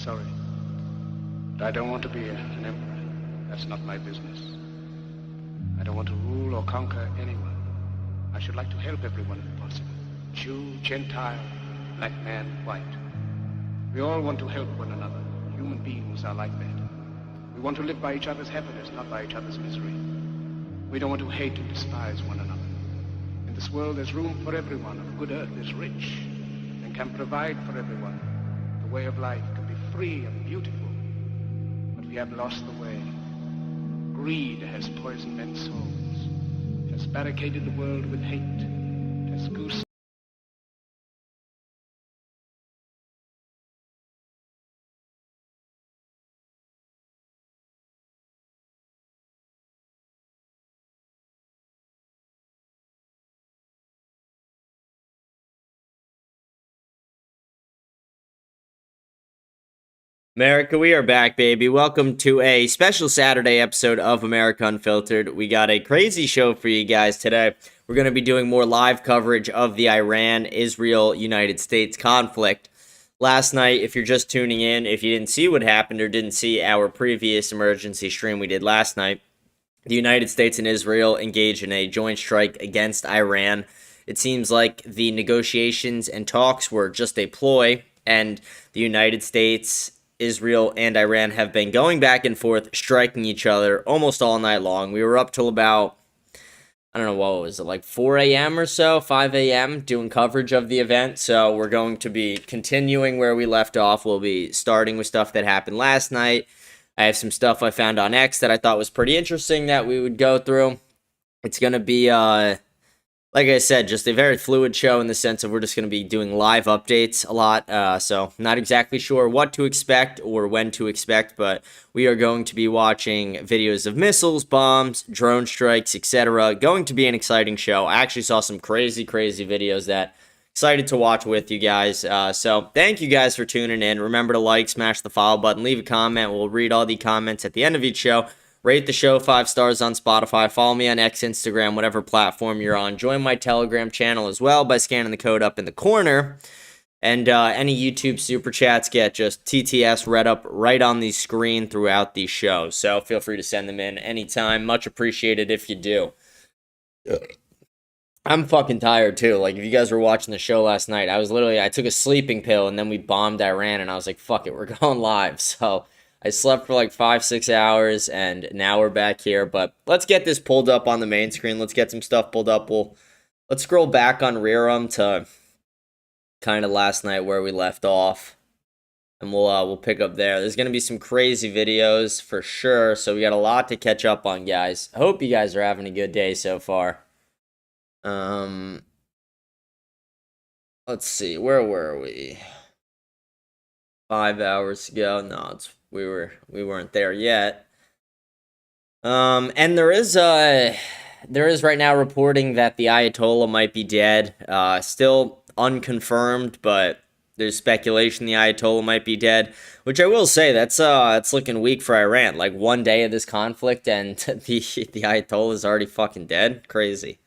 sorry. But I don't want to be an emperor. That's not my business. I don't want to rule or conquer anyone. I should like to help everyone if possible. Jew, Gentile, black man, white. We all want to help one another. Human beings are like that. We want to live by each other's happiness, not by each other's misery. We don't want to hate and despise one another. In this world there's room for everyone, and the good earth is rich and can provide for everyone. The way of life can be free and beautiful, but we have lost the way. Greed has poisoned men's souls, has barricaded the world with hate, has goose. America, we are back, baby. Welcome to a special Saturday episode of America Unfiltered. We got a crazy show for you guys today. We're going to be doing more live coverage of the Iran-Israel-United States conflict. Last night, if you're just tuning in, if you didn't see what happened or didn't see our previous emergency stream we did last night, the United States and Israel engaged in a joint strike against Iran. It seems like the negotiations and talks were just a ploy, and the United States, Israel, and Iran have been going back and forth, striking each other almost all night long. We were up till about, I don't know, what was it, like 4 a.m. or so, 5 a.m., doing coverage of the event. So we're going to be continuing where we left off. We'll be starting with stuff that happened last night. I have some stuff I found on X that I thought was pretty interesting that we would go through. It's going to be, like I said, just a very fluid show in the sense of we're just going to be doing live updates a lot. So not exactly sure what to expect or when to expect, but we are going to be watching videos of missiles, bombs, drone strikes, etc. Going to be an exciting show. I actually saw some crazy videos that excited to watch with you guys. So thank you guys for tuning in. Remember to like, smash the follow button, leave a comment. We'll read all the comments at the end of each show. Rate the show 5 stars on Spotify. Follow me on X, Instagram, whatever platform you're on. Join my Telegram channel as well by scanning the code up in the corner. And any YouTube super chats get just TTS read up right on the screen throughout the show. So feel free to send them in anytime. Much appreciated if you do. I'm fucking tired too. Like, if you guys were watching the show last night, I took a sleeping pill and then we bombed Iran and I was like, fuck it, we're going live. So I slept for like 5-6 hours, and now we're back here. But let's get this pulled up on the main screen. Let's get some stuff pulled up. Let's scroll back on Rerum to kind of last night where we left off, and we'll pick up there. There's gonna be some crazy videos for sure, so we got a lot to catch up on, guys. I hope you guys are having a good day so far. Let's see, where were we? 5 hours ago. No, we weren't there yet. And there is right now reporting that the Ayatollah might be dead. Still unconfirmed, but there's speculation the Ayatollah might be dead, which I will say that's looking weak for Iran. Like, one day of this conflict and the Ayatollah is already fucking dead. Crazy.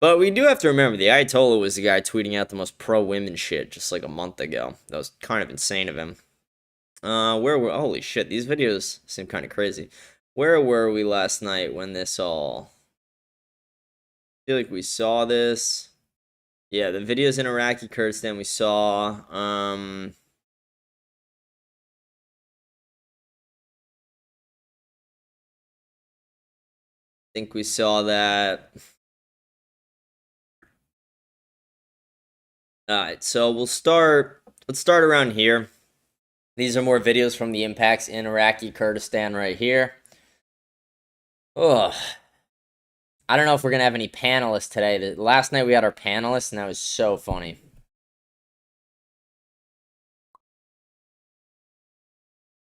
But we do have to remember, the Ayatollah was the guy tweeting out the most pro-women shit just like a month ago. That was kind of insane of him. Holy shit, these videos seem kind of crazy. Where were we last night when this all... I feel like we saw this. Yeah, the videos in Iraqi Kurdistan we saw. I think we saw that. Alright, so let's start around here. These are more videos from the impacts in Iraqi Kurdistan right here. Ugh. I don't know if we're going to have any panelists today. Last night we had our panelists, and that was so funny.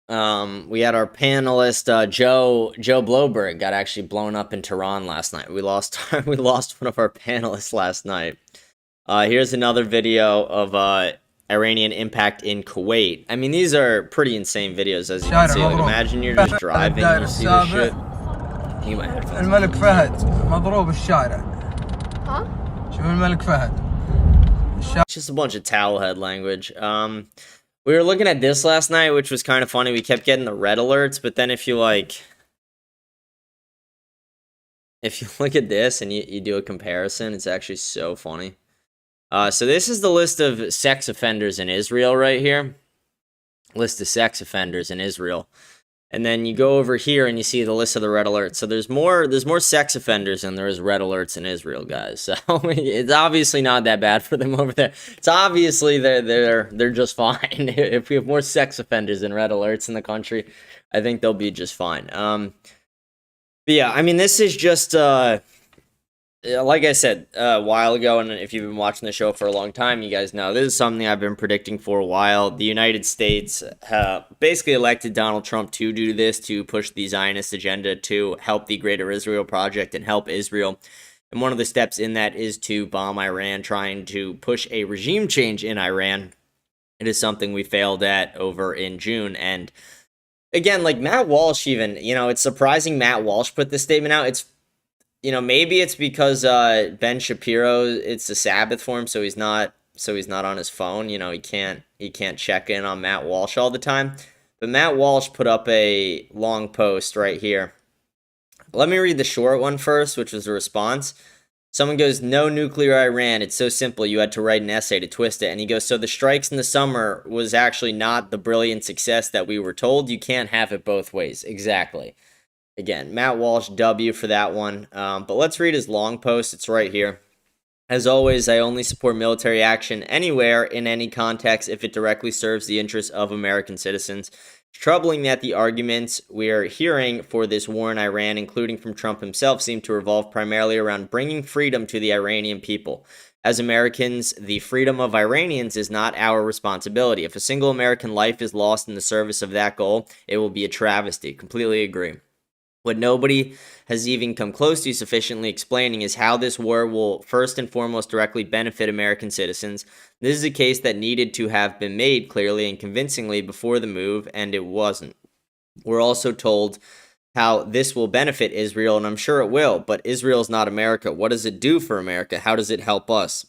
We had our panelist, Joe Bloberg, got actually blown up in Tehran last night. We lost one of our panelists last night. Here's another video of Iranian impact in Kuwait. I mean, these are pretty insane videos, as you can see. Like, imagine you're just driving and you see this shit. الملك فهد مضروب الشارع. ها؟ شوف الملك فهد. It's just a bunch of towel head language. We were looking at this last night, which was kind of funny. We kept getting the red alerts, but then if you look at this and you do a comparison, it's actually so funny. So this is the list of sex offenders in Israel right here. List of sex offenders in Israel. And then you go over here and you see the list of the red alerts. So there's more sex offenders than there is red alerts in Israel, guys. So it's obviously not that bad for them over there. It's obviously they're just fine. If we have more sex offenders than red alerts in the country, I think they'll be just fine. But yeah, I mean, this is just like I said a while ago, and if you've been watching the show for a long time, you guys know this is something I've been predicting for a while. The United States basically elected Donald Trump to do this, to push the Zionist agenda, to help the Greater Israel Project and help Israel. And one of the steps in that is to bomb Iran, trying to push a regime change in Iran. It is something we failed at over in June. And again, like Matt Walsh even, it's surprising Matt Walsh put this statement out. It's maybe it's because Ben Shapiro, it's the Sabbath for him, so he's not on his phone. He can't check in on Matt Walsh all the time. But Matt Walsh put up a long post right here. Let me read the short one first, which was a response. Someone goes, "No nuclear Iran. It's so simple. You had to write an essay to twist it." And he goes, "So the strikes in the summer was actually not the brilliant success that we were told. You can't have it both ways." Exactly. Again, Matt Walsh, W for that one. But let's read his long post. It's right here. "As always, I only support military action anywhere, in any context, if it directly serves the interests of American citizens. It's troubling that the arguments we are hearing for this war in Iran, including from Trump himself, seem to revolve primarily around bringing freedom to the Iranian people. As Americans, the freedom of Iranians is not our responsibility. If a single American life is lost in the service of that goal, it will be a travesty." Completely agree. What nobody has even come close to sufficiently explaining is how this war will first and foremost directly benefit American citizens. This is a case that needed to have been made clearly and convincingly before the move, and it wasn't. We're also told how this will benefit Israel, and I'm sure it will, but Israel's not America. What does it do for America? How does it help us?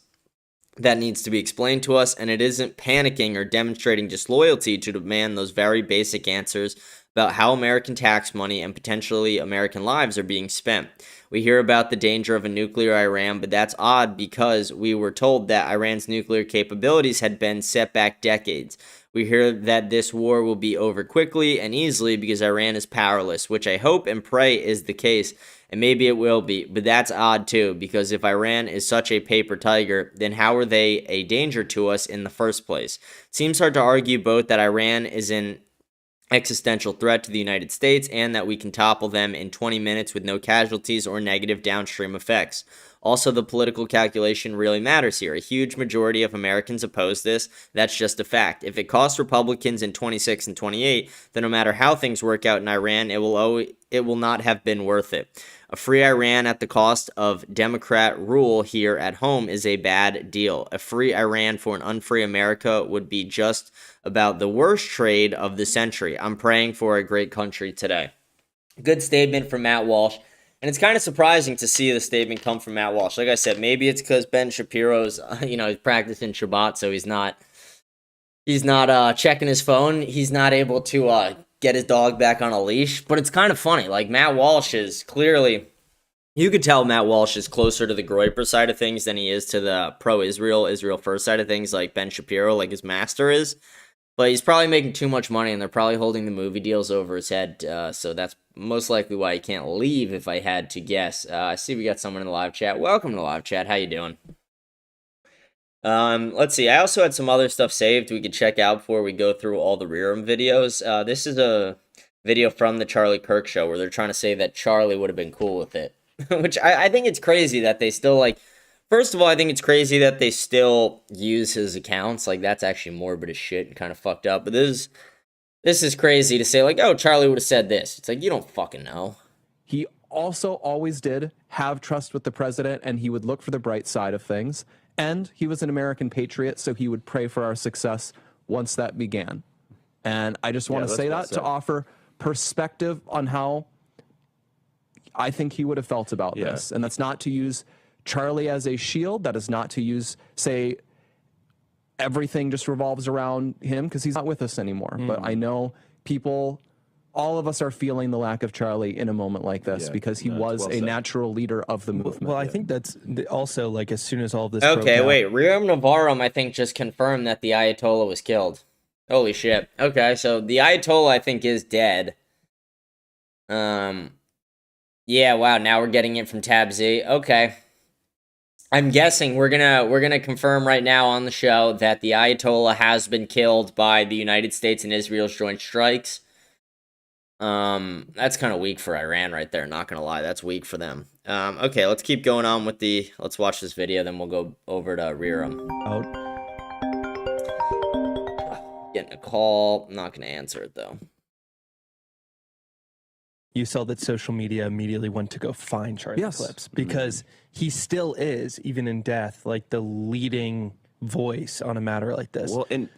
That needs to be explained to us, and it isn't panicking or demonstrating disloyalty to demand those very basic answers about how American tax money and potentially American lives are being spent. We hear about the danger of a nuclear Iran, but that's odd because we were told that Iran's nuclear capabilities had been set back decades. We hear that this war will be over quickly and easily because Iran is powerless, which I hope and pray is the case, and maybe it will be, but that's odd too, because if Iran is such a paper tiger, then how are they a danger to us in the first place? It seems hard to argue both that Iran is an existential threat to the United States and that we can topple them in 20 minutes with no casualties or negative downstream effects. Also, the political calculation really matters here. A huge majority of Americans oppose this. That's just a fact. If it costs Republicans in 26 and 28, then no matter how things work out in Iran, it will not have been worth it. A free Iran at the cost of Democrat rule here at home is a bad deal. A free Iran for an unfree America would be just about the worst trade of the century. I'm praying for a great country today. Good statement from Matt Walsh. And it's kind of surprising to see the statement come from Matt Walsh. Like I said, maybe it's because Ben Shapiro's, he's practicing Shabbat, so he's not checking his phone. He's not able to get his dog back on a leash. But it's kind of funny. Like, Matt Walsh is clearly, you could tell Matt Walsh is closer to the Groyper side of things than he is to the pro-Israel, Israel first side of things, like Ben Shapiro, like his master is. But he's probably making too much money, and they're probably holding the movie deals over his head. So that's most likely why he can't leave, if I had to guess. I see we got someone in the live chat. Welcome to the live chat. How you doing? Let's see. I also had some other stuff saved we could check out before we go through all the Rearm videos. This is a video from the Charlie Kirk show where they're trying to say that Charlie would have been cool with it. Which I think it's crazy that they still, like... First of all, I think it's crazy that they still use his accounts. Like, that's actually morbid as shit and kind of fucked up. But this is crazy to say, like, oh, Charlie would have said this. It's like, you don't fucking know. He also always did have trust with the president, and he would look for the bright side of things. And he was an American patriot, so he would pray for our success once that began. And I just want to say that to offer perspective on how I think he would have felt about this. And that's not to use Charlie as a shield. That is not to use, say, everything just revolves around him because he's not with us anymore. But I know all of us are feeling the lack of Charlie in a moment like this because he was a natural leader of the movement. Well, I think that's also like as soon as all of this. Okay, broke wait. out, Rerum Novarum, I think, just confirmed that the Ayatollah was killed. Holy shit. Okay, so the Ayatollah, I think, is dead. Yeah, wow, now we're getting it from Tab Z. Okay. I'm guessing we're gonna confirm right now on the show that the Ayatollah has been killed by the United States and Israel's joint strikes. That's kind of weak for Iran right there, not gonna lie. That's weak for them. Okay, let's keep going on with let's watch this video, then we'll go over to Rerum. Getting a call. I'm not gonna answer it though. you saw that social media immediately went to go find Charlie Eclipse because he still is, even in death, like the leading voice on a matter like this. Well, and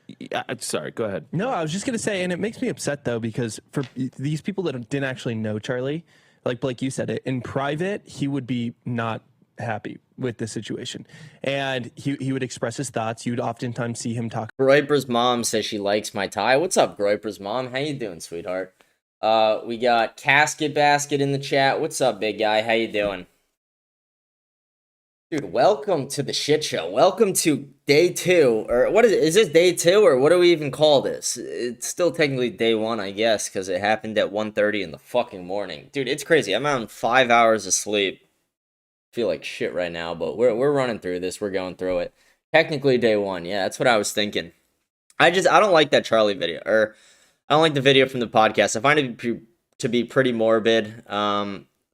sorry, go ahead. No, I was just going to say, and it makes me upset though, because for these people that didn't actually know Charlie, like Blake, you said it, in private, he would be not happy with the situation. And he would express his thoughts. You'd oftentimes see him talk. Groiper's mom says she likes my tie. What's up, Groiper's mom? How you doing, sweetheart? We got Casket Basket in the chat. What's up, big guy? How you doing? Dude, welcome to the shit show. Welcome to day 2. Or what is it? Is this day 2 or what do we even call this? It's still technically day 1, I guess, because it happened at 1:30 in the fucking morning. Dude, it's crazy. I'm on 5 hours of sleep. Feel like shit right now, but we're running through this. We're going through it. Technically day 1. Yeah, that's what I was thinking. I don't like that Charlie video, or I don't like the video from the podcast. I find it to be pretty morbid.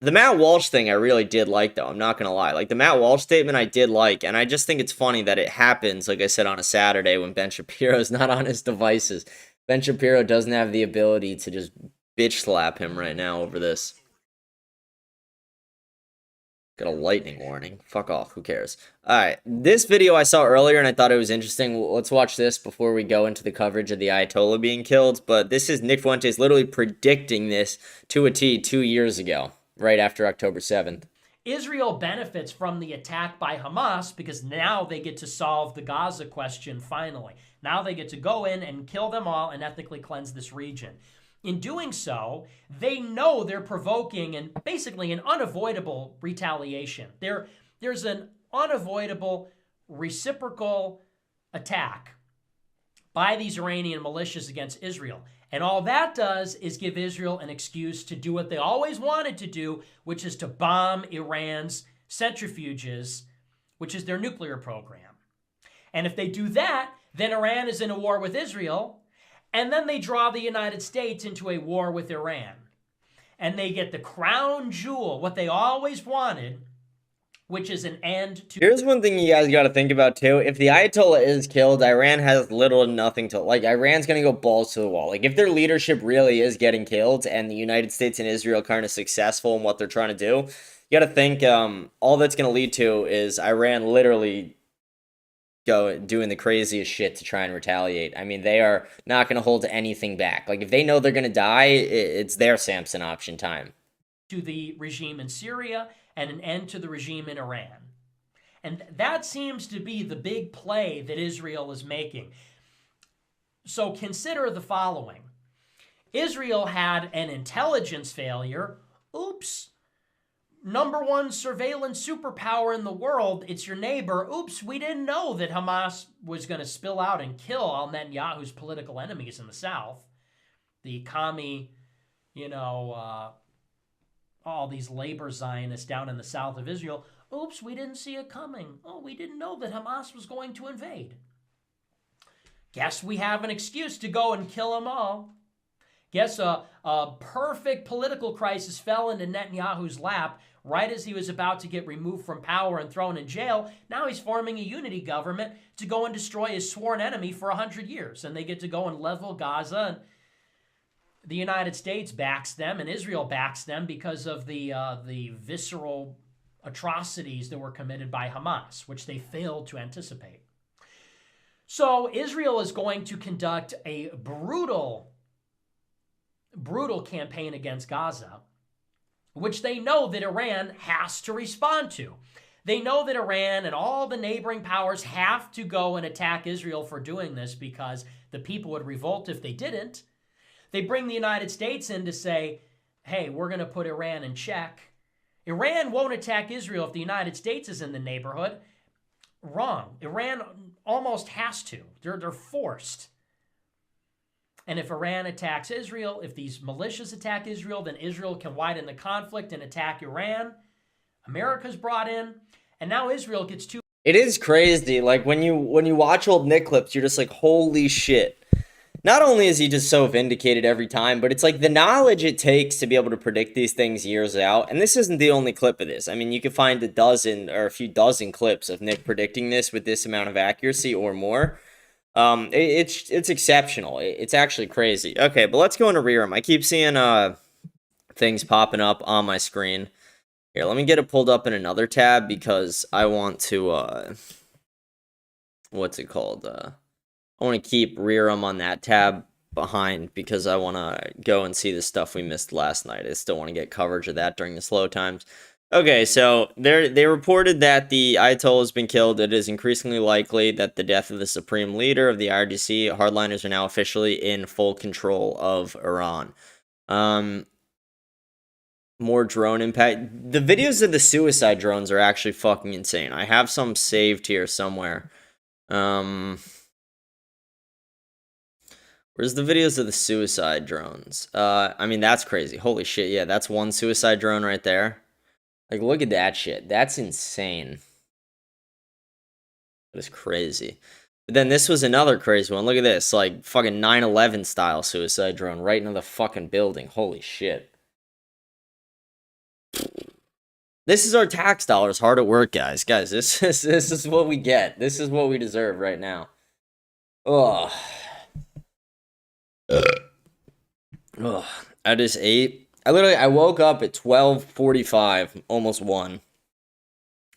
The Matt Walsh thing I really did like, though. I'm not going to lie. Like, the Matt Walsh statement I did like, and I just think it's funny that it happens, like I said, on a Saturday when Ben Shapiro's not on his devices. Ben Shapiro doesn't have the ability to just bitch slap him right now over this. Got a lightning warning. Fuck off. Who cares? Alright. This video I saw earlier and I thought it was interesting. Let's watch this before we go into the coverage of the Ayatollah being killed. But this is Nick Fuentes literally predicting this to a T 2 years ago, right after October 7th. Israel benefits from the attack by Hamas because now they get to solve the Gaza question finally. Now they get to go in and kill them all and ethnically cleanse this region. In doing so, they know they're provoking and basically an unavoidable retaliation. There's an unavoidable reciprocal attack by these Iranian militias against Israel. And all that does is give Israel an excuse to do what they always wanted to do, which is to bomb Iran's centrifuges, which is their nuclear program. And if they do that, then Iran is in a war with Israel. And then they draw the United States into a war with Iran. And they get the crown jewel, what they always wanted, which is an end to... Here's one thing you guys got to think about, too. If the Ayatollah is killed, Iran has little to nothing to... Like, Iran's going to go balls to the wall. Like, if their leadership really is getting killed and the United States and Israel kind of successful in what they're trying to do, you got to think all that's going to lead to is Iran literally... doing the craziest shit to try and retaliate. I mean, they are not going to hold anything back. Like, if they know they're going to die, it's their Samson option time. To the regime in Syria and an end to the regime in Iran. And that seems to be the big play that Israel is making. So consider the following. Israel had an intelligence failure. Oops. Number 1 surveillance superpower in the world, it's your neighbor. Oops, we didn't know that Hamas was going to spill out and kill all Netanyahu's political enemies in the south. The commie, all these labor Zionists down in the south of Israel. Oops, we didn't see it coming. Oh, we didn't know that Hamas was going to invade. Guess we have an excuse to go and kill them all. Guess a perfect political crisis fell into Netanyahu's lap right as he was about to get removed from power and thrown in jail. Now he's forming a unity government to go and destroy his sworn enemy for 100 years. And they get to go and level Gaza. And the United States backs them and Israel backs them because of the visceral atrocities that were committed by Hamas, which they failed to anticipate. So Israel is going to conduct a brutal campaign against Gaza, which they know that Iran has to respond to. They know that Iran and all the neighboring powers have to go and attack Israel for doing this because the people would revolt if they didn't. They bring the United States in to say, hey, we're going to put Iran in check. Iran won't attack Israel if the United States is in the neighborhood. Wrong. Iran almost has to. They're forced. And if Iran attacks Israel, if these militias attack Israel, then Israel can widen the conflict and attack Iran. America's brought in, and now Israel gets two. It is crazy. Like when you watch old Nick clips, you're just like, holy shit. Not only is he just so vindicated every time, but it's like the knowledge it takes to be able to predict these things years out. And this isn't the only clip of this. I mean, you could find a dozen or a few dozen clips of Nick predicting this with this amount of accuracy or more. It's exceptional. It's actually crazy. Okay, but let's go into Rerum. I keep seeing things popping up on my screen. Here, let me get it pulled up in another tab because I want to what's it called? I want to keep Rerum on that tab behind because I want to go and see the stuff we missed last night. I still want to get coverage of that during the slow times. Okay, so they reported that the Ayatollah has been killed. It is increasingly likely that the death of the supreme leader of the IRGC hardliners are now officially in full control of Iran. More drone impact. The videos of the suicide drones are actually fucking insane. I have some saved here somewhere. Where's the videos of the suicide drones? I mean, that's crazy. Holy shit, yeah, that's one suicide drone right there. Like, look at that shit. That's insane. That is crazy. But then this was another crazy one. Look at this. Like, fucking 9/11 style suicide drone right into the fucking building. Holy shit. This is our tax dollars hard at work, guys. Guys, this is what we get. This is what we deserve right now. Ugh. Ugh. I just ate. I woke up at 12:45, almost 1.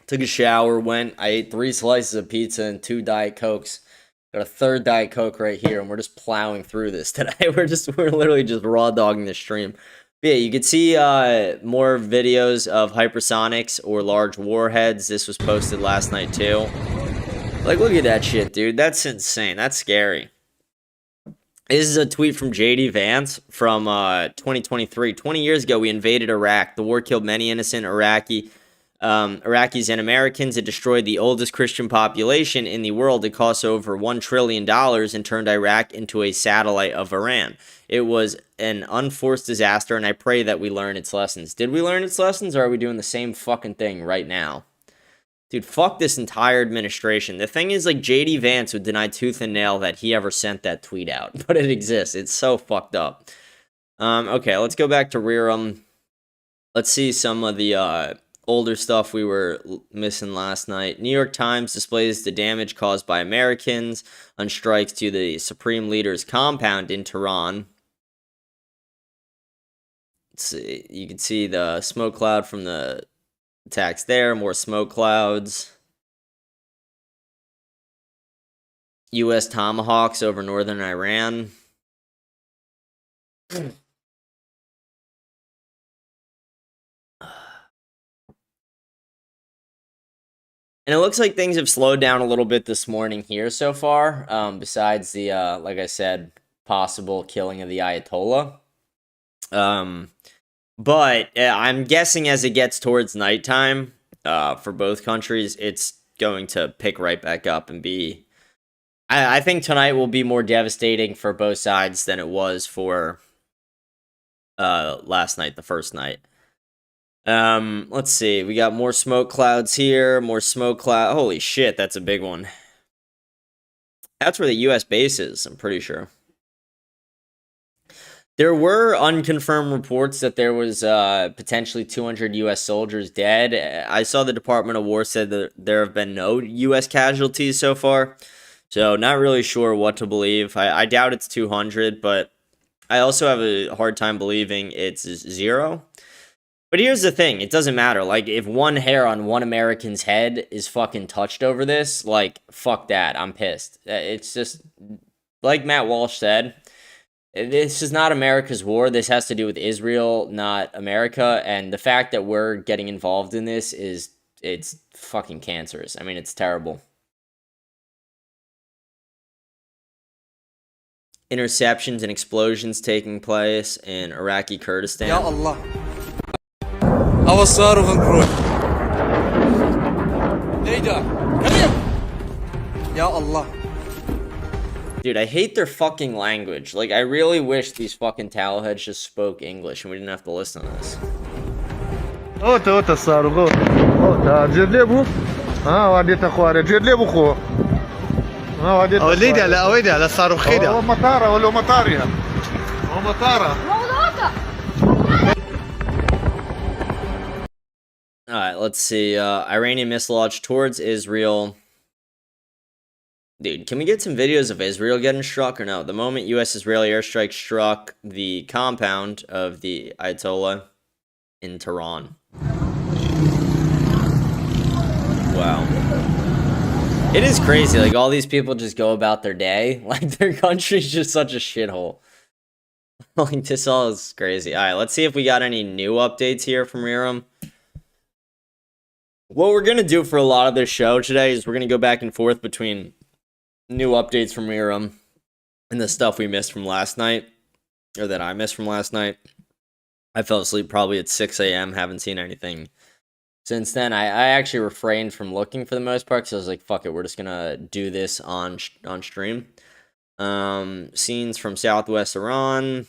Took a shower, I ate 3 slices of pizza and 2 Diet Cokes. Got a 3rd Diet Coke right here, and we're just plowing through this today. We're literally just raw dogging the stream. But yeah, you can see more videos of hypersonics or large warheads. This was posted last night too. Like, look at that shit, dude. That's insane. That's scary. This is a tweet from J.D. Vance from 2023. 20 years ago, we invaded Iraq. The war killed many innocent Iraqis and Americans. It destroyed the oldest Christian population in the world. It cost over $1 trillion and turned Iraq into a satellite of Iran. It was an unforced disaster, and I pray that we learn its lessons. Did we learn its lessons, or are we doing the same fucking thing right now? Dude, fuck this entire administration. The thing is, like, J.D. Vance would deny tooth and nail that he ever sent that tweet out. But it exists. It's so fucked up. Okay, let's go back to Rerum. Let's see some of the older stuff we were missing last night. New York Times displays the damage caused by Americans on strikes to the Supreme Leader's compound in Tehran. Let's see. You can see the smoke cloud from the attacks there, more smoke clouds. U.S. Tomahawks over northern Iran. And it looks like things have slowed down a little bit this morning here so far, besides the, like I said, possible killing of the Ayatollah. But I'm guessing as it gets towards nighttime, for both countries, it's going to pick right back up and be... I think tonight will be more devastating for both sides than it was for last night, the first night. Let's see. We got more smoke clouds here, more smoke cloud. Holy shit, that's a big one. That's where the U.S. base is, I'm pretty sure. There were unconfirmed reports that there was potentially 200 U.S. soldiers dead. I saw the Department of War said that there have been no U.S. casualties so far. So not really sure what to believe. I doubt it's 200, but I also have a hard time believing it's 0. But here's the thing. It doesn't matter. Like, if one hair on one American's head is fucking touched over this, like, fuck that. I'm pissed. It's just, like Matt Walsh said, this is not America's war. This has to do with Israel, not America. And the fact that we're getting involved in this is it's fucking cancerous. I mean, it's terrible. Interceptions and explosions taking place in Iraqi Kurdistan. Ya Allah. هوا الصاروخ نكروت. ليدا. Ya Allah. Dude, I hate their fucking language. Like, I really wish these fucking towelheads just spoke English and we didn't have to listen to this. اوت الصاروخ اوت جرليبو ها واديت اخواري جرليبو خو ها واديت اوليدي على اوليدي على الصاروخ كده هو مطاره ولا مطاريا هو مطاره. Alright, let's see. Iranian missile launch towards Israel. Dude, can we get some videos of Israel getting struck or no? The moment U.S.-Israeli airstrike struck the compound of the Ayatollah in Tehran. Wow. It is crazy. Like, all these people just go about their day. Like, their country's just such a shithole. Like, this all is crazy. Alright, let's see if we got any new updates here from Iram. What we're going to do for a lot of this show today is we're going to go back and forth between new updates from Iram and the stuff we missed from last night, or that I missed from last night. I fell asleep probably at 6 a.m., haven't seen anything since then. I actually refrained from looking for the most part because I was like, fuck it, we're just going to do this on stream. Scenes from Southwest Iran.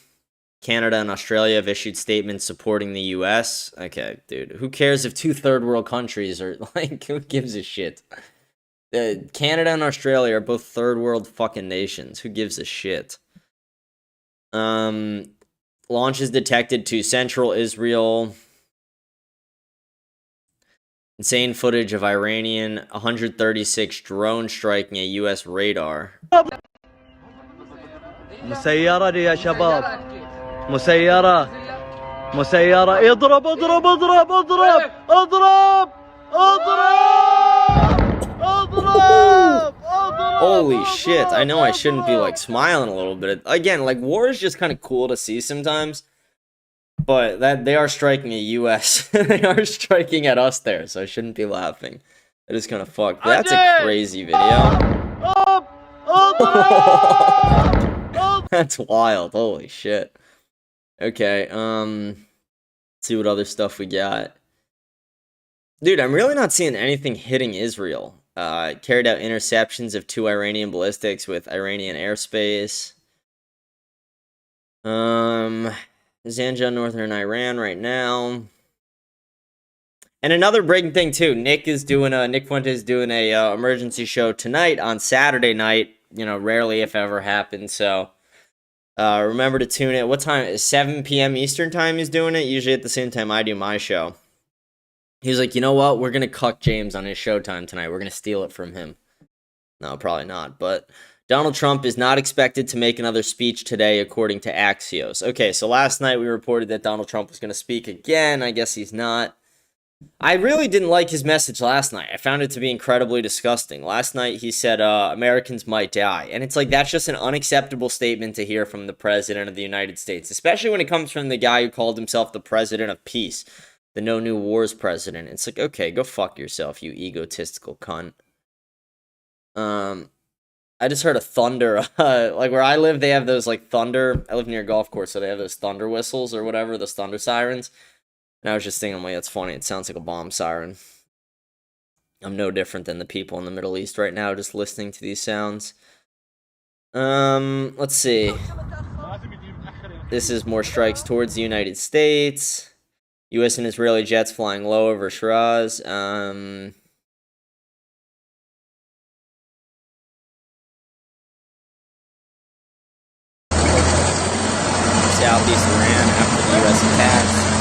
Canada and Australia have issued statements supporting the U.S. Okay, dude. Who cares if 2 third-world countries are, like, who gives a shit? Canada and Australia are both third-world fucking nations. Who gives a shit? Launches detected to central Israel. Insane footage of Iranian 136 drone striking a U.S. radar. مسيرة يا شباب مسيرة مسيرة اضرب اضرب اضرب اضرب اضرب اضرب. Holy shit, I know I shouldn't be like smiling a little bit. Again, like, war is just kind of cool to see sometimes. But that they are striking at US. They are striking at us there, so I shouldn't be laughing. That is kind of fucked. That's a crazy video. That's wild. Holy shit. Okay, let's see what other stuff we got. Dude, I'm really not seeing anything hitting Israel. Carried out interceptions of 2 Iranian ballistics with Iranian airspace. Zanjan, northern Iran right now. And another breaking thing too. Nick Fuentes is doing a emergency show tonight on Saturday night. You know, rarely if ever happens. So remember to tune in. What time? 7 p.m. Eastern time he's doing it. Usually at the same time I do my show. He was like, you know what? We're going to cuck James on his showtime tonight. We're going to steal it from him. No, probably not. But Donald Trump is not expected to make another speech today, according to Axios. Okay, so last night we reported that Donald Trump was going to speak again. I guess he's not. I really didn't like his message last night. I found it to be incredibly disgusting. Last night he said Americans might die. And it's like, that's just an unacceptable statement to hear from the President of the United States, especially when it comes from the guy who called himself the President of Peace, the No New Wars president. It's like, okay, go fuck yourself, you egotistical cunt. I just heard a thunder. Like where I live, they have those like thunder. I live near a golf course, so they have those thunder whistles or whatever, those thunder sirens. And I was just thinking, like, that's funny. It sounds like a bomb siren. I'm no different than the people in the Middle East right now, just listening to these sounds. Let's see. This is more strikes towards the United States. U.S. and Israeli jets flying low over Shiraz. Southeast Iran after the U.S. attacks.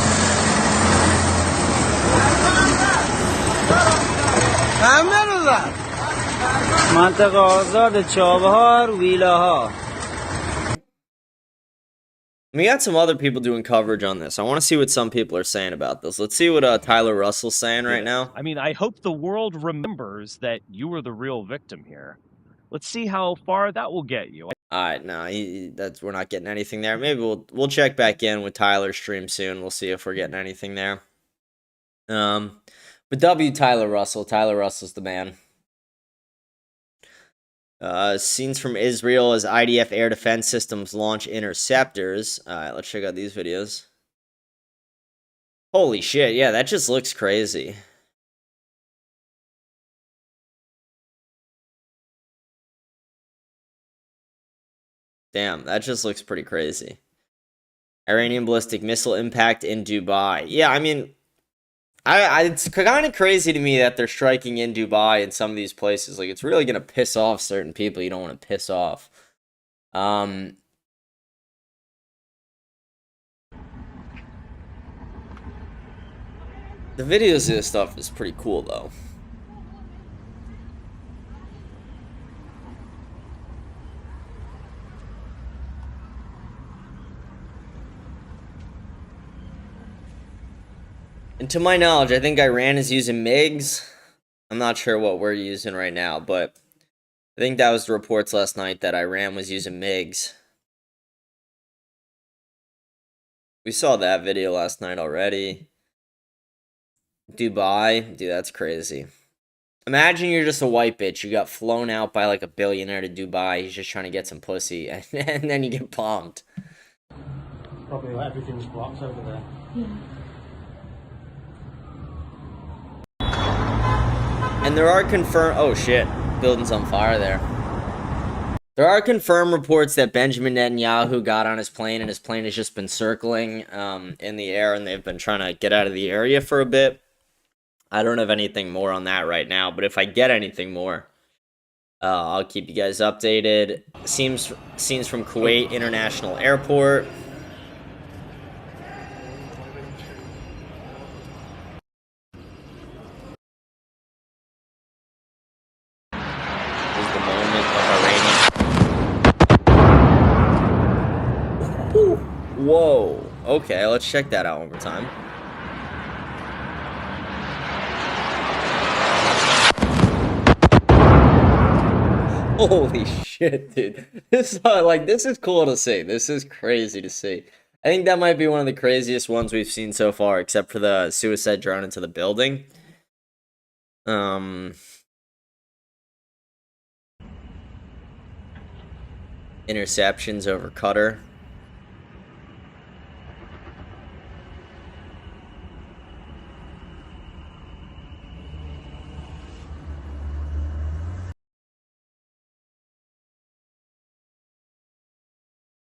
منطقه آزاد چابهار ویلاها. We got some other people doing coverage on this. I want to see what some people are saying about this. Let's see what Tyler Russell's saying right now. I mean, I hope the world remembers that you were the real victim here. Let's see how far that will get you. All right, no, we're not getting anything there. Maybe we'll check back in with Tyler's stream soon. We'll see if we're getting anything there. But But W Tyler Russell. Tyler Russell's the man. Scenes from Israel as IDF air defense systems launch interceptors. Alright, let's check out these videos. Holy shit, yeah, that just looks crazy. Damn, that just looks pretty crazy. Iranian ballistic missile impact in Dubai. Yeah, I mean, it's kind of crazy to me that they're striking in Dubai and some of these places. Like, it's really going to piss off certain people you don't want to piss off. The videos of this stuff is pretty cool, though. And to my knowledge, I think Iran is using MiGs. I'm not sure what we're using right now, but I think that was the reports last night that Iran was using MiGs. We saw that video last night already. Dubai, dude, that's crazy. Imagine you're just a white bitch. You got flown out by like a billionaire to Dubai. He's just trying to get some pussy, and then you get bombed. Probably everything's blocked over there. Yeah. And there are confirmed... Oh, shit. Building's on fire there. There are confirmed reports that Benjamin Netanyahu got on his plane, and his plane has just been circling in the air, and they've been trying to get out of the area for a bit. I don't have anything more on that right now, but if I get anything more, I'll keep you guys updated. Scenes from Kuwait International Airport. Whoa. Okay, let's check that out one more time. Holy shit, dude. This is cool to see. This is crazy to see. I think that might be one of the craziest ones we've seen so far, except for the suicide drone into the building. Interceptions over Qatar.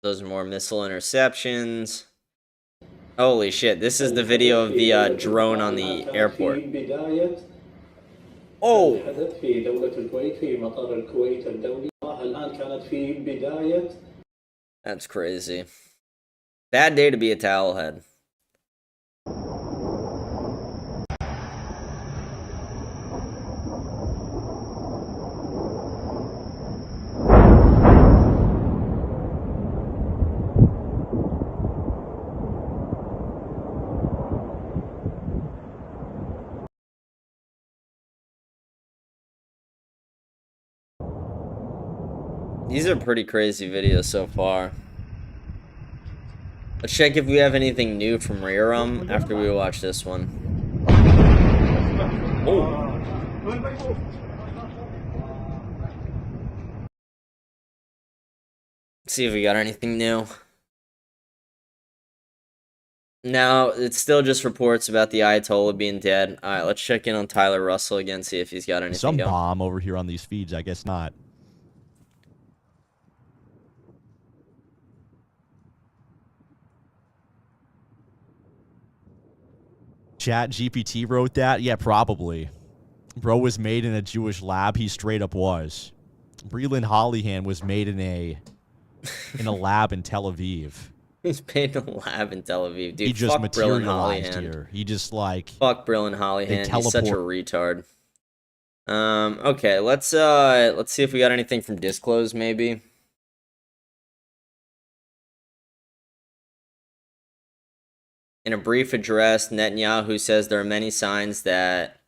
Those are more missile interceptions. Holy shit, this is the video of the drone on the airport. Oh! That's crazy. Bad day to be a towelhead. These are pretty crazy videos so far. Let's check if we have anything new from Rerum after we watch this one. Oh. See if we got anything new. No, it's still just reports about the Ayatollah being dead. Alright, let's check in on Tyler Russell again, see if he's got anything. Some bomb over here on these feeds, I guess not. Chat GPT wrote that? Yeah, probably. Bro was made in a Jewish lab. He straight up was. Breland Hollyhan was made in a lab in Tel Aviv. He's made in a lab in Tel Aviv. Dude, he just fuck materialized here. He just like... Fuck Breland Hollyhan. He's such a retard. Okay, let's see if we got anything from Disclose, maybe. In a brief address, Netanyahu says there are many signs that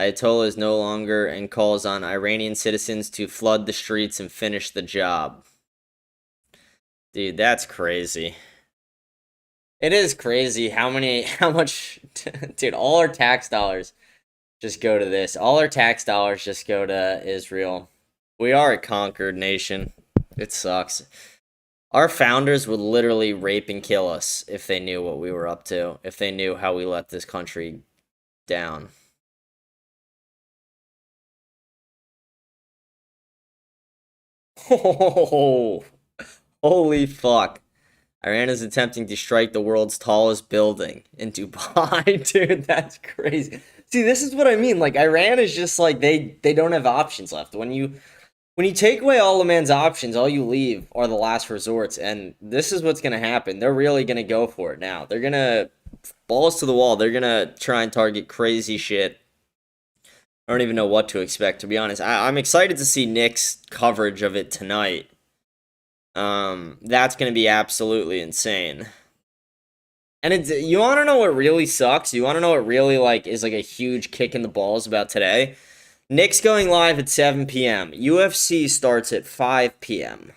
Ayatollah is no longer and calls on Iranian citizens to flood the streets and finish the job. Dude, that's crazy. It is crazy how much, dude, all our tax dollars just go to this. All our tax dollars just go to Israel. We are a conquered nation. It sucks. Our founders would literally rape and kill us if they knew what we were up to, if they knew how we let this country down. Oh, holy fuck. Iran is attempting to strike the world's tallest building in Dubai. Dude, that's crazy. See, this is what I mean. Like, Iran is just like, they don't have options left. When you take away all a man's options, all you leave are the last resorts. And this is what's going to happen. They're really going to go for it now. They're going to, balls to the wall. They're going to try and target crazy shit. I don't even know what to expect, to be honest. I'm excited to see Nick's coverage of it tonight. That's going to be absolutely insane. And it's, you want to know what really sucks? You want to know what really, like, is, like, a huge kick in the balls about today? Nick's going live at 7 p.m. UFC starts at 5 p.m.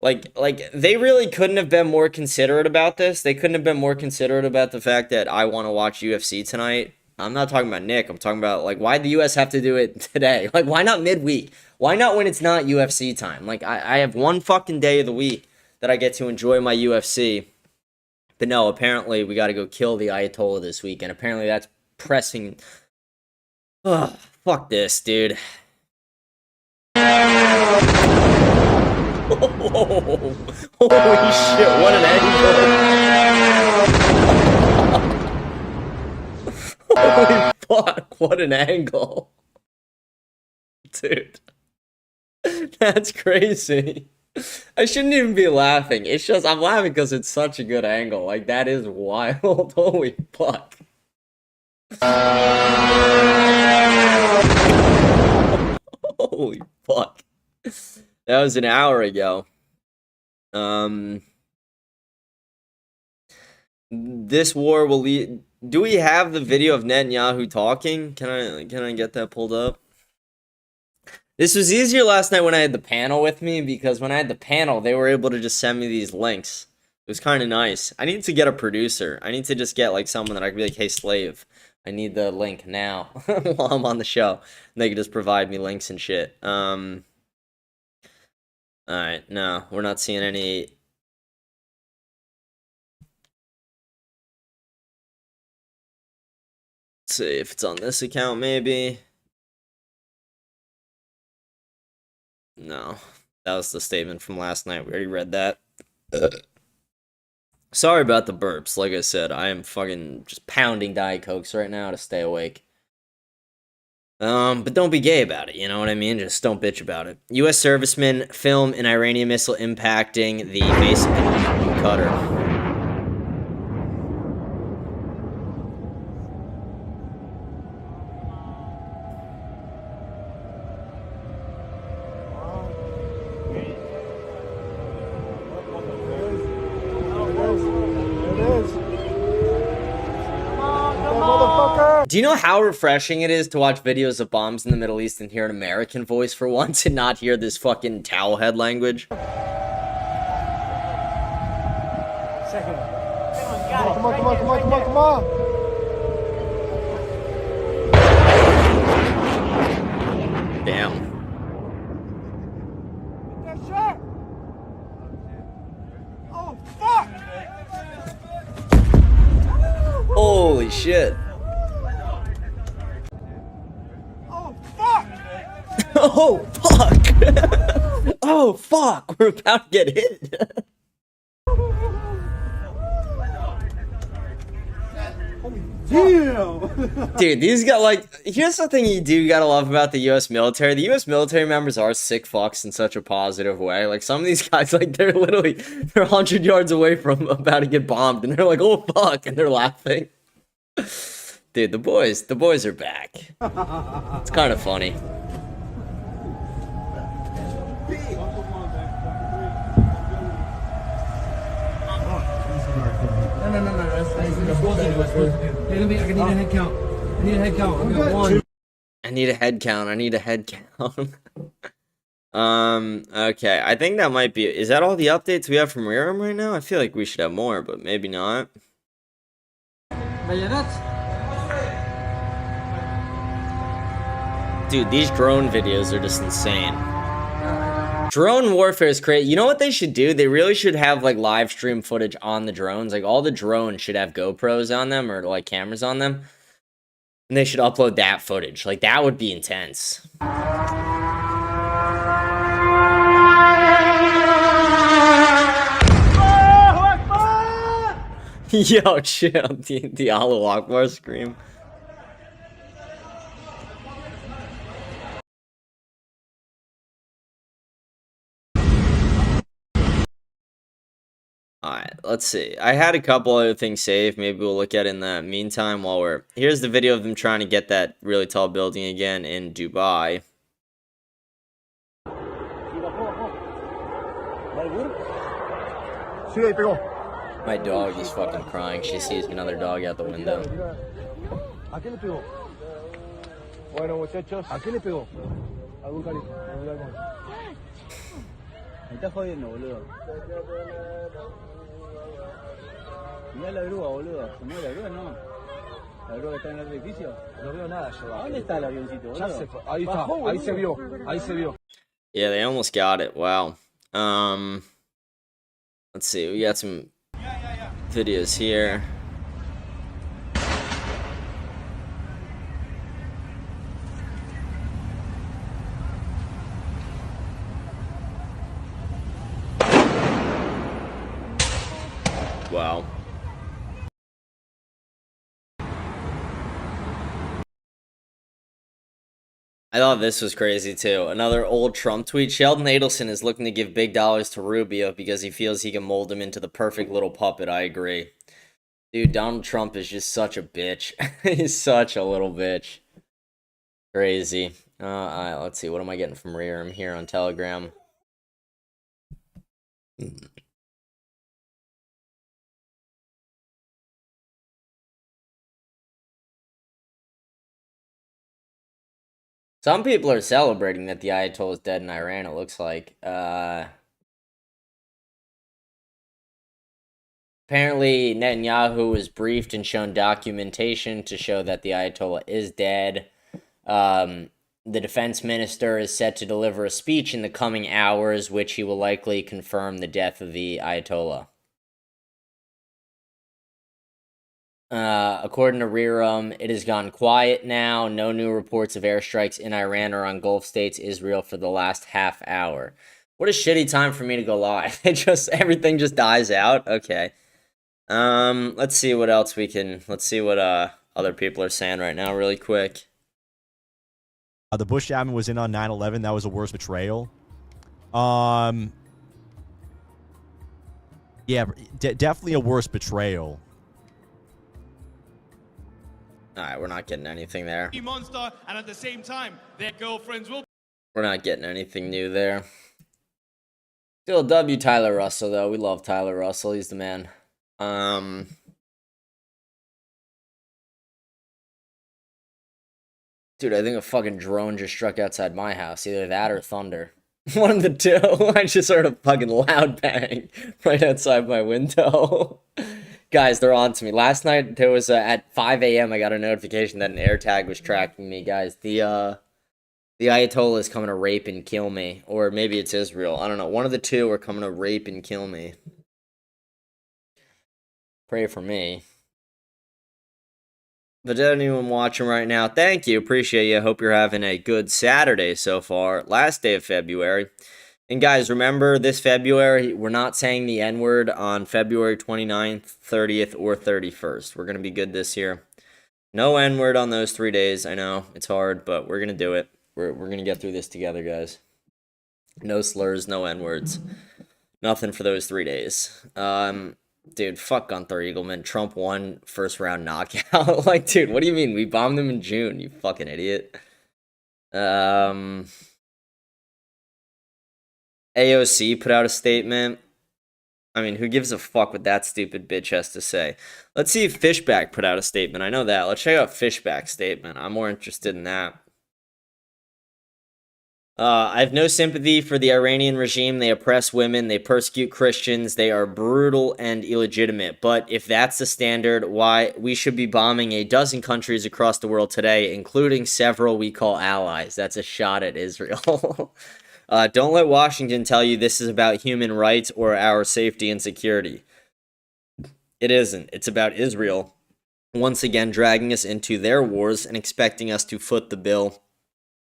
Like, they really couldn't have been more considerate about this. They couldn't have been more considerate about the fact that I want to watch UFC tonight. I'm not talking about Nick. I'm talking about, like, why the U.S. have to do it today? Like, why not midweek? Why not when it's not UFC time? Like, I have one fucking day of the week that I get to enjoy my UFC. But no, apparently we got to go kill the Ayatollah this week. And apparently that's pressing. Ugh, fuck this, dude. Oh, holy shit, what an angle. Holy fuck, what an angle. Dude. That's crazy. I shouldn't even be laughing. It's just, I'm laughing because it's such a good angle. Like, that is wild. Holy fuck. Holy fuck. That was an hour ago. This war will lead... Do we have the video of Netanyahu talking? Can I get that pulled up? This was easier last night when I had the panel with me, because when I had the panel, they were able to just send me these links. It was kind of nice. I need to get a producer. I need to just get, like, someone that I can be like, hey, slave, I need the link now while I'm on the show. And they can just provide me links and shit. Alright, no, we're not seeing any... Let's see if it's on this account, maybe. No, that was the statement from last night. We already read that. Sorry about the burps. Like I said, I am fucking just pounding Diet Cokes right now to stay awake. But don't be gay about it, you know what I mean? Just don't bitch about it. U.S. servicemen film an Iranian missile impacting the base in Qatar. Do you know how refreshing it is to watch videos of bombs in the Middle East and hear an American voice for once and not hear this fucking towelhead language? Second. Come on. Damn. Oh, fuck! Holy shit. Oh, fuck! Oh, fuck! We're about to get hit. Damn! Dude, these got, like, here's something you do gotta love about the U.S. military. The U.S. military members are sick fucks in such a positive way. Like, some of these guys, like, they're 100 yards away from about to get bombed, and they're like, oh, fuck, and they're laughing. Dude, the boys are back. It's kind of funny. I need a head count. I need a head count. I got one. I need a head count. Okay. I think that might be... Is that all the updates we have from Rearm right now? I feel like we should have more, but maybe not. Dude, these drone videos are just insane. Drone warfare is crazy. You know what they should do? They really should have like live stream footage on the drones. Like all the drones should have GoPros on them or like cameras on them. And they should upload that footage. Like that would be intense. Yo, chill. The Allahu Akbar scream. Alright, let's see. I had a couple other things saved. Maybe we'll look at it in the meantime while we're... Here's the video of them trying to get that really tall building again in Dubai. My dog is fucking crying. She sees another dog out the window. Me está jodiendo, boludo. Mirá la grúa, boludo. ¿Se mueve la grúa? No. ¿La grúa que está en el edificio? No veo nada yo. ¿Dónde está el avioncito, boludo? Ya se fue. Ahí está. Bajó, ahí se vio. Ahí se vio. Yeah, they almost got it. Wow. Let's see. We got some videos here. Wow. I thought this was crazy too. Another old Trump tweet. Sheldon Adelson is looking to give big dollars to Rubio because he feels he can mold him into the perfect little puppet. I agree. Dude, Donald Trump is just such a bitch. He's such a little bitch. Crazy. Alright, let's see. What am I getting from Rearm here on Telegram? Some people are celebrating that the Ayatollah is dead in Iran, it looks like. Apparently, Netanyahu was briefed and shown documentation to show that the Ayatollah is dead. The defense minister is set to deliver a speech in the coming hours, which he will likely confirm the death of the Ayatollah. According to Rerum, it has gone quiet now. No new reports of airstrikes in Iran or on Gulf states, Israel for the last half hour. What a shitty time for me to go live. Everything just dies out. Okay. Let's see what else let's see what other people are saying right now really quick. The Bush admin was in on 9/11. That was a worse betrayal. Yeah, definitely a worse betrayal. Alright, we're not getting anything there. Monster, and at the same time, their girlfriends will... We're not getting anything new there. Still a W, Tyler Russell, though. We love Tyler Russell. He's the man. Dude, I think a fucking drone just struck outside my house. Either that or thunder. One of the two. I just heard a fucking loud bang right outside my window. Guys, they're on to me. Last night, there was at 5 a.m. I got a notification that an AirTag was tracking me. Guys, the Ayatollah is coming to rape and kill me. Or maybe it's Israel. I don't know. One of the two are coming to rape and kill me. Pray for me. But anyone watching right now, thank you. Appreciate you. Hope you're having a good Saturday so far. Last day of February. And guys, remember, this February, we're not saying the N-word on February 29th, 30th, or 31st. We're going to be good this year. No N-word on those 3 days. I know, it's hard, but we're going to do it. We're going to get through this together, guys. No slurs, no N-words. Nothing for those 3 days. Dude, fuck Gunther Eagleman. Trump won first round knockout. Like, dude, what do you mean? We bombed him in June, you fucking idiot. AOC put out a statement. I mean, who gives a fuck what that stupid bitch has to say? Let's see if Fishback put out a statement. I know that. Let's check out Fishback's statement. I'm more interested in that. I have no sympathy for the Iranian regime. They oppress women, they persecute Christians, they are brutal and illegitimate. But if that's the standard, why we should be bombing a dozen countries across the world today, including several we call allies. That's a shot at Israel. Don't let Washington tell you this is about human rights or our safety and security. It isn't. It's about Israel once again dragging us into their wars and expecting us to foot the bill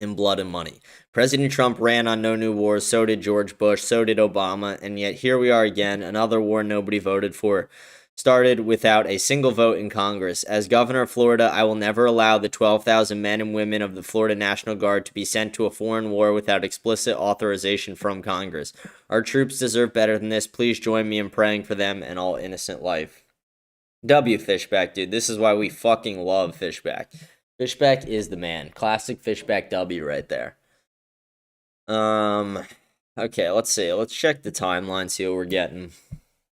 in blood and money. President Trump ran on no new wars, so did George Bush, so did Obama, and yet here we are again, another war nobody voted for, started without a single vote in Congress. As governor of Florida, I will never allow the 12,000 men and women of the Florida National Guard to be sent to a foreign war without explicit authorization from Congress. Our troops deserve better than this. Please join me in praying for them and all innocent life. W Fishback, dude. This is why we fucking love Fishback. Fishback is the man. Classic Fishback W right there. Okay, let's see. Let's check the timeline, see what we're getting.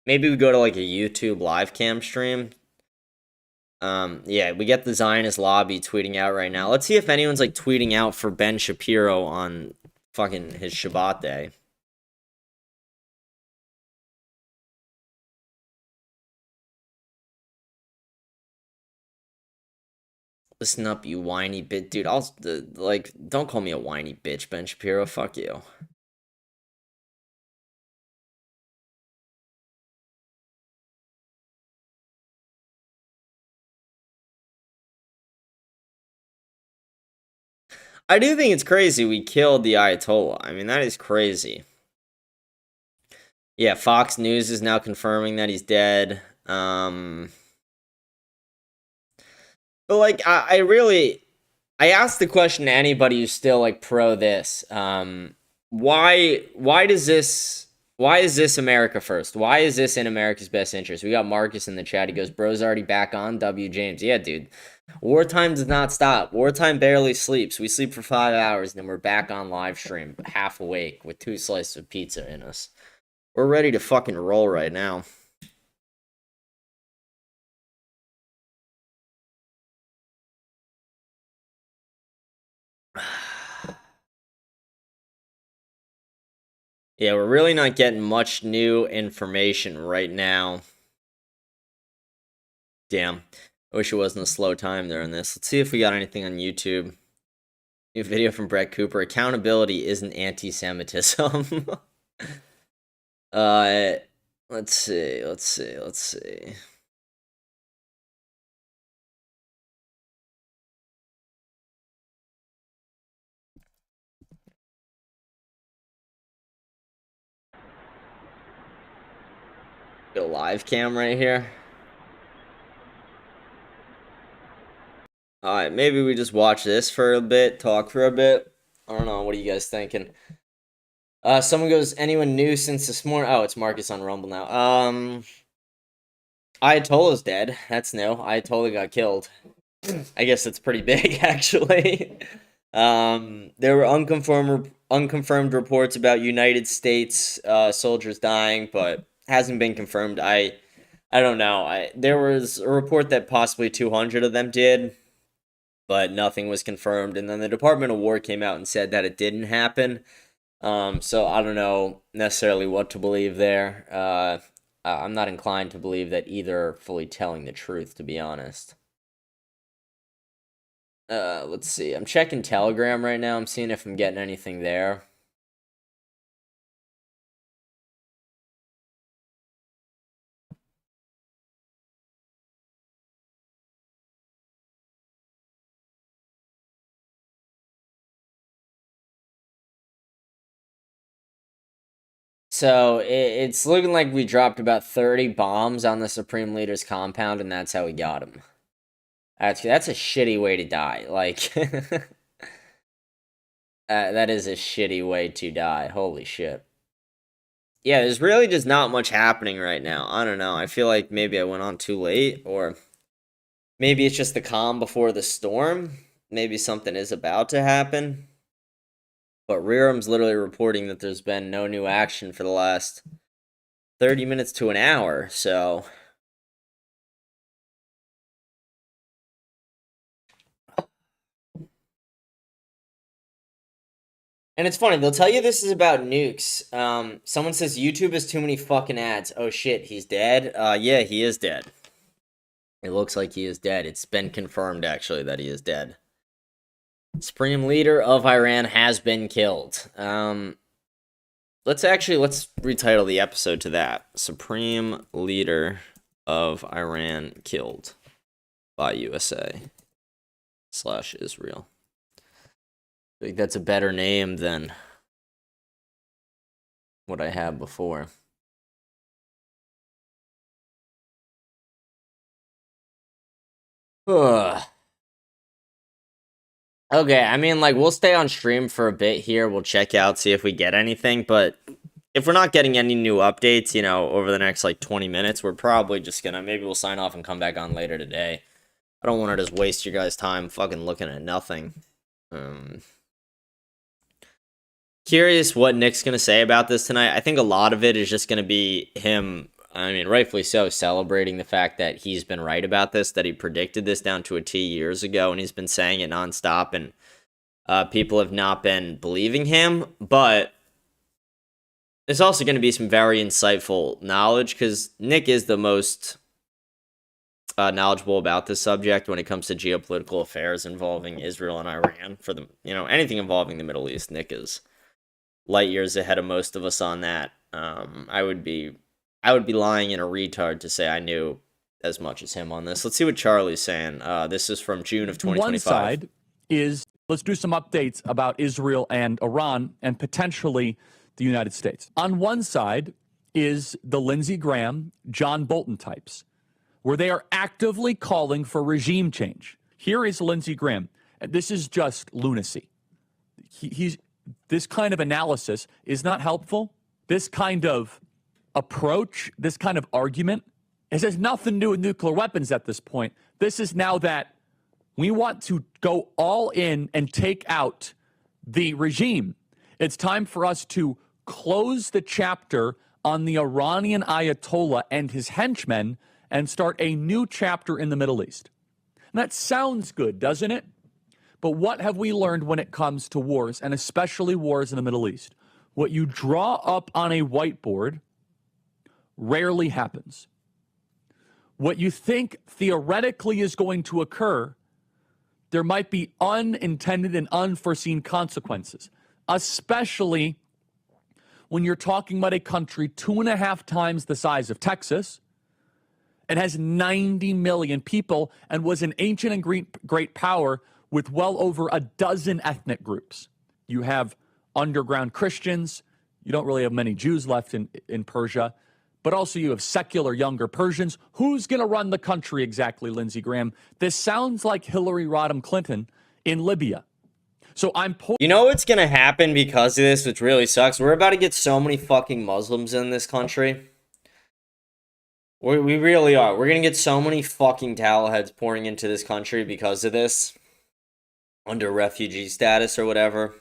Maybe we go to like a YouTube live cam stream. Yeah, we get the Zionist lobby tweeting out right now. Let's see if anyone's like tweeting out for Ben Shapiro on fucking his Shabbat day. Listen up, you whiny bitch. Dude, like, don't call me a whiny bitch, Ben Shapiro. Fuck you. I do think it's crazy we killed the Ayatollah. I mean, that is crazy. Yeah, Fox News is now confirming that he's dead. But, like, I asked the question to anybody who's still, like, pro this. Why is this America first? Why is this in America's best interest? We got Marcus in the chat. He goes, bro's already back on. W. James. Yeah, dude. Wartime does not stop. Wartime barely sleeps. We sleep for 5 hours, and then we're back on live stream, half awake, with 2 slices of pizza in us. We're ready to fucking roll right now. Yeah, we're really not getting much new information right now. Damn. I wish it wasn't a slow time during this. Let's see if we got anything on YouTube. New video from Brett Cooper. Accountability isn't anti-Semitism. Let's see. Go live cam right here. Alright, maybe we just watch this for a bit, talk for a bit. I don't know, what are you guys thinking? Someone goes, anyone new since this morning? Oh, it's Marcus on Rumble now. Ayatollah's dead. That's new. Ayatollah got killed. I guess that's pretty big, actually. There were unconfirmed reports about United States soldiers dying, but hasn't been confirmed. I don't know. There was a report that possibly 200 of them did, but nothing was confirmed. And then the Department of War came out and said that it didn't happen. So I don't know necessarily what to believe there. I'm not inclined to believe that either are fully telling the truth, to be honest. Let's see. I'm checking Telegram right now. I'm seeing if I'm getting anything there. So it's looking like we dropped about 30 bombs on the Supreme Leader's compound, and that's how we got him. That's a shitty way to die. Like, that is a shitty way to die. Holy shit. Yeah, there's really just not much happening right now. I don't know. I feel like maybe I went on too late, or maybe it's just the calm before the storm. Maybe something is about to happen. But Rearum's literally reporting that there's been no new action for the last 30 minutes to an hour, so And it's funny, they'll tell you this is about nukes. Someone says YouTube has too many fucking ads. Oh shit, he's dead? Yeah, he is dead. It looks like he is dead. It's been confirmed, actually, that he is dead. Supreme leader of Iran has been killed. Let's retitle the episode to that. Supreme leader of Iran killed by USA/Israel. I think that's a better name than what I had before. Ugh. Okay, I mean, like, we'll stay on stream for a bit here. We'll check out, see if we get anything. But if we're not getting any new updates, over the next, 20 minutes, we're probably just gonna, maybe we'll sign off and come back on later today. I don't want to just waste your guys' time fucking looking at nothing. Curious what Nick's gonna say about this tonight. I think a lot of it is just gonna be him, I mean, rightfully so, celebrating the fact that he's been right about this, that he predicted this down to a T years ago, and he's been saying it nonstop, and people have not been believing him. But there's also going to be some very insightful knowledge, because Nick is the most knowledgeable about this subject when it comes to geopolitical affairs involving Israel and Iran. For the anything involving the Middle East, Nick is light years ahead of most of us on that. I would be lying in a retard to say I knew as much as him on this. Let's see what Charlie's saying. This is from June of 2025. One side is, let's do some updates about Israel and Iran and potentially the United States. On one side is the Lindsey Graham, John Bolton types, where they are actively calling for regime change. Here is Lindsey Graham. This is just lunacy. This kind of analysis is not helpful. This kind of approach, this kind of argument, it has nothing to do with nuclear weapons at this point. This is now that we want to go all in and take out the regime. It's time for us to close the chapter on the Iranian Ayatollah and his henchmen and start a new chapter in the Middle East. And that sounds good, doesn't it? But what have we learned when it comes to wars, and especially wars in the Middle East? What you draw up on a whiteboard rarely happens. What you think theoretically is going to occur, there might be unintended and unforeseen consequences, especially when you're talking about a country 2.5 times the size of Texas. It has 90 million people and was an ancient and great power with well over a dozen ethnic groups. You have underground Christians. You don't really have many Jews left in Persia. But also you have secular younger Persians. Who's going to run the country exactly, Lindsey Graham? This sounds like Hillary Rodham Clinton in Libya. So you know what's going to happen because of this, which really sucks? We're about to get so many fucking Muslims in this country. We really are. We're going to get so many fucking towelheads pouring into this country because of this. Under refugee status or whatever.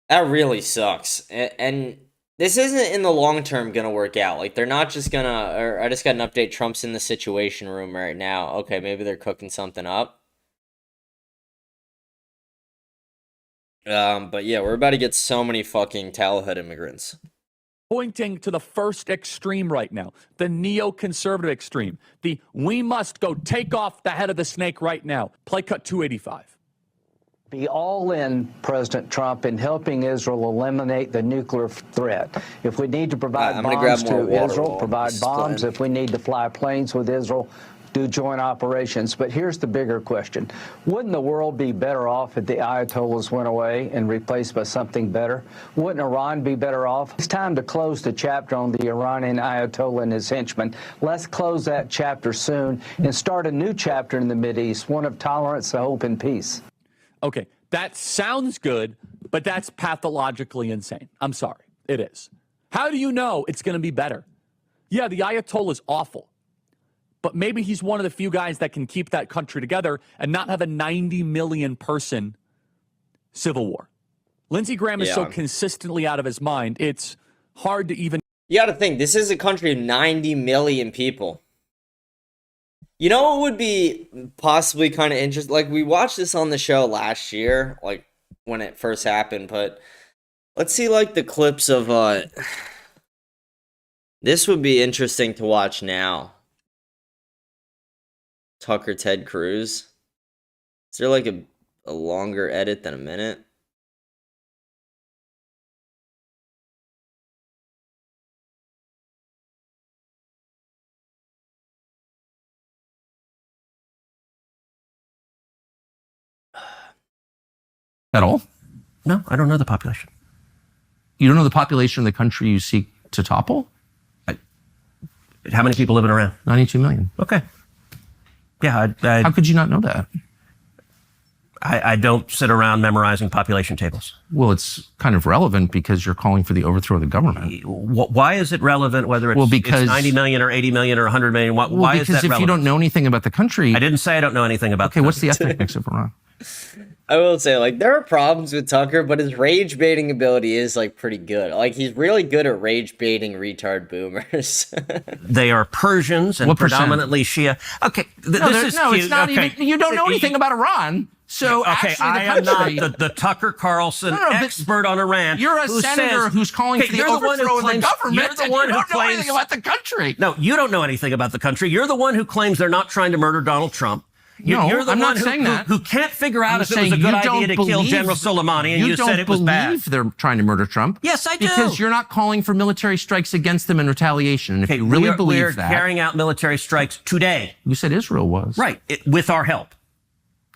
That really sucks. And this isn't in the long term going to work out. Like, they're not just going to... Or I just got an update. Trump's in the Situation Room right now. Okay, maybe they're cooking something up. But yeah, we're about to get so many fucking towelhead immigrants. Pointing to the first extreme right now, the neoconservative extreme, the we must go take off the head of the snake right now. Play cut 285. Be all in, President Trump, in helping Israel eliminate the nuclear threat. If we need to provide bombs to Israel, provide bombs. If we need to fly planes with Israel, do joint operations. But here's the bigger question. Wouldn't the world be better off if the Ayatollahs went away and replaced by something better? Wouldn't Iran be better off? It's time to close the chapter on the Iranian Ayatollah and his henchmen. Let's close that chapter soon and start a new chapter in the Mideast, one of tolerance, hope, and peace. Okay, that sounds good, but that's pathologically insane. I'm sorry, it is. How do you know it's going to be better? Yeah, the Ayatollah is awful. But maybe he's one of the few guys that can keep that country together and not have a 90 million person civil war. Lindsey Graham is so consistently out of his mind, it's hard to even... You got to think, this is a country of 90 million people. You know what would be possibly kind of interesting? Like, we watched this on the show last year, like when it first happened, but let's see like the clips of this would be interesting to watch now. Tucker Ted Cruz. Is there like a longer edit than a minute? At all? No, I don't know the population. You don't know the population of the country you seek to topple? How many people live in Iran? 92 million. Okay. Yeah. How could you not know that? I don't sit around memorizing population tables. Well, it's kind of relevant because you're calling for the overthrow of the government. Why is it relevant whether it's 90 million or 80 million or 100 million? Why is that relevant? Because if you don't know anything about the country... I didn't say I don't know anything about the country. What's the ethnic mix of Iran? I will say, like, there are problems with Tucker, but his rage baiting ability is, like, pretty good. Like, he's really good at rage baiting retard boomers. They are Persians and predominantly Shia. Okay, this is cute. It's not even... You don't know anything about Iran. So okay, I am not the Tucker Carlson expert on Iran. You're a senator who's calling for the overthrow of the government. You're the one who claims anything about the country. No, you don't know anything about the country. You're the one who claims they're not trying to murder Donald Trump. You're the I'm one not saying that. Who can't figure out if it was a good idea to kill General Soleimani, and you said it was bad. You don't believe they're trying to murder Trump. Yes, I do. Because you're not calling for military strikes against them in retaliation. And if you really believe that... We're carrying out military strikes today. You said Israel was. Right, with our help.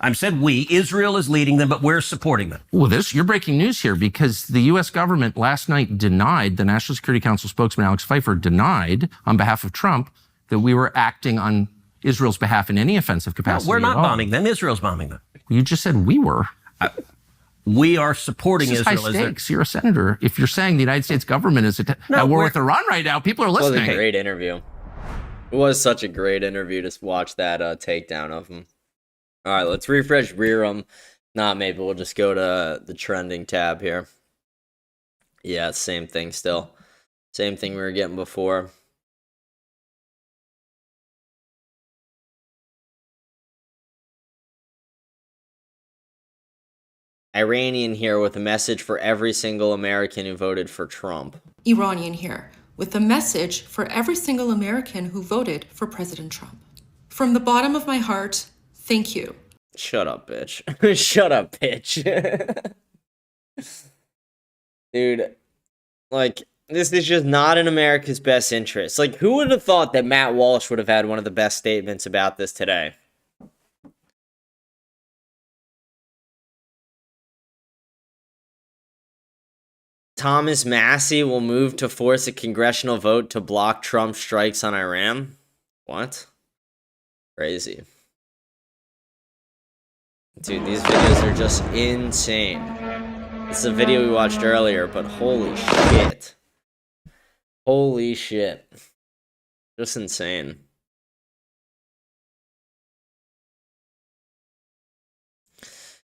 I said we. Israel is leading them, but we're supporting them. Well, you're breaking news here because the U.S. government last night denied, the National Security Council spokesman Alex Pfeiffer denied on behalf of Trump that we were acting on Israel's behalf in any offensive capacity. No, we're not bombing them. Israel's bombing them. You just said we were. We are supporting Israel. High stakes. You're a senator. If you're saying the United States government is at war with Iran right now, people are listening. It was a great interview. It was such a great interview to watch that takedown of him. All right, let's refresh Rerum. Not maybe we'll just go to the trending tab here. Yeah, same thing still. Same thing we were getting before. Iranian here with a message for every single American who voted for Trump. Iranian here with a message for every single American who voted for President Trump. From the bottom of my heart, thank you. Shut up, bitch. Shut up, bitch. Dude, like, this is just not in America's best interest. Like, who would have thought that Matt Walsh would have had one of the best statements about this today? Thomas Massie will move to force a congressional vote to block Trump's strikes on Iran? What? Crazy. Dude, these videos are just insane. This is a video we watched earlier, but holy shit. Holy shit. Just insane.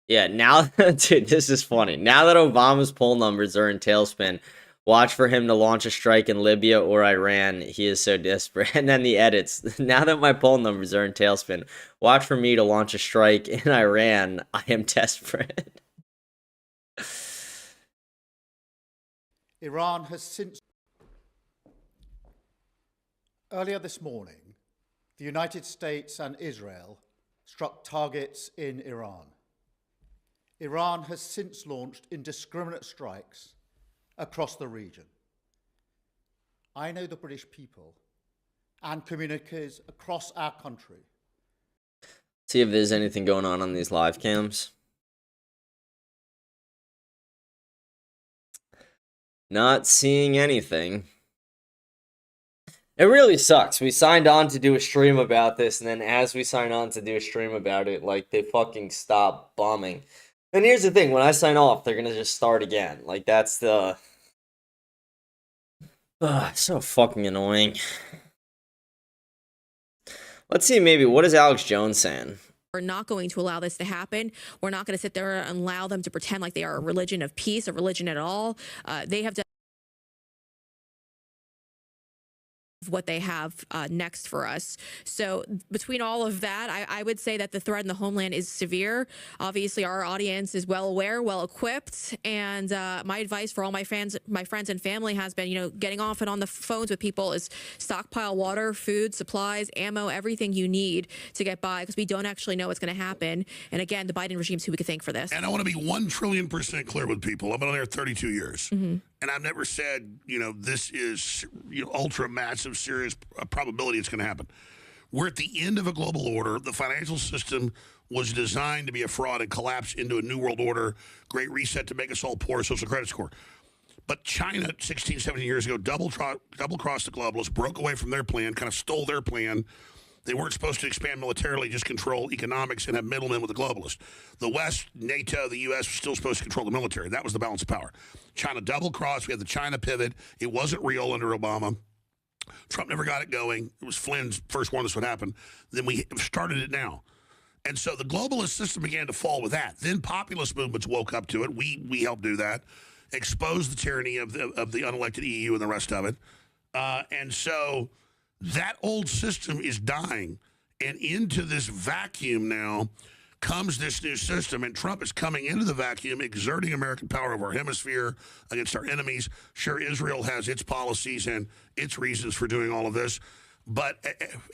Yeah, now, dude, this is funny. Now that Obama's poll numbers are in tailspin, watch for him to launch a strike in Libya or Iran. He is so desperate. And then the edits. Now that my poll numbers are in tailspin, watch for me to launch a strike in Iran. I am desperate. Iran has since... Earlier this morning, the United States and Israel struck targets in Iran. Iran has since launched indiscriminate strikes across the region. I know the British people and communities across our country. See if there's anything going on these live cams. Not seeing anything. It really sucks. We signed on to do a stream about this, and then as we sign on to do a stream about it, like, they fucking stop bombing. And here's the thing, when I sign off, they're gonna just start again. Like, that's the... so fucking annoying. Let's see, maybe, what is Alex Jones saying? We're not going to allow this to happen. We're not going to sit there and allow them to pretend like they are a religion of peace, a religion at all. They have done what they have next for us. So between all of that, I would say that the threat in the homeland is severe. Obviously, our audience is well aware, well equipped, and my advice for all my friends and family has been, getting off and on the phones with people is stockpile water, food, supplies, ammo, everything you need to get by, because we don't actually know what's going to happen. And again, the Biden regime's who we could thank for this. And I want to be 1,000,000,000% clear with people. I've been on there 32 years. And I've never said, this is, ultra massive, serious probability it's going to happen. We're at the end of a global order. The financial system was designed to be a fraud and collapse into a new world order, great reset to make us all poor, social credit score. But China, 16, 17 years ago, double-crossed the globalists, broke away from their plan, kind of stole their plan. They weren't supposed to expand militarily, just control economics and have middlemen with the globalists. The West, NATO, the U.S. was still supposed to control the military. That was the balance of power. China double-crossed. We had the China pivot. It wasn't real under Obama. Trump never got it going. It was Flynn's first one this would happen. Then we started it now. And so the globalist system began to fall with that. Then populist movements woke up to it. We helped do that. Exposed the tyranny of the unelected EU and the rest of it. And so that old system is dying, and into this vacuum now comes this new system, and Trump is coming into the vacuum, exerting American power over our hemisphere against our enemies. Sure, Israel has its policies and its reasons for doing all of this, but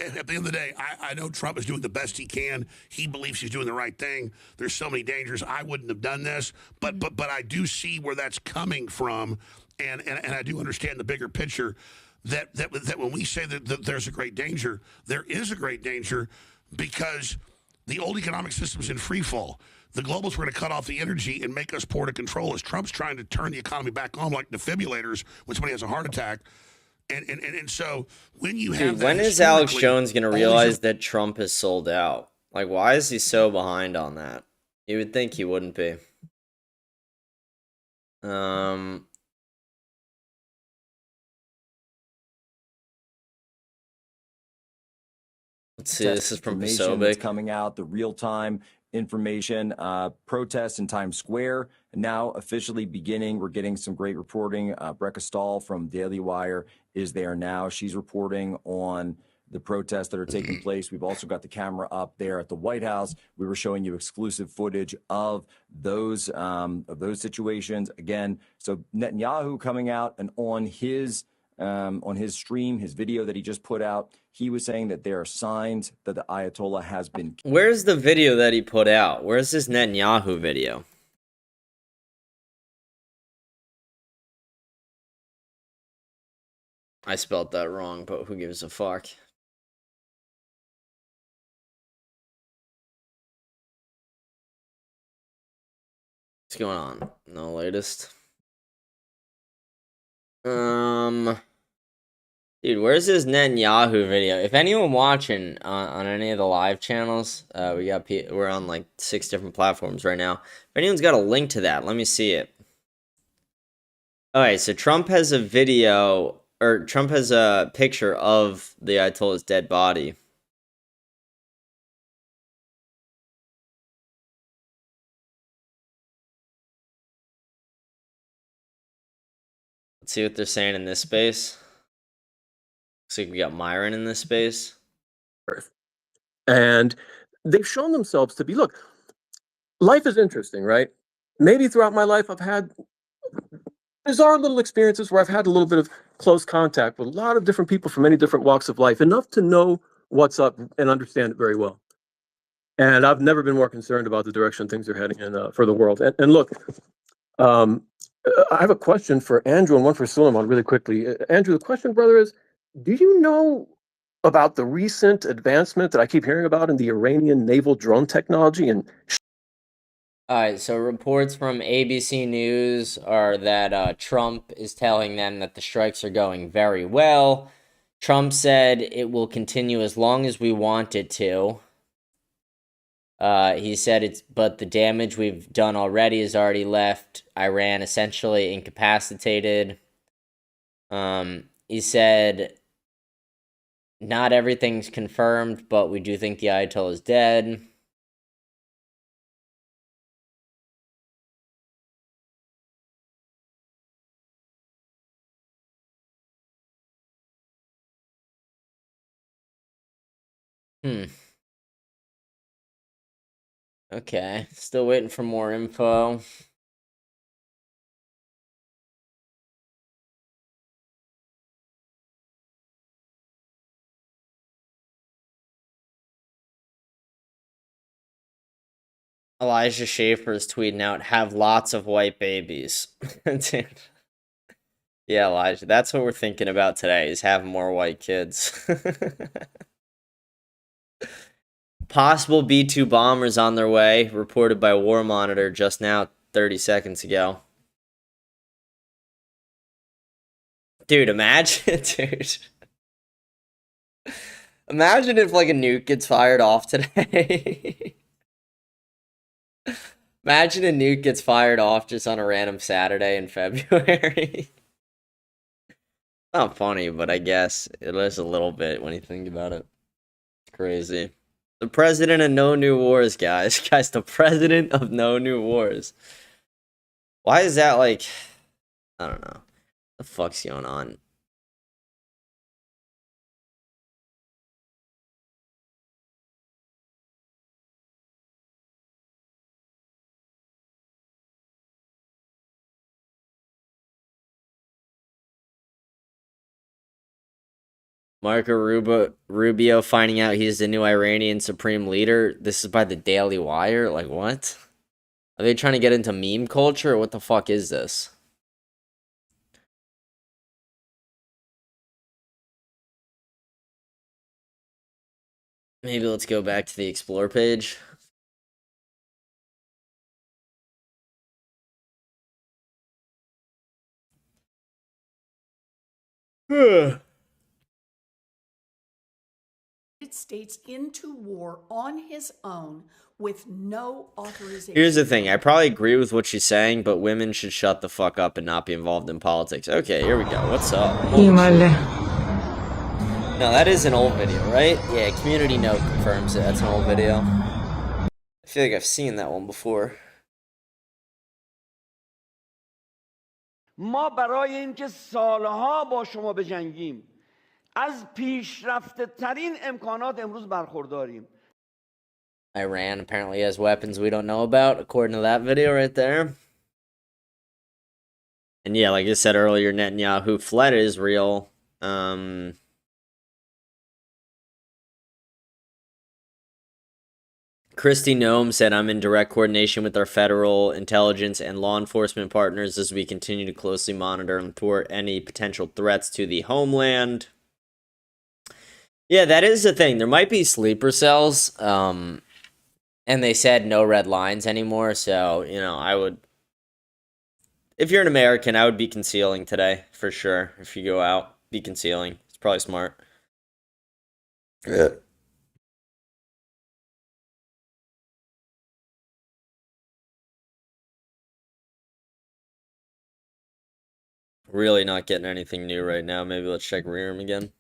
at the end of the day, I know Trump is doing the best he can. He believes he's doing the right thing. There's so many dangers. I wouldn't have done this, but I do see where that's coming from, and I do understand the bigger picture. That when we say that there's a great danger, there is a great danger, because the old economic system's in free fall. The globalists were going to cut off the energy and make us poor to control us. Trump's trying to turn the economy back on like defibrillators when somebody has a heart attack. And so when you have when is Alex Jones going to realize that Trump is sold out? Like, why is he so behind on that? You would think he wouldn't be. Let's see, this is from Pasobic. Coming out, the real-time information. Protests in Times Square now officially beginning. We're getting some great reporting. Brecca Stahl from Daily Wire is there now. She's reporting on the protests that are taking place. We've also got the camera up there at the White House. We were showing you exclusive footage of those situations. Again, so Netanyahu coming out, and on his stream, his video that he just put out, he was saying that there are signs that the Ayatollah has been... Where's the video that he put out? Where's this Netanyahu video? I spelled that wrong, but who gives a fuck? What's going on? No latest. Dude, where's this Netanyahu video? If anyone watching on any of the live channels, we're on like 6 different platforms right now. If anyone's got a link to that, let me see it. Alright, so Trump has a video, or Trump has a picture of the Ayatollah's dead body. Let's see what they're saying in this space. Looks like we got Myron in this space. And they've shown themselves to be, look, life is interesting, right? Maybe throughout my life I've had bizarre little experiences where I've had a little bit of close contact with a lot of different people from many different walks of life, enough to know what's up and understand it very well. And I've never been more concerned about the direction things are heading in for the world. And look, I have a question for Andrew and one for Suleiman really quickly. Andrew, the question, brother, is, do you know about the recent advancement that I keep hearing about in the Iranian naval drone technology? And all right, so reports from ABC News are that Trump is telling them that the strikes are going very well. Trump said it will continue as long as we want it to. He said but the damage we've done already has already left Iran essentially incapacitated. He said, not everything's confirmed, but we do think the Ayatollah is dead. Okay, still waiting for more info. Elijah Schaefer is tweeting out, have lots of white babies. Dude. Yeah, Elijah, that's what we're thinking about today, is having more white kids. Possible B-2 bombers on their way, reported by War Monitor just now, 30 seconds ago. Dude, imagine, dude. Imagine if, like, a nuke gets fired off today. Imagine a nuke gets fired off just on a random Saturday in February. Not funny, but I guess it is a little bit when you think about it. It's crazy. The president of no new wars, guys. Guys, the president of no new wars. Why is that like... I don't know. What the fuck's going on? Marco Rubio finding out he's the new Iranian supreme leader. This is by the Daily Wire. Like, what? Are they trying to get into meme culture? Or what the fuck is this? Maybe let's go back to the Explore page. States into war on his own with no authorization. Here's the thing. I probably agree with what she's saying, but women should shut the fuck up and not be involved in politics. Okay, here we go. What's up? No, that is an old video, right? Yeah, Community Note confirms it. That's an old video. I feel like I've seen that one before. ما برای اینکه سالها با شما بجنگیم از پیشرفته ترین امکانات امروز برخورداریم. Iran apparently has weapons we don't know about, according to that video right there. And yeah, like I said earlier, Netanyahu fled Israel. Christy Nome said, I'm in direct coordination with our federal intelligence and law enforcement partners as we continue to closely monitor and thwart any potential threats to the homeland. Yeah, that is the thing. There might be sleeper cells, and they said no red lines anymore, so, you know, I would... If you're an American, I would be concealing today, for sure. If you go out, be concealing. It's probably smart. Yeah. Really not getting anything new right now. Maybe let's check Rearm again.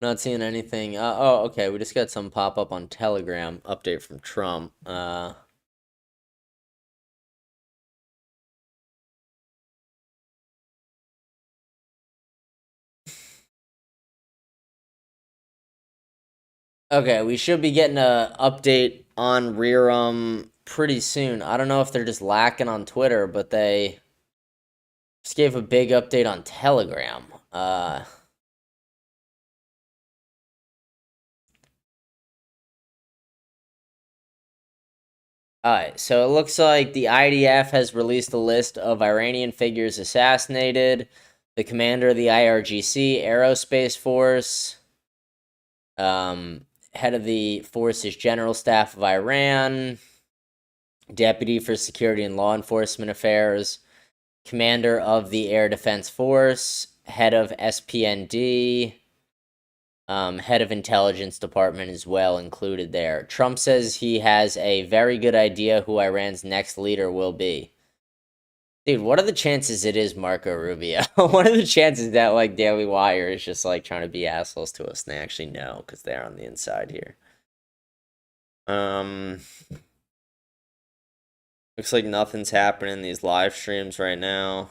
Not seeing anything. Oh, okay. We just got some pop up on Telegram. Update from Trump. Okay, we should be getting an update on Rearm pretty soon. I don't know if they're just lacking on Twitter, but they just gave a big update on Telegram. Alright, so it looks like the IDF has released a list of Iranian figures assassinated. The commander of the IRGC Aerospace Force, head of the force's General Staff of Iran, Deputy for Security and Law Enforcement Affairs, Commander of the Air Defense Force, Head of SPND, Head of Intelligence Department as well included there. Trump says he has a very good idea who Iran's next leader will be. Dude, what are the chances it is Marco Rubio? What are the chances that, like, Daily Wire is just, like, trying to be assholes to us and they actually know because they're on the inside here? Looks like nothing's happening in these live streams right now.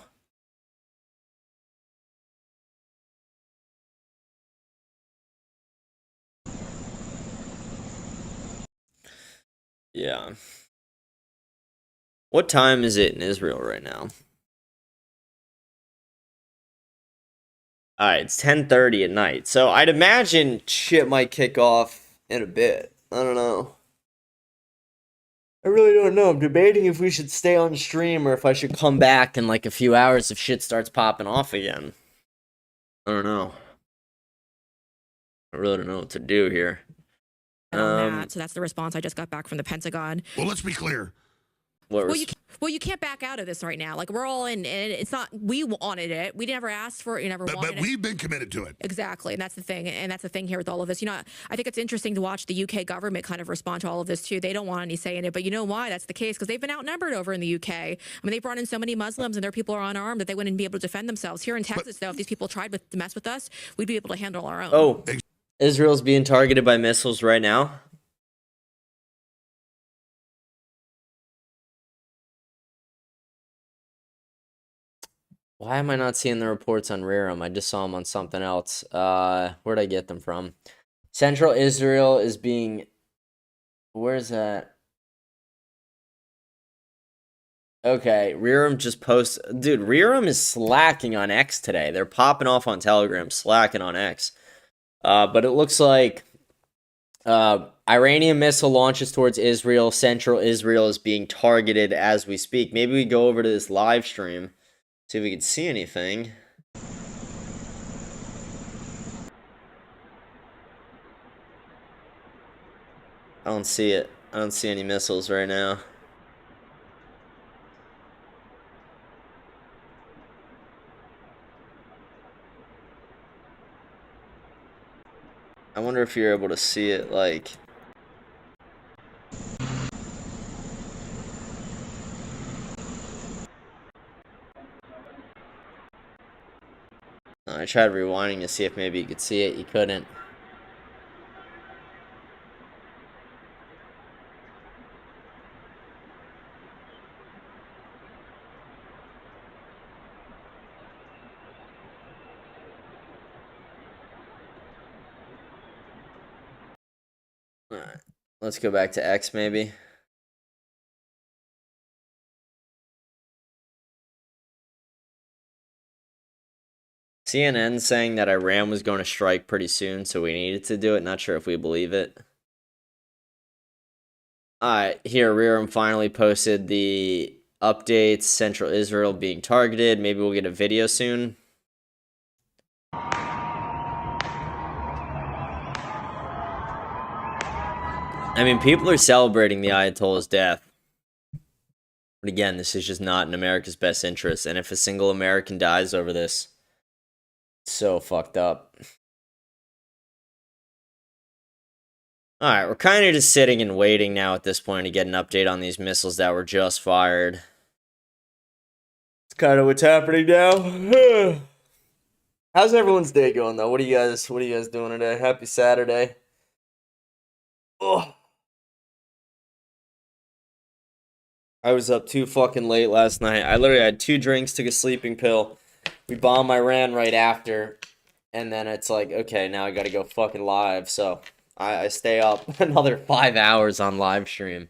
Yeah. What time is it in Israel right now? Alright, it's 10:30 at night. So I'd imagine shit might kick off in a bit. I don't know. I really don't know. I'm debating if we should stay on stream or if I should come back in like a few hours if shit starts popping off again. I don't know. I really don't know what to do here. On that, so that's the response I just got back from the Pentagon. Well, let's be clear. Well, you can't back out of this right now. Like, we're all in, and it's not, we wanted it. We never asked for it. You never wanted it. But we've been committed to it. Exactly. And that's the thing. And that's the thing here with all of this. You know, I think it's interesting to watch the UK government kind of respond to all of this too. They don't want any say in it, but you know why that's the case? Because they've been outnumbered over in the UK. I mean, they brought in so many Muslims and their people are unarmed that they wouldn't be able to defend themselves. Here in Texas, though, if these people tried to mess with us, we'd be able to handle our own. Oh, Israel's being targeted by missiles right now. Why am I not seeing the reports on Rerum? I just saw them on something else. Where'd I get them from? Central Israel is being... Where's that? Okay, Rerum just posts... Dude, Rerum is slacking on X today. They're popping off on Telegram, slacking on X. But it looks like Iranian missile launches towards Israel. Central Israel is being targeted as we speak. Maybe we go over to this live stream. See if we can see anything. I don't see it. I don't see any missiles right now. I wonder if you're able to see it, like... I tried rewinding to see if maybe you could see it. You couldn't. Alright. Let's go back to X maybe. CNN saying that Iran was going to strike pretty soon, so we needed to do it. Not sure if we believe it. Alright, here, Rerum finally posted the updates. Central Israel being targeted. Maybe we'll get a video soon. I mean, people are celebrating the Ayatollah's death. But again, this is just not in America's best interest. And if a single American dies over this, it's so fucked up. Alright, we're kind of just sitting and waiting now at this point to get an update on these missiles that were just fired. It's kind of what's happening now. How's everyone's day going though? What are you guys doing today? Happy Saturday. Oh. I was up too fucking late last night. I literally had 2 drinks, took a sleeping pill. We bombed Iran right after. And then it's like, okay, now I gotta go fucking live. So I stay up another 5 hours on live stream.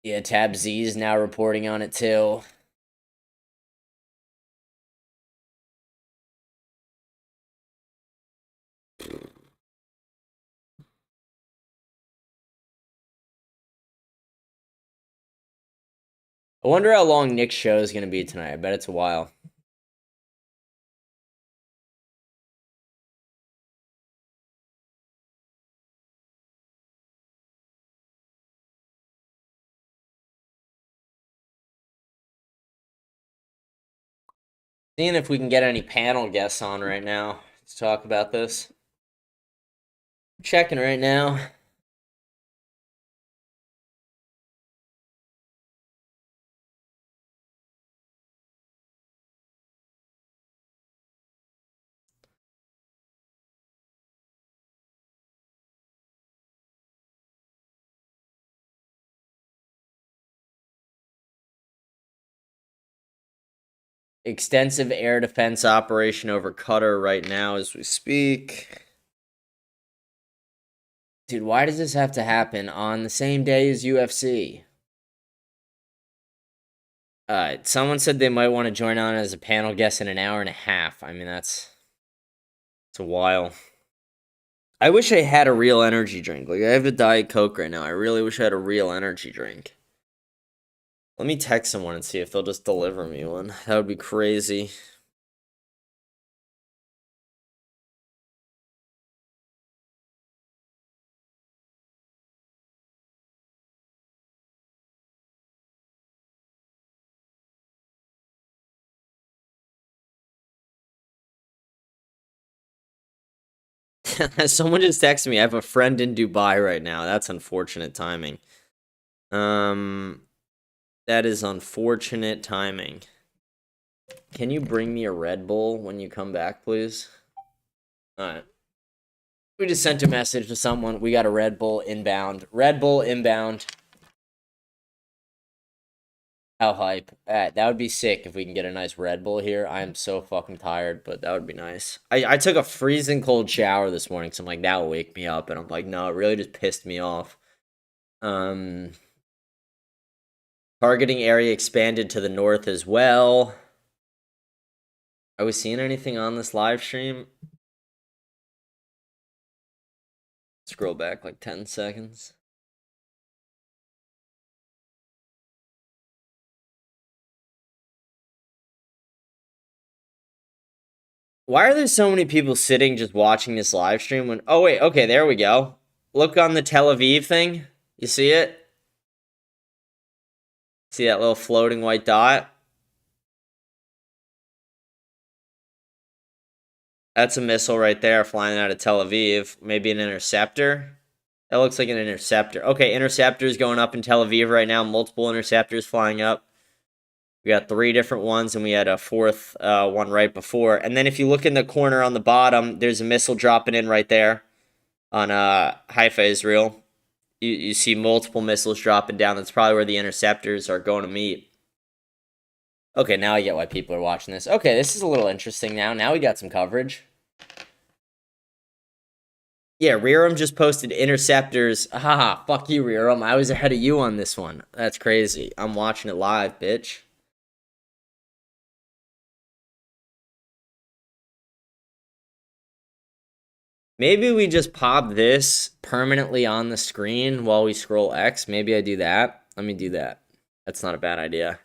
Yeah, Tab Z is now reporting on it too. I wonder how long Nick's show is going to be tonight. I bet it's a while. Seeing if we can get any panel guests on right now to talk about this. Checking right now. Extensive air defense operation over Qatar right now as we speak. Dude, why does this have to happen on the same day as UFC? Someone said they might want to join on as a panel guest in an hour and a half. I mean, it's a while. I wish I had a real energy drink. Like, I have a Diet Coke right now. I really wish I had a real energy drink. Let me text someone and see if they'll just deliver me one. That would be crazy. Someone just texted me. I have a friend in Dubai right now. That's unfortunate timing. That is unfortunate timing. Can you bring me a Red Bull when you come back, please? Alright. We just sent a message to someone. We got a Red Bull inbound. Red Bull inbound. How hype. That would be sick if we can get a nice Red Bull here. I am so fucking tired, but that would be nice. I took a freezing cold shower this morning, so I'm like, that will wake me up. And I'm like, no, it really just pissed me off. Targeting area expanded to the north as well. Are we seeing anything on this live stream? Scroll back like 10 seconds. Why are there so many people sitting just watching this live stream when... Oh, wait. Okay, there we go. Look on the Tel Aviv thing. You see it? See that little floating white dot? That's a missile right there flying out of Tel Aviv. Maybe an interceptor. That looks like an interceptor. Okay, interceptors going up in Tel Aviv right now. Multiple interceptors flying up. We got 3 different ones, and we had a 4th one right before. And then if you look in the corner on the bottom, there's a missile dropping in right there on Haifa, Israel. You see multiple missiles dropping down. That's probably where the interceptors are going to meet. Okay, now I get why people are watching this. Okay, this is a little interesting now. Now we got some coverage. Yeah, Rearum just posted interceptors. Haha, fuck you, Rearum. I was ahead of you on this one. That's crazy. I'm watching it live, bitch. Maybe we just pop this permanently on the screen while we scroll X. Maybe I do that. Let me do that. That's not a bad idea.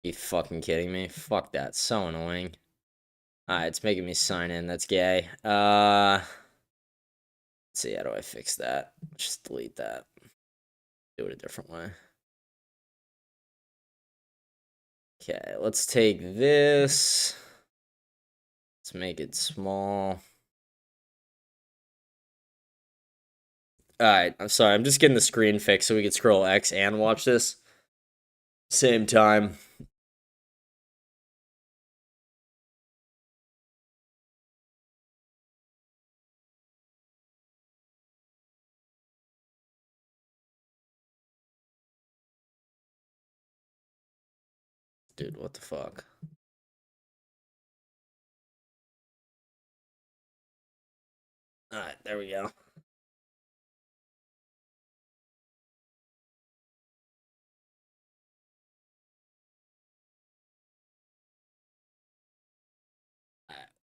You fucking kidding me? Fuck that. So annoying. Alright, it's making me sign in. That's gay. Let's see, how do I fix that? Just delete that. Do it a different way. Okay, let's take this. Let's make it small. Alright, I'm sorry. I'm just getting the screen fixed so we can scroll X and watch this. Same time. Dude, what the fuck? Alright, there we go.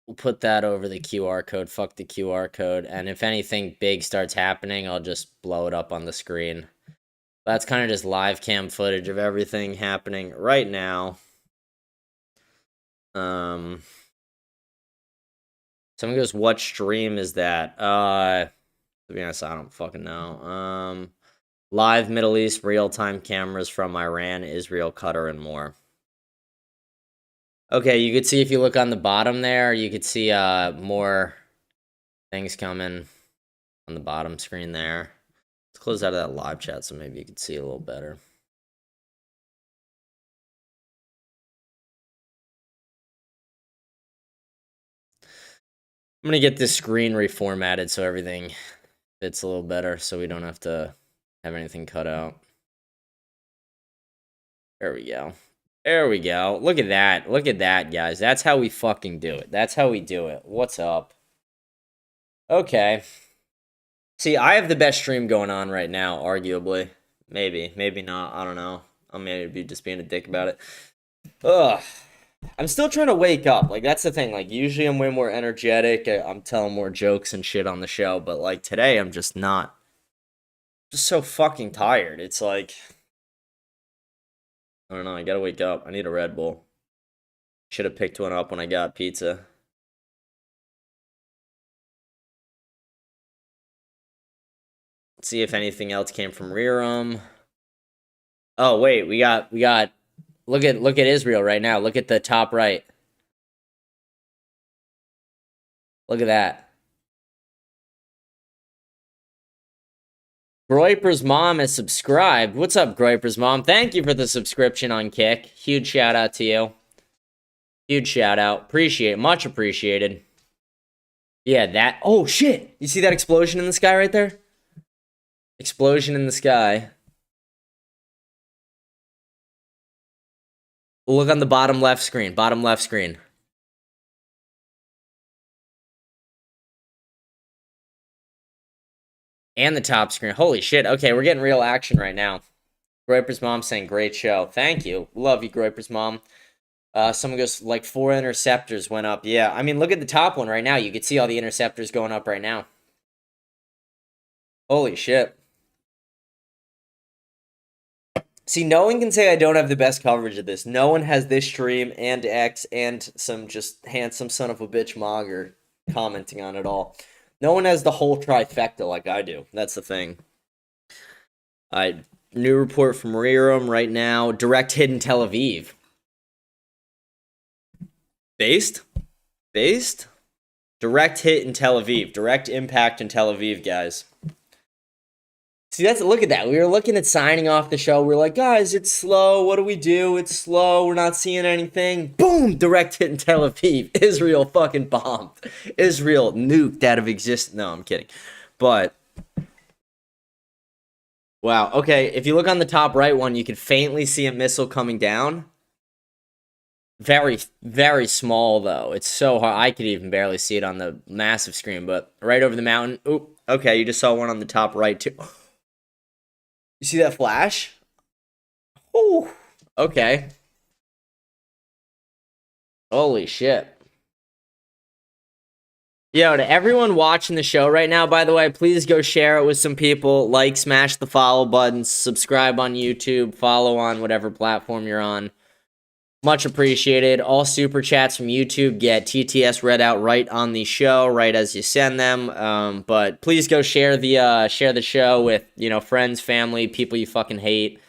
We'll put that over the QR code. Fuck the QR code. And if anything big starts happening, I'll just blow it up on the screen. That's kind of just live cam footage of everything happening right now. Someone goes, what stream is that? To be honest, I don't fucking know. Live Middle East real-time cameras from Iran, Israel, Qatar, and more. Okay, you could see if you look on the bottom there, you could see more things coming on the bottom screen there. Let's close out of that live chat so maybe you could see a little better. I'm going to get this screen reformatted so everything fits a little better so we don't have to have anything cut out. There we go. There we go. Look at that. Look at that, guys. That's how we fucking do it. That's how we do it. What's up? Okay. See, I have the best stream going on right now, arguably. Maybe. Maybe not. I don't know. I may be just being a dick about it. Ugh. I'm still trying to wake up. Like, that's the thing. Like, usually I'm way more energetic. I'm telling more jokes and shit on the show. But, like, today I'm just not. Just so fucking tired. It's like... I don't know. I gotta wake up. I need a Red Bull. Should have picked one up when I got pizza. Let's see if anything else came from Rerum. Oh, wait. We got... Look at Israel right now. Look at the top right. Look at that. Groiper's mom is subscribed. What's up, Groiper's mom? Thank you for the subscription on Kick. Huge shout out to you. Huge shout out. Appreciate it. Much appreciated. Yeah, that... Oh, shit! You see that explosion in the sky right there? Explosion in the sky. Look on the bottom left screen. Bottom left screen. And the top screen. Holy shit. Okay, we're getting real action right now. Groiper's mom saying, great show. Thank you. Love you, Groiper's mom. Someone goes, like, 4 interceptors went up. Yeah, I mean, look at the top one right now. You can see all the interceptors going up right now. Holy shit. See, no one can say I don't have the best coverage of this. No one has this stream and X and some just handsome son of a bitch Mogger commenting on it all. No one has the whole trifecta like I do. That's the thing. New report from Rerum right now. Direct hit in Tel Aviv. Based? Direct hit in Tel Aviv. Direct impact in Tel Aviv, guys. See, look at that. We were looking at signing off the show. We're like, guys, it's slow. What do we do? It's slow. We're not seeing anything. Boom! Direct hit in Tel Aviv. Israel fucking bombed. Israel nuked out of existence. No, I'm kidding. But, wow. Okay, if you look on the top right one, you can faintly see a missile coming down. Very, very small, though. It's so hard. I could even barely see it on the massive screen, but right over the mountain. Oop. Okay, you just saw one on the top right, too. You see that flash? Oh, okay. Holy shit. Yo, to everyone watching the show right now, by the way, please go share it with some people. Like, smash the follow button, subscribe on YouTube, follow on whatever platform you're on. Much appreciated. All super chats from YouTube get TTS read out right on the show, right as you send them. But please go share the show with, friends, family, people you fucking hate.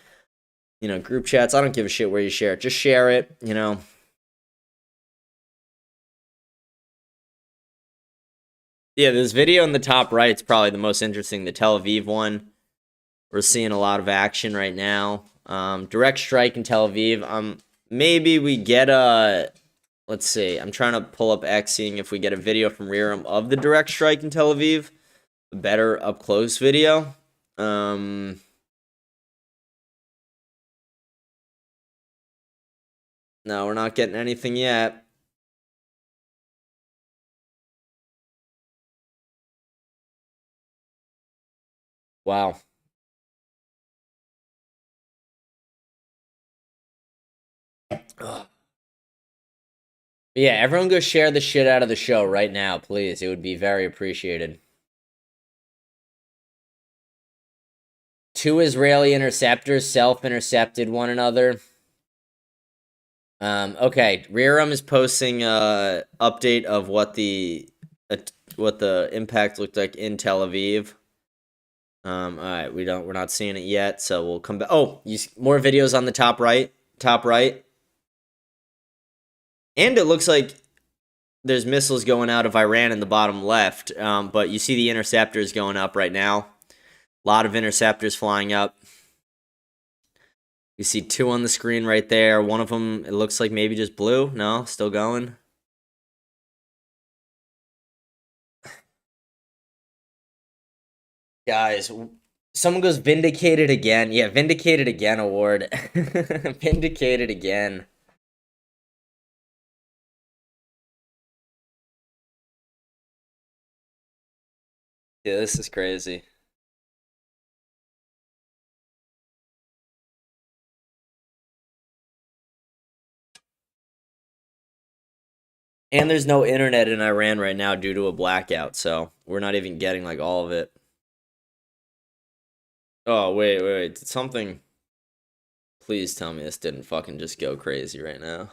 Group chats. I don't give a shit where you share it. Just share it, Yeah, this video in the top right is probably the most interesting. The Tel Aviv one. We're seeing a lot of action right now. Direct strike in Tel Aviv. Maybe we get let's see. I'm trying to pull up X, seeing if we get a video from Rerum of the direct strike in Tel Aviv. A better up-close video. No, we're not getting anything yet. Wow. Yeah, everyone go share the shit out of the show right now, please. It would be very appreciated. 2 Israeli interceptors self-intercepted one another. Okay, Rerum is posting a update of what the impact looked like in Tel Aviv. All right, we're not seeing it yet, so we'll come back. Oh, more videos on the top right. And it looks like there's missiles going out of Iran in the bottom left, but you see the interceptors going up right now. A lot of interceptors flying up. You see 2 on the screen right there. One of them, it looks like maybe just blue. No, still going. Guys, Someone goes vindicated again. Yeah, vindicated again award. Vindicated again. Yeah, this is crazy. And there's no internet in Iran right now due to a blackout, so we're not even getting like all of it. Oh, wait. Did something... Please tell me this didn't fucking just go crazy right now.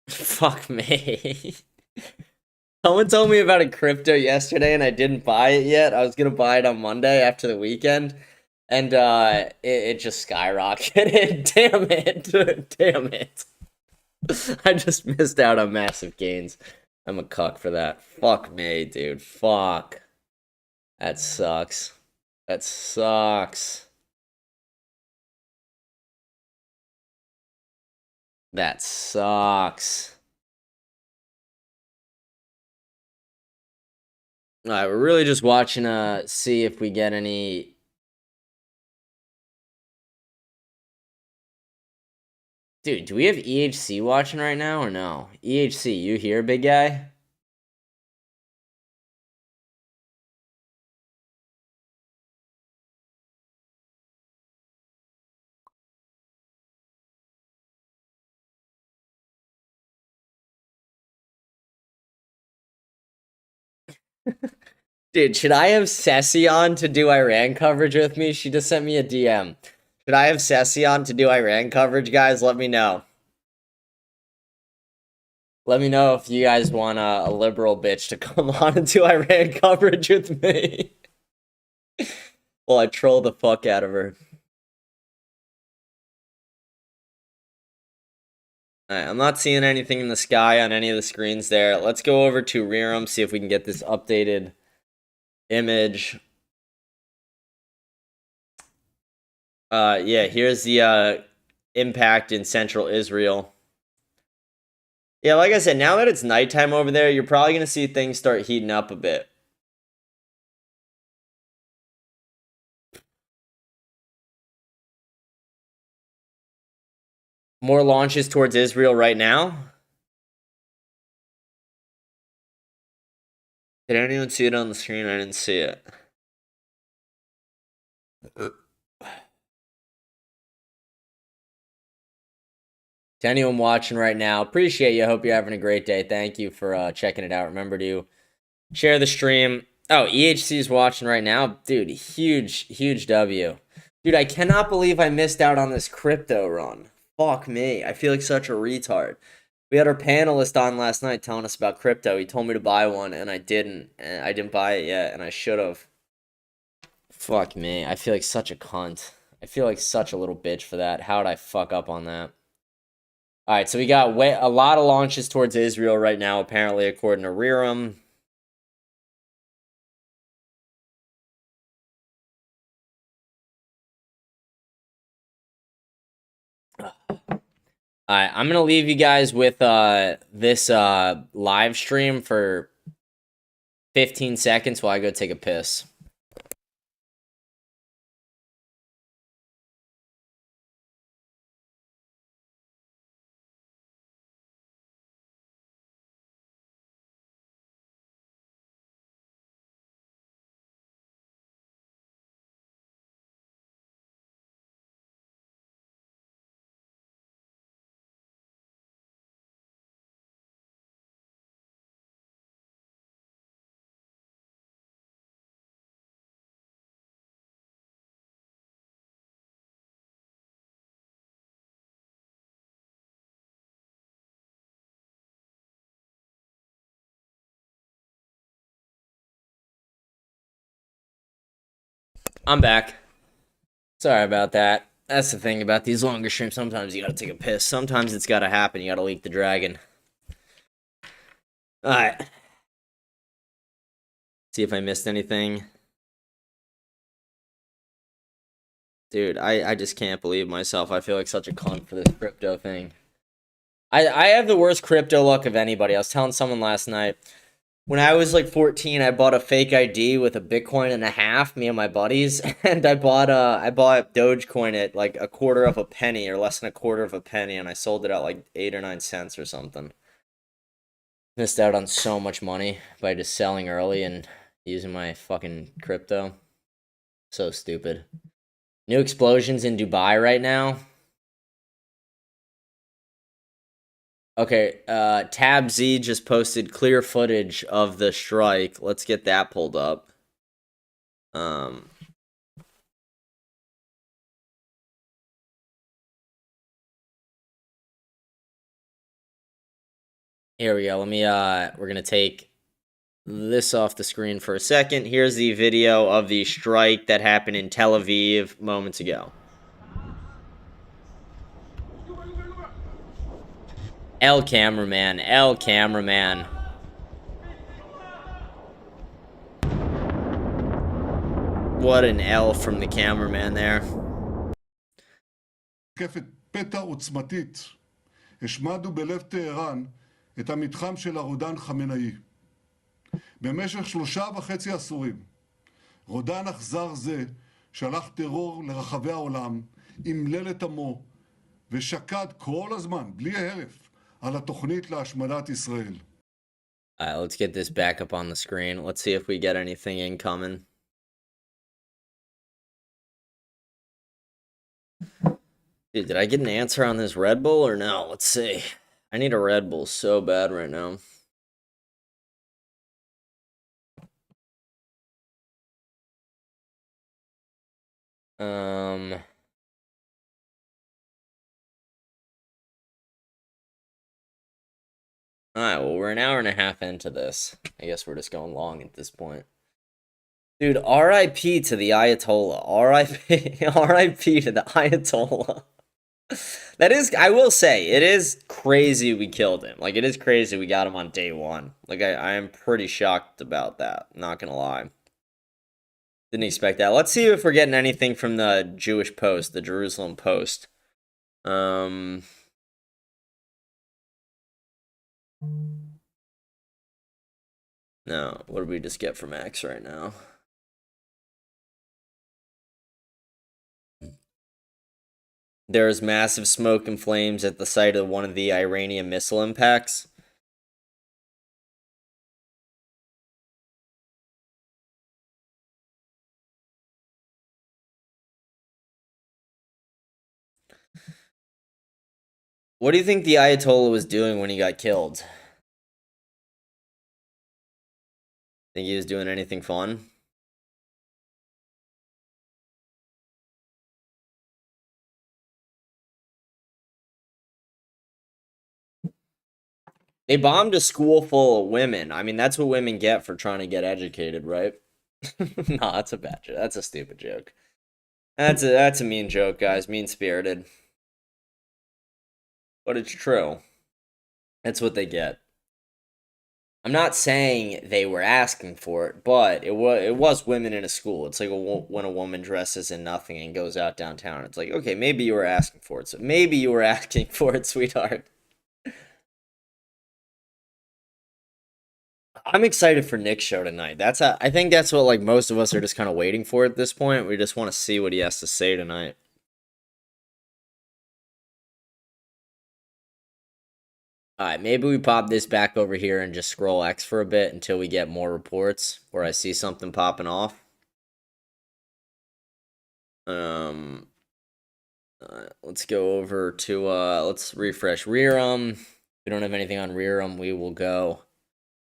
Fuck me. Someone told me about a crypto yesterday and I didn't buy it yet. I was gonna buy it on Monday after the weekend. And it just skyrocketed. Damn it. Damn it. I just missed out on massive gains. I'm a cuck for that. Fuck me, dude. Fuck. That sucks. That sucks. That sucks. Alright, we're really just watching see if we get any... Dude, do we have EHC watching right now or no? EHC, you here, big guy? Dude, should I have Ceci on to do Iran coverage with me? She just sent me a DM. Should I have Ceci on to do Iran coverage, guys? Let me know. Let me know if you guys want a liberal bitch to come on and do Iran coverage with me. Well, I troll the fuck out of her. Alright, I'm not seeing anything in the sky on any of the screens there. Let's go over to Rerum, see if we can get this updated image. Yeah, here's the impact in central Israel. Yeah, like I said, now that it's nighttime over there, you're probably going to see things start heating up a bit. More launches towards Israel right now. Did anyone see it on the screen? I didn't see it. To anyone watching right now, appreciate you. Hope you're having a great day. Thank you for checking it out. Remember to share the stream. Oh, EHC is watching right now. Dude, huge W. Dude, I cannot believe I missed out on this crypto run. Fuck me. I feel like such a retard. We had our panelist on last night telling us about crypto. He told me to buy one, and I didn't. And I didn't buy it yet, and I should have. Fuck me. I feel like such a cunt. I feel like such a little bitch for that. How did I fuck up on that? Alright, so we got a lot of launches towards Israel right now, apparently, according to Rerum. Alright, I'm gonna leave you guys with this live stream for 15 seconds while I go take a piss. I'm back. Sorry about that. That's the thing about these longer streams. Sometimes you gotta take a piss. Sometimes it's gotta happen. You gotta leak the dragon. Alright. See if I missed anything. Dude, I just can't believe myself. I feel like such a cunt for this crypto thing. I have the worst crypto luck of anybody. I was telling someone last night. When I was like 14, I bought a fake ID with a Bitcoin and a half, me and my buddies, and I bought Dogecoin at like a quarter of a penny or less than a quarter of a penny, and I sold it at like 8 or 9 cents or something. Missed out on so much money by just selling early and using my fucking crypto. So stupid. New explosions in Dubai right now. Okay, Tab Z just posted clear footage of the strike. Let's get that pulled up. Here we go. Let me we're gonna take this off the screen for a second. Here's the video of the strike that happened in Tel Aviv moments ago. El cameraman, El cameraman. What an L from the cameraman there. מתקפת פתע עוצמתית. השמדנו בלב טהרן את המתחם של הרודן חמינאי. במשך 3.5 עשורים, רודן אכזר זה שלח טרור לרחבי העולם, אמלל את עמו, ושקד כל הזמן, בלי הרף, על התוכנית להשמדת ישראל. Let's get this back up on the screen. Let's see if we get anything incoming. Dude, did I get an answer on this Red Bull or no? Let's see. I need a Red Bull so bad right now. Alright, well, we're an hour and a half into this. I guess we're just going long at this point. Dude, R.I.P. to the Ayatollah. R.I.P. R.I.P. to the Ayatollah. That is, I will say, it is crazy we killed him. Like, it is crazy we got him on day one. Like, I am pretty shocked about that. Not gonna lie. Didn't expect that. Let's see if we're getting anything from the Jewish Post, the Jerusalem Post. No, what did we just get from X right now? There is massive smoke and flames at the site of one of the Iranian missile impacts. What do you think the Ayatollah was doing when he got killed? Think he was doing anything fun? They bombed a school full of women. I mean, that's what women get for trying to get educated, right? No, that's a bad joke. That's a stupid joke. That's a mean joke, guys. Mean-spirited. But it's true. That's what they get. I'm not saying they were asking for it, but it was women in a school. It's like when a woman dresses in nothing and goes out downtown. It's like, okay, maybe you were asking for it. So maybe you were asking for it, sweetheart. I'm excited for Nick's show tonight. I think that's what like most of us are just kind of waiting for at this point. We just want to see what he has to say tonight. Alright, maybe we pop this back over here and just scroll X for a bit until we get more reports where I see something popping off. Let's go over to, let's refresh Rerum. If we don't have anything on Rerum, we will go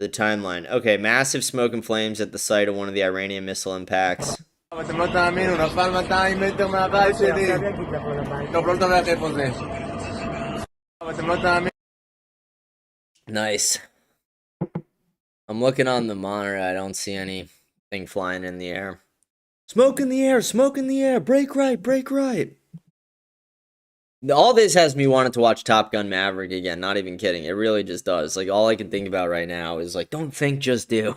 the timeline. Okay, massive smoke and flames at the site of one of the Iranian missile impacts. Nice. I'm looking on the monitor. I don't see anything flying in the air. Smoke in the air, smoke in the air. Break right, break right. All this has me wanting to watch Top Gun Maverick again. Not even kidding. It really just does. Like, all I can think about right now is, like, don't think, just do.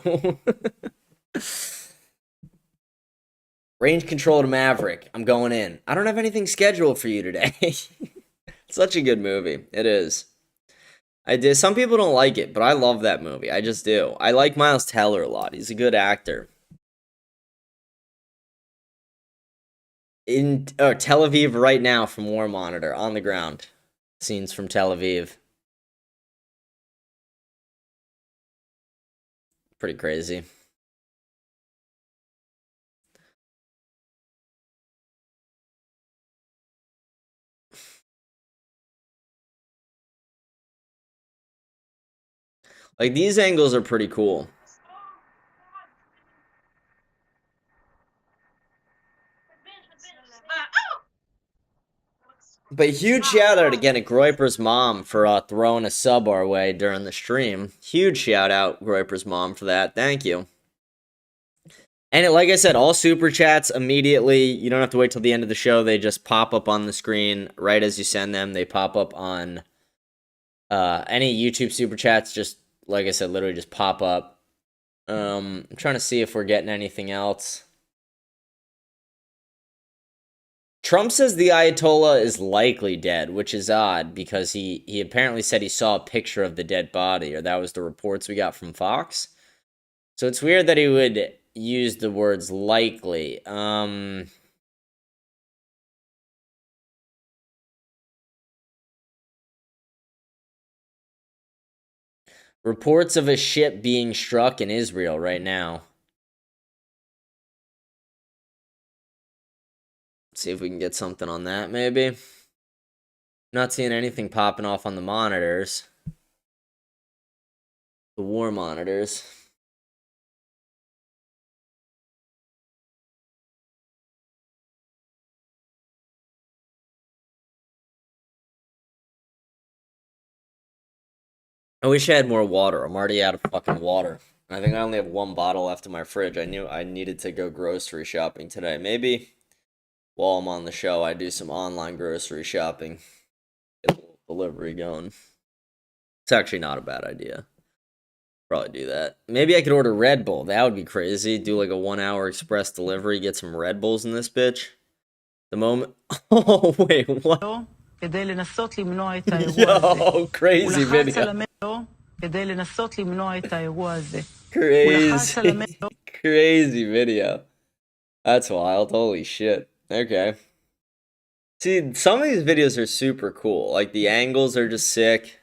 Range control to Maverick. I'm going in. I don't have anything scheduled for you today. Such a good movie. It is. I did. Some people don't like it, but I love that movie. I just do. I like Miles Teller a lot. He's a good actor. In Tel Aviv right now from War Monitor on the ground. Scenes from Tel Aviv. Pretty crazy. Like, these angles are pretty cool. But huge shout out again to Groiper's mom for throwing a sub our way during the stream. Huge shout out, Groiper's mom, for that. Thank you. And like I said, all super chats immediately. You don't have to wait till the end of the show. They just pop up on the screen right as you send them. They pop up on any YouTube super chats. Just like I said, literally just pop up. I'm trying to see if we're getting anything else. Trump says the Ayatollah is likely dead, which is odd because he apparently said he saw a picture of the dead body, or that was the reports we got from Fox. So it's weird that he would use the words likely. Reports of a ship being struck in Israel right now. Let's see if we can get something on that, maybe. Not seeing anything popping off on the monitors. The war monitors. I wish I had more water. I'm already out of fucking water. I think I only have one bottle left in my fridge. I knew I needed to go grocery shopping today. Maybe while I'm on the show, I do some online grocery shopping. Get a little delivery going. It's actually not a bad idea. Probably do that. Maybe I could order Red Bull. That would be crazy. Do like a 1-hour express delivery. Get some Red Bulls in this bitch. The moment... Oh, wait, what? כדי לנסות למנוע את האירוע הזה. Yo, crazy ולחץ על video. המטרו כדי לנסות למנוע את האירוע הזה. Crazy video. That's wild. Holy shit. Okay. See, some of these videos are super cool. Like, the angles are just sick.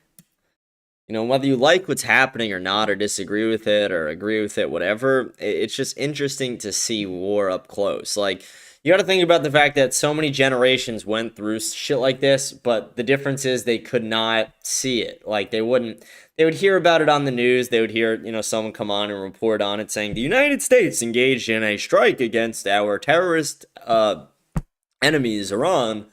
You know, whether you like what's happening or not, or disagree with it, or agree with it, whatever, it's just interesting to see war up close. Like, you got to think about the fact that so many generations went through shit like this, but the difference is they could not see it. Like, they would hear about it on the news. They would hear, you know, someone come on and report on it saying the United States engaged in a strike against our terrorist enemies, Iran.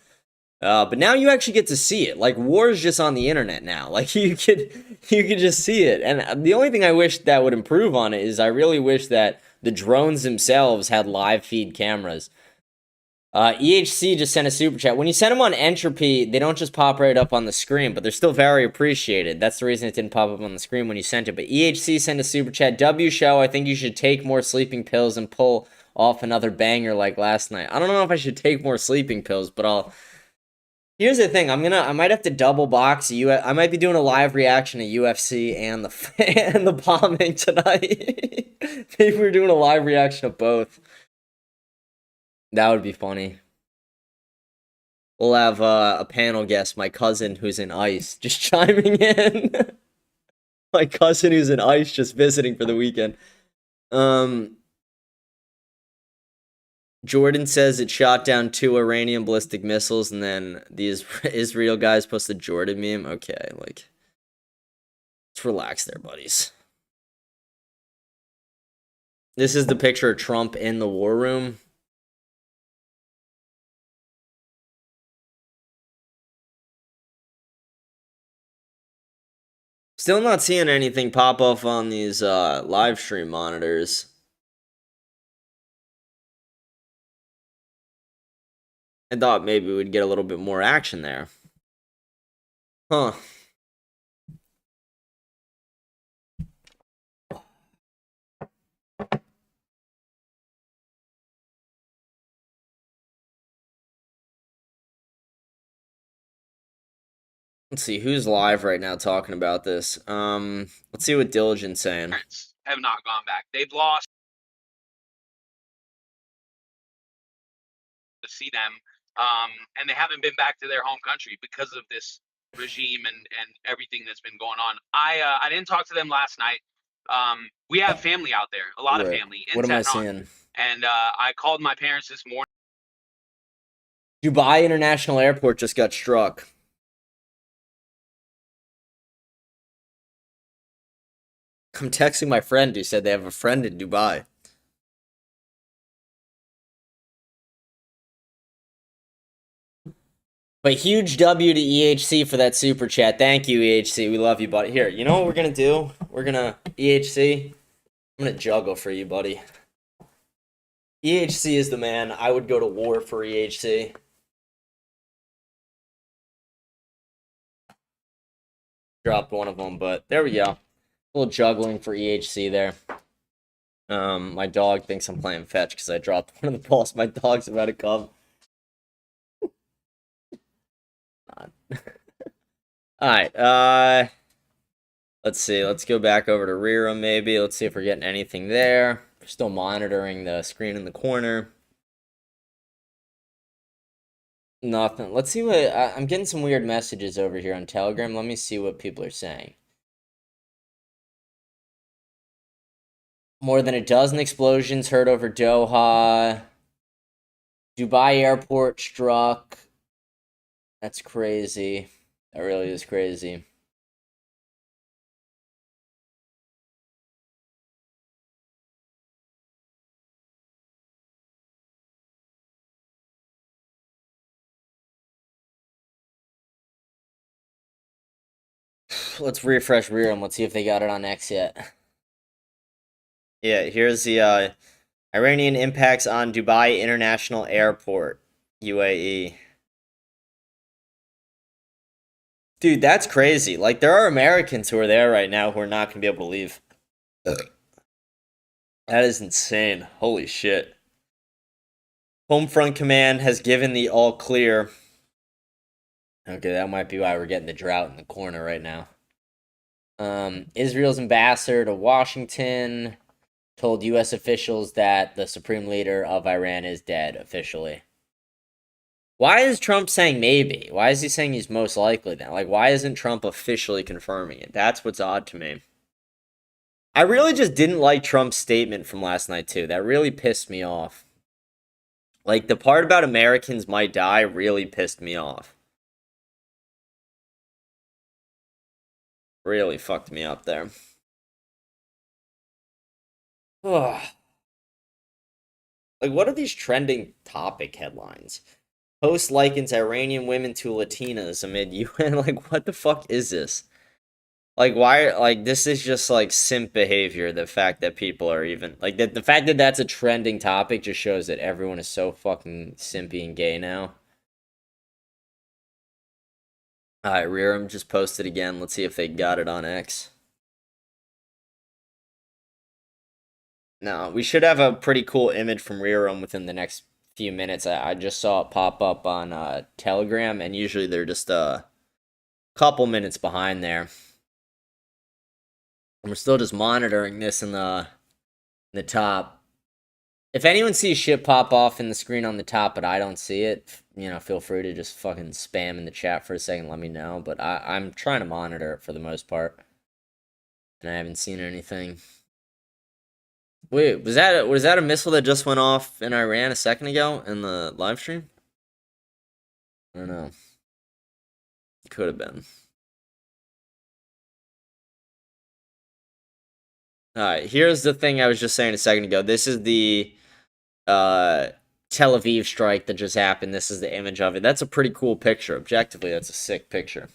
But now you actually get to see it. Like, war is just on the internet now. Like, you could just see it. And the only thing I wish that would improve on it is I really wish that the drones themselves had live feed cameras. EHC just sent a super chat. When you send them on Entropy, they don't just pop right up on the screen, but they're still very appreciated. That's the reason it didn't pop up on the screen when you sent it. But EHC sent a super chat. W show, I think you should take more sleeping pills and pull off another banger like last night. I don't know if I should take more sleeping pills, but I'll... Here's the thing. I might have to double box. I might be doing a live reaction to UFC and the bombing tonight. Maybe we're doing a live reaction of both. That would be funny. We'll have a panel guest, my cousin who's in ICE, just chiming in. My cousin who's in ICE, just visiting for the weekend. Jordan says it shot down 2 Iranian ballistic missiles, and then these Israel guys posted Jordan meme. Okay, like, let's relax there, buddies. This is the picture of Trump in the war room. Still not seeing anything pop up on these live stream monitors. I thought maybe we'd get a little bit more action there. Huh. Let's see who's live right now talking about this. Let's see what Diligent's saying. Have not gone back. They've lost to see them, and they haven't been back to their home country because of this regime and everything that's been going on. I didn't talk to them last night. We have family out there, a lot of family in What am I Tehran, seeing? and I called my parents this morning. Dubai International Airport just got struck. I'm texting my friend who said they have a friend in Dubai. But huge W to EHC for that super chat. Thank you, EHC. We love you, buddy. Here, you know what we're going to do? We're going to, EHC, I'm going to juggle for you, buddy. EHC is the man. I would go to war for EHC. Dropped one of them, but there we go. A little juggling for EHC there. My dog thinks I'm playing fetch because I dropped one of the balls. My dog's about to come. Alright, let's see. Let's go back over to Rira maybe. Let's see if we're getting anything there. We're still monitoring the screen in the corner. Nothing. Let's see what... I'm getting some weird messages over here on Telegram. Let me see what people are saying. More than a dozen explosions heard over Doha. Dubai airport struck. That's crazy. That really is crazy. Let's refresh Rerum. Let's see if they got it on X yet. Yeah, here's the Iranian impacts on Dubai International Airport, UAE. Dude, that's crazy. Like, there are Americans who are there right now who are not going to be able to leave. That is insane. Holy shit. Homefront Command has given the all clear. Okay, that might be why we're getting the drought in the corner right now. Israel's ambassador to Washington told U.S. officials that the supreme leader of Iran is dead officially. Why is Trump saying maybe? Why is he saying he's most likely then? Like, why isn't Trump officially confirming it? That's what's odd to me. I really just didn't like Trump's statement from last night, too. That really pissed me off. Like, the part about Americans might die really pissed me off. Really fucked me up there. Ugh. Like, what are these trending topic headlines? Post likens Iranian women to Latinas amid UN. Like, what the fuck is this? Like, why? Like, this is just like simp behavior. The fact that people are even like that. The fact that that's a trending topic just shows that everyone is so fucking simpy and gay now. All right, Rerum just posted again. Let's see if they got it on X. No, we should have a pretty cool image from Rerum within the next few minutes. I just saw it pop up on Telegram, and usually they're just a couple minutes behind there. And we're still just monitoring this in the top. If anyone sees shit pop off in the screen on the top, but I don't see it, you know, feel free to just fucking spam in the chat for a second, let me know. But I'm trying to monitor it for the most part. And I haven't seen anything. Wait, was that a missile that just went off in Iran a second ago in the live stream? I don't know. Could have been. Alright, here's the thing I was just saying a second ago. This is the Tel Aviv strike that just happened. This is the image of it. That's a pretty cool picture. Objectively, that's a sick picture.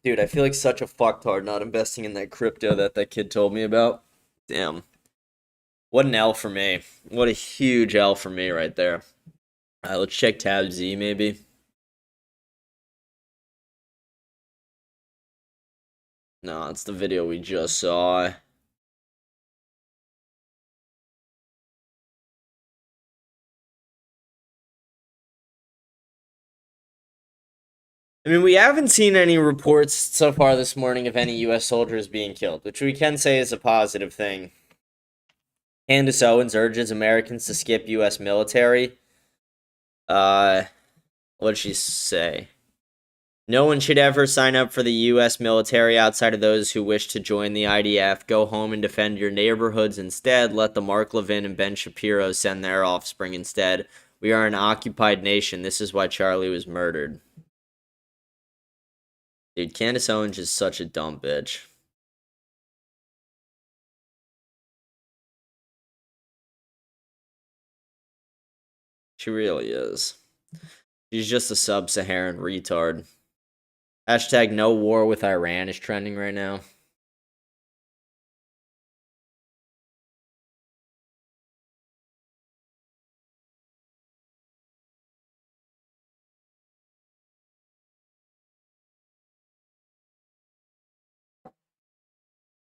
Dude, I feel like such a fucktard not investing in that crypto that kid told me about. Damn. What an L for me. What a huge L for me right there. Alright, let's check tab Z maybe. No, it's the video we just saw. I mean, we haven't seen any reports so far this morning of any U.S. soldiers being killed, which we can say is a positive thing. Candace Owens urges Americans to skip U.S. military. What did she say? No one should ever sign up for the U.S. military outside of those who wish to join the IDF. Go home and defend your neighborhoods instead. Let the Mark Levin and Ben Shapiro send their offspring instead. We are an occupied nation. This is why Charlie was murdered. Dude, Candace Owens is such a dumb bitch. She really is. She's just a sub-Saharan retard. Hashtag no war with Iran is trending right now.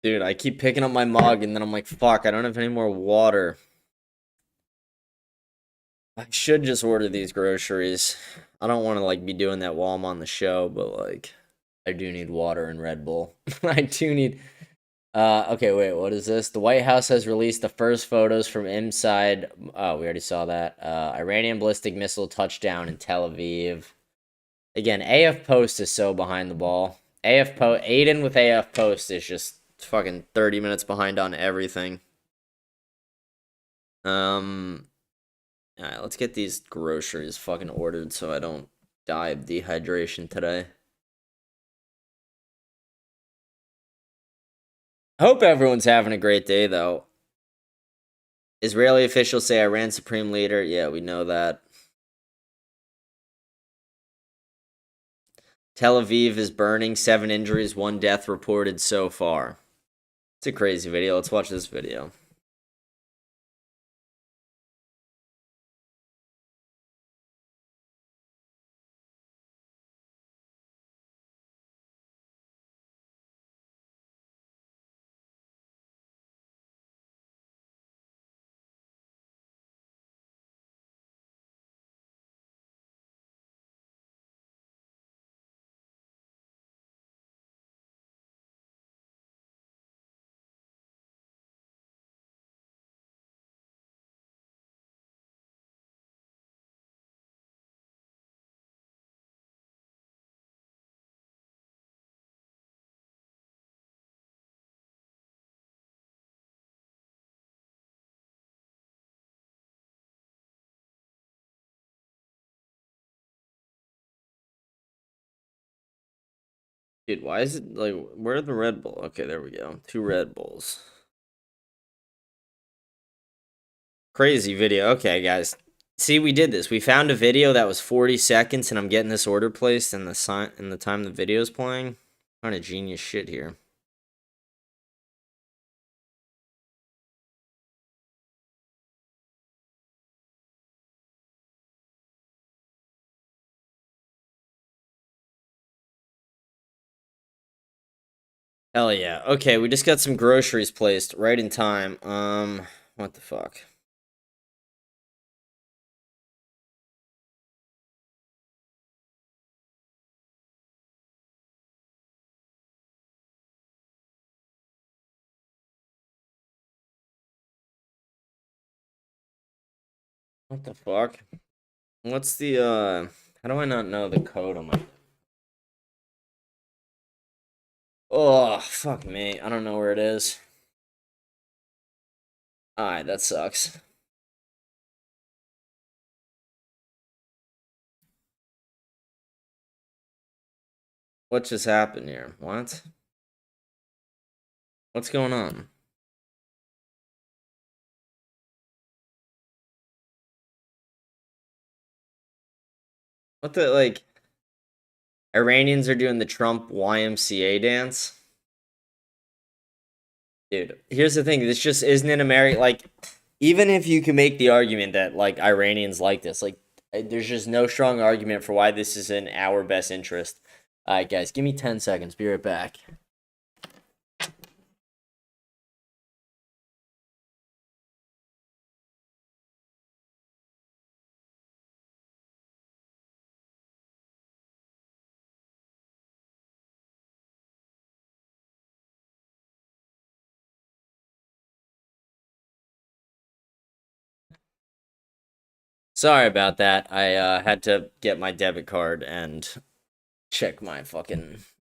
Dude, I keep picking up my mug and then I'm like, fuck, I don't have any more water. I should just order these groceries. I don't want to like be doing that while I'm on the show, but like I do need water and Red Bull. I do need okay, wait, what is this? The White House has released the first photos from inside. Oh, we already saw that. Iranian ballistic missile touchdown in Tel Aviv. Again, AF Post is so behind the ball. Aiden with AF Post is just fucking 30 minutes behind on everything. Alright, let's get these groceries fucking ordered so I don't die of dehydration today. I hope everyone's having a great day, though. Israeli officials say Iran's supreme leader. Yeah, we know that. Tel Aviv is burning. 7 injuries, 1 death reported so far. It's a crazy video. Let's watch this video. Dude, why is it, like, where are the Red Bull? Okay, there we go. 2 Red Bulls. Crazy video. Okay, guys. See, we did this. We found a video that was 40 seconds, and I'm getting this order placed in the time the video's playing. Kind of genius shit here. Hell yeah. Okay, we just got some groceries placed right in time. What the fuck? What the fuck? What's the, how do I not know the code on my... Oh, fuck me. I don't know where it is. Alright, that sucks. What just happened here? What? What's going on? What the, like... Iranians are doing the Trump YMCA dance? Dude, here's the thing. This just isn't in America. Like, even if you can make the argument that, like, Iranians like this, like, there's just no strong argument for why this is in our best interest. Alright, guys, give me 10 seconds. Be right back. Sorry about that. I had to get my debit card and check my fucking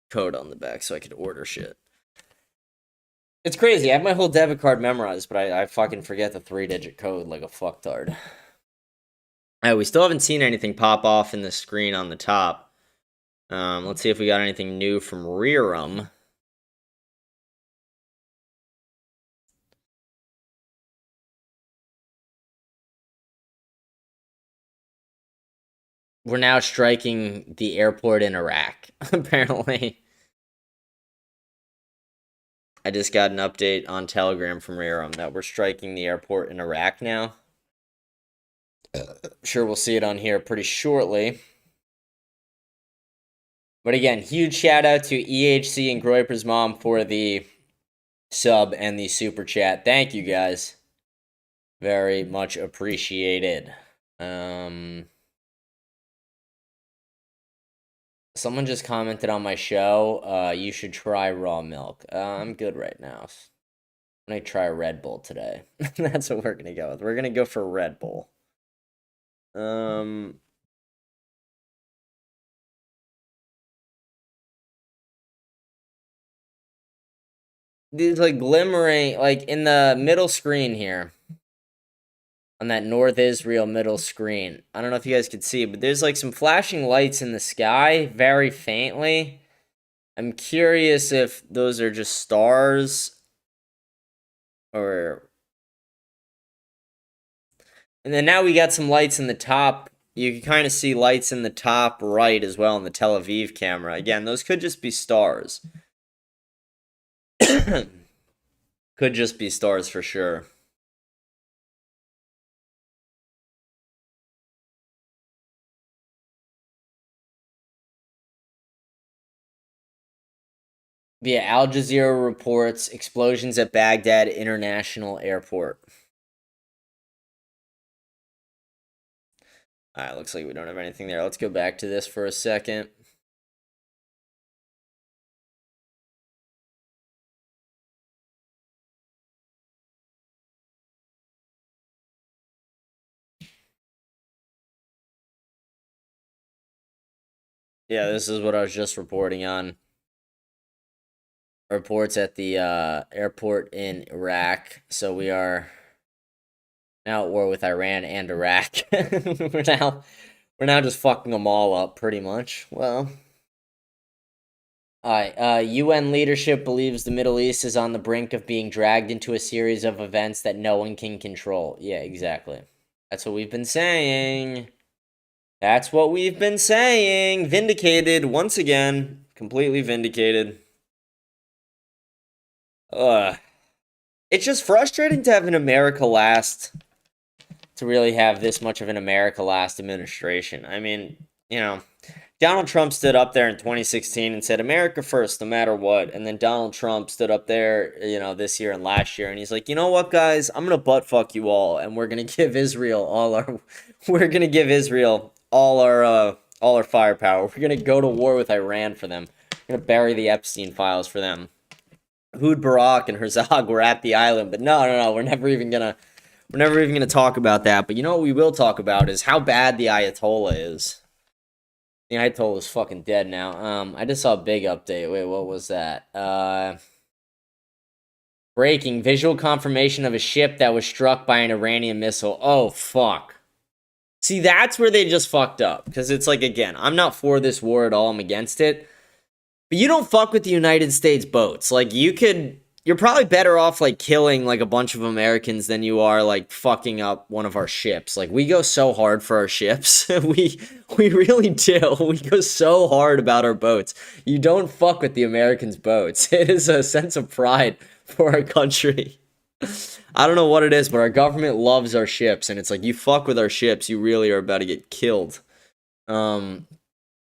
code on the back so I could order shit. It's crazy. I have my whole debit card memorized, but I fucking forget the 3-digit code like a fucktard. We still haven't seen anything pop off in the screen on the top. Let's see if we got anything new from Rerum. We're now striking the airport in Iraq, apparently. I just got an update on Telegram from Rerum that we're striking the airport in Iraq now. Sure we'll see it on here pretty shortly. But again, huge shout out to EHC and Groiper's mom for the sub and the super chat. Thank you guys. Very much appreciated. Someone just commented on my show, you should try raw milk. I'm good right now. I'm gonna try a Red Bull today. That's what we're gonna go with. We're gonna go for Red Bull. These like glimmering, like in the middle screen here. On that North Israel middle screen. I don't know if you guys could see, but there's like some flashing lights in the sky, very faintly. I'm curious if those are just stars or... And then now we got some lights in the top. You can kind of see lights in the top right as well in the Tel Aviv camera. Again, those could just be stars. Could just be stars for sure. Yeah, Al Jazeera reports explosions at Baghdad International Airport. Alright, looks like we don't have anything there. Let's go back to this for a second. Yeah, this is what I was just reporting on. Reports at the airport in Iraq. So we are now at war with Iran and Iraq. we're now just fucking them all up pretty much. Well, alright, UN leadership believes the Middle East is on the brink of being dragged into a series of events that no one can control. Yeah, exactly. That's what we've been saying. That's what we've been saying. Vindicated once again. Completely vindicated. It's just frustrating to have an America last, to really have this much of an America last administration. I mean, you know, Donald Trump stood up there in 2016 and said, America first, no matter what. And then Donald Trump stood up there, you know, this year and last year. And he's like, you know what, guys, I'm going to butt fuck you all. And we're going to give Israel all our firepower. We're going to go to war with Iran for them. We're going to bury the Epstein files for them. Hud Barak and Herzog were at the island, but no, we're never even gonna talk about that. But you know what we will talk about is how bad the Ayatollah is. The Ayatollah is fucking dead now. I just saw a big update. Wait, what was that? Breaking visual confirmation of a ship that was struck by an Iranian missile. Oh fuck. See, that's where they just fucked up. Because it's like, again, I'm not for this war at all. I'm against it. But you don't fuck with the United States boats. Like, you're probably better off, like, killing, like, a bunch of Americans than you are, like, fucking up one of our ships. Like, we go so hard for our ships. we really do. We go so hard about our boats. You don't fuck with the Americans' boats. It is a sense of pride for our country. I don't know what it is, but our government loves our ships. And it's like, you fuck with our ships, you really are about to get killed.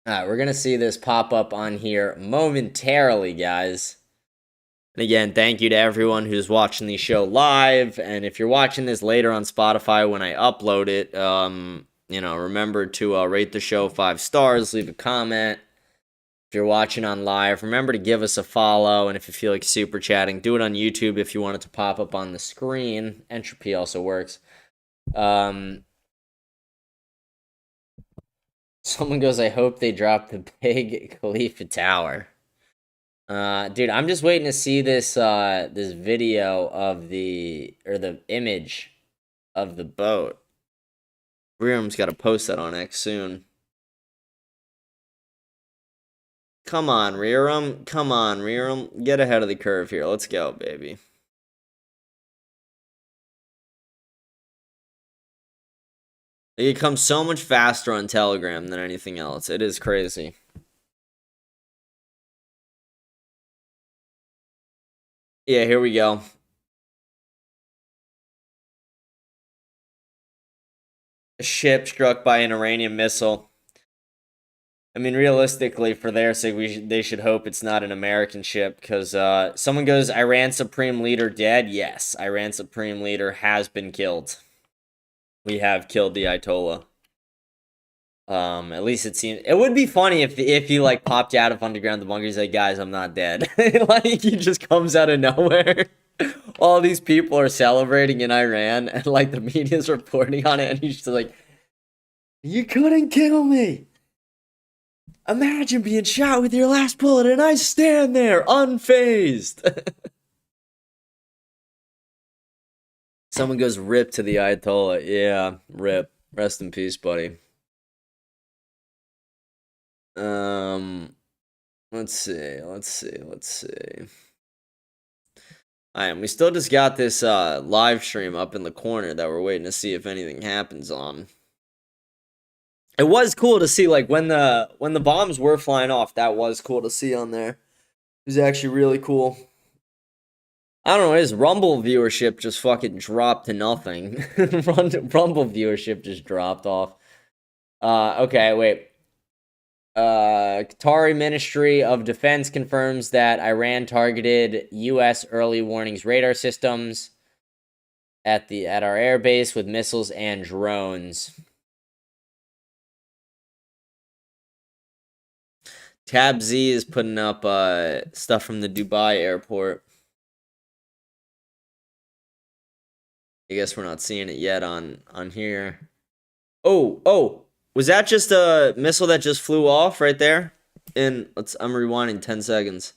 We're going to see this pop up on here momentarily, guys. And again, thank you to everyone who's watching the show live. And if you're watching this later on Spotify when I upload it, you know, remember to rate the show 5 stars, leave a comment. If you're watching on live, remember to give us a follow. And if you feel like super chatting, do it on YouTube if you want it to pop up on the screen. Entropy also works. Someone goes, I hope they drop the big Khalifa Tower. Dude, I'm just waiting to see this this video of the image of the boat. Rearum's got to post that on X soon. Come on, Rearum. Come on, Rearum. Get ahead of the curve here. Let's go, baby. It comes so much faster on Telegram than anything else. It is crazy. Yeah, here we go. A ship struck by an Iranian missile. I mean, realistically, for their sake, they should hope it's not an American ship, because someone goes, Iran Supreme Leader dead? Yes, Iran Supreme Leader has been killed. We have killed the Ayatollah. At least it seems. It would be funny if he like popped out of underground the bunker. He's like, guys, I'm not dead. Like he just comes out of nowhere. All these people are celebrating in Iran, and like the media's reporting on it, and he's just like, you couldn't kill me. Imagine being shot with your last bullet, and I stand there unfazed. Someone goes, rip to the Ayatollah. Yeah, rip. Rest in peace, buddy. Let's see. Alright, we still just got this live stream up in the corner that we're waiting to see if anything happens on. It was cool to see, like, when the bombs were flying off, that was cool to see on there. It was actually really cool. I don't know, his Rumble viewership just fucking dropped to nothing. Rumble viewership just dropped off. Okay, wait. Qatari Ministry of Defense confirms that Iran targeted U.S. early warnings radar systems at our airbase with missiles and drones. Tab Z is putting up stuff from the Dubai airport. I guess we're not seeing it yet on here. Oh. Was that just a missile that just flew off right there? I'm rewinding 10 seconds.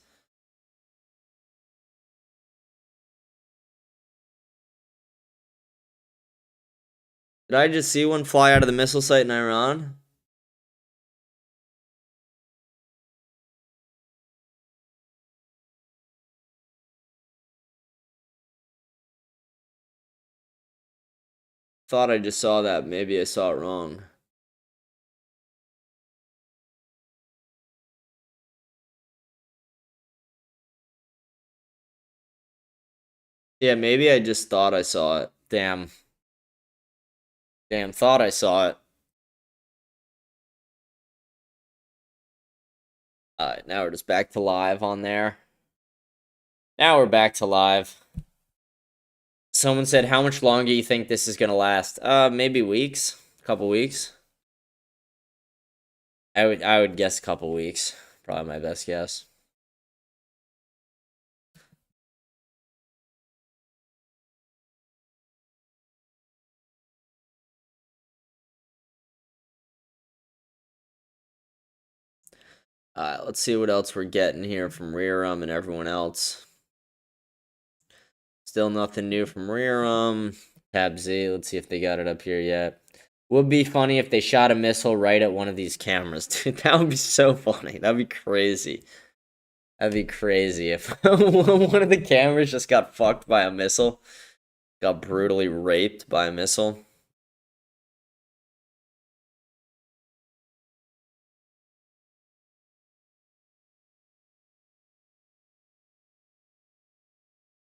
Did I just see one fly out of the missile site in Iran? Thought I just saw that. Maybe I saw it wrong. Yeah, maybe I just thought I saw it. Damn, thought I saw it. Alright, now we're just back to live on there. Now we're back to live. Someone said, how much longer you think this is gonna last? Maybe weeks. A couple weeks. I would guess a couple weeks. Probably my best guess. Alright, let's see what else we're getting here from Rearum and everyone else. Still nothing new from Rearum. Tab Z, let's see if they got it up here yet. Would be funny if they shot a missile right at one of these cameras. Dude, that would be so funny. That'd be crazy. That'd be crazy if one of the cameras just got fucked by a missile. Got brutally raped by a missile.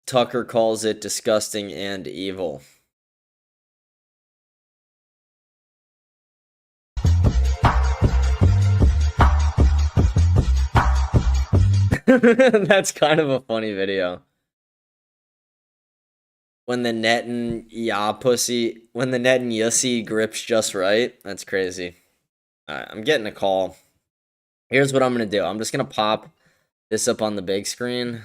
Tucker calls it disgusting and evil. That's kind of a funny video. When the net and yussy grips just right. That's crazy. Alright, I'm getting a call. Here's what I'm gonna do. I'm just gonna pop this up on the big screen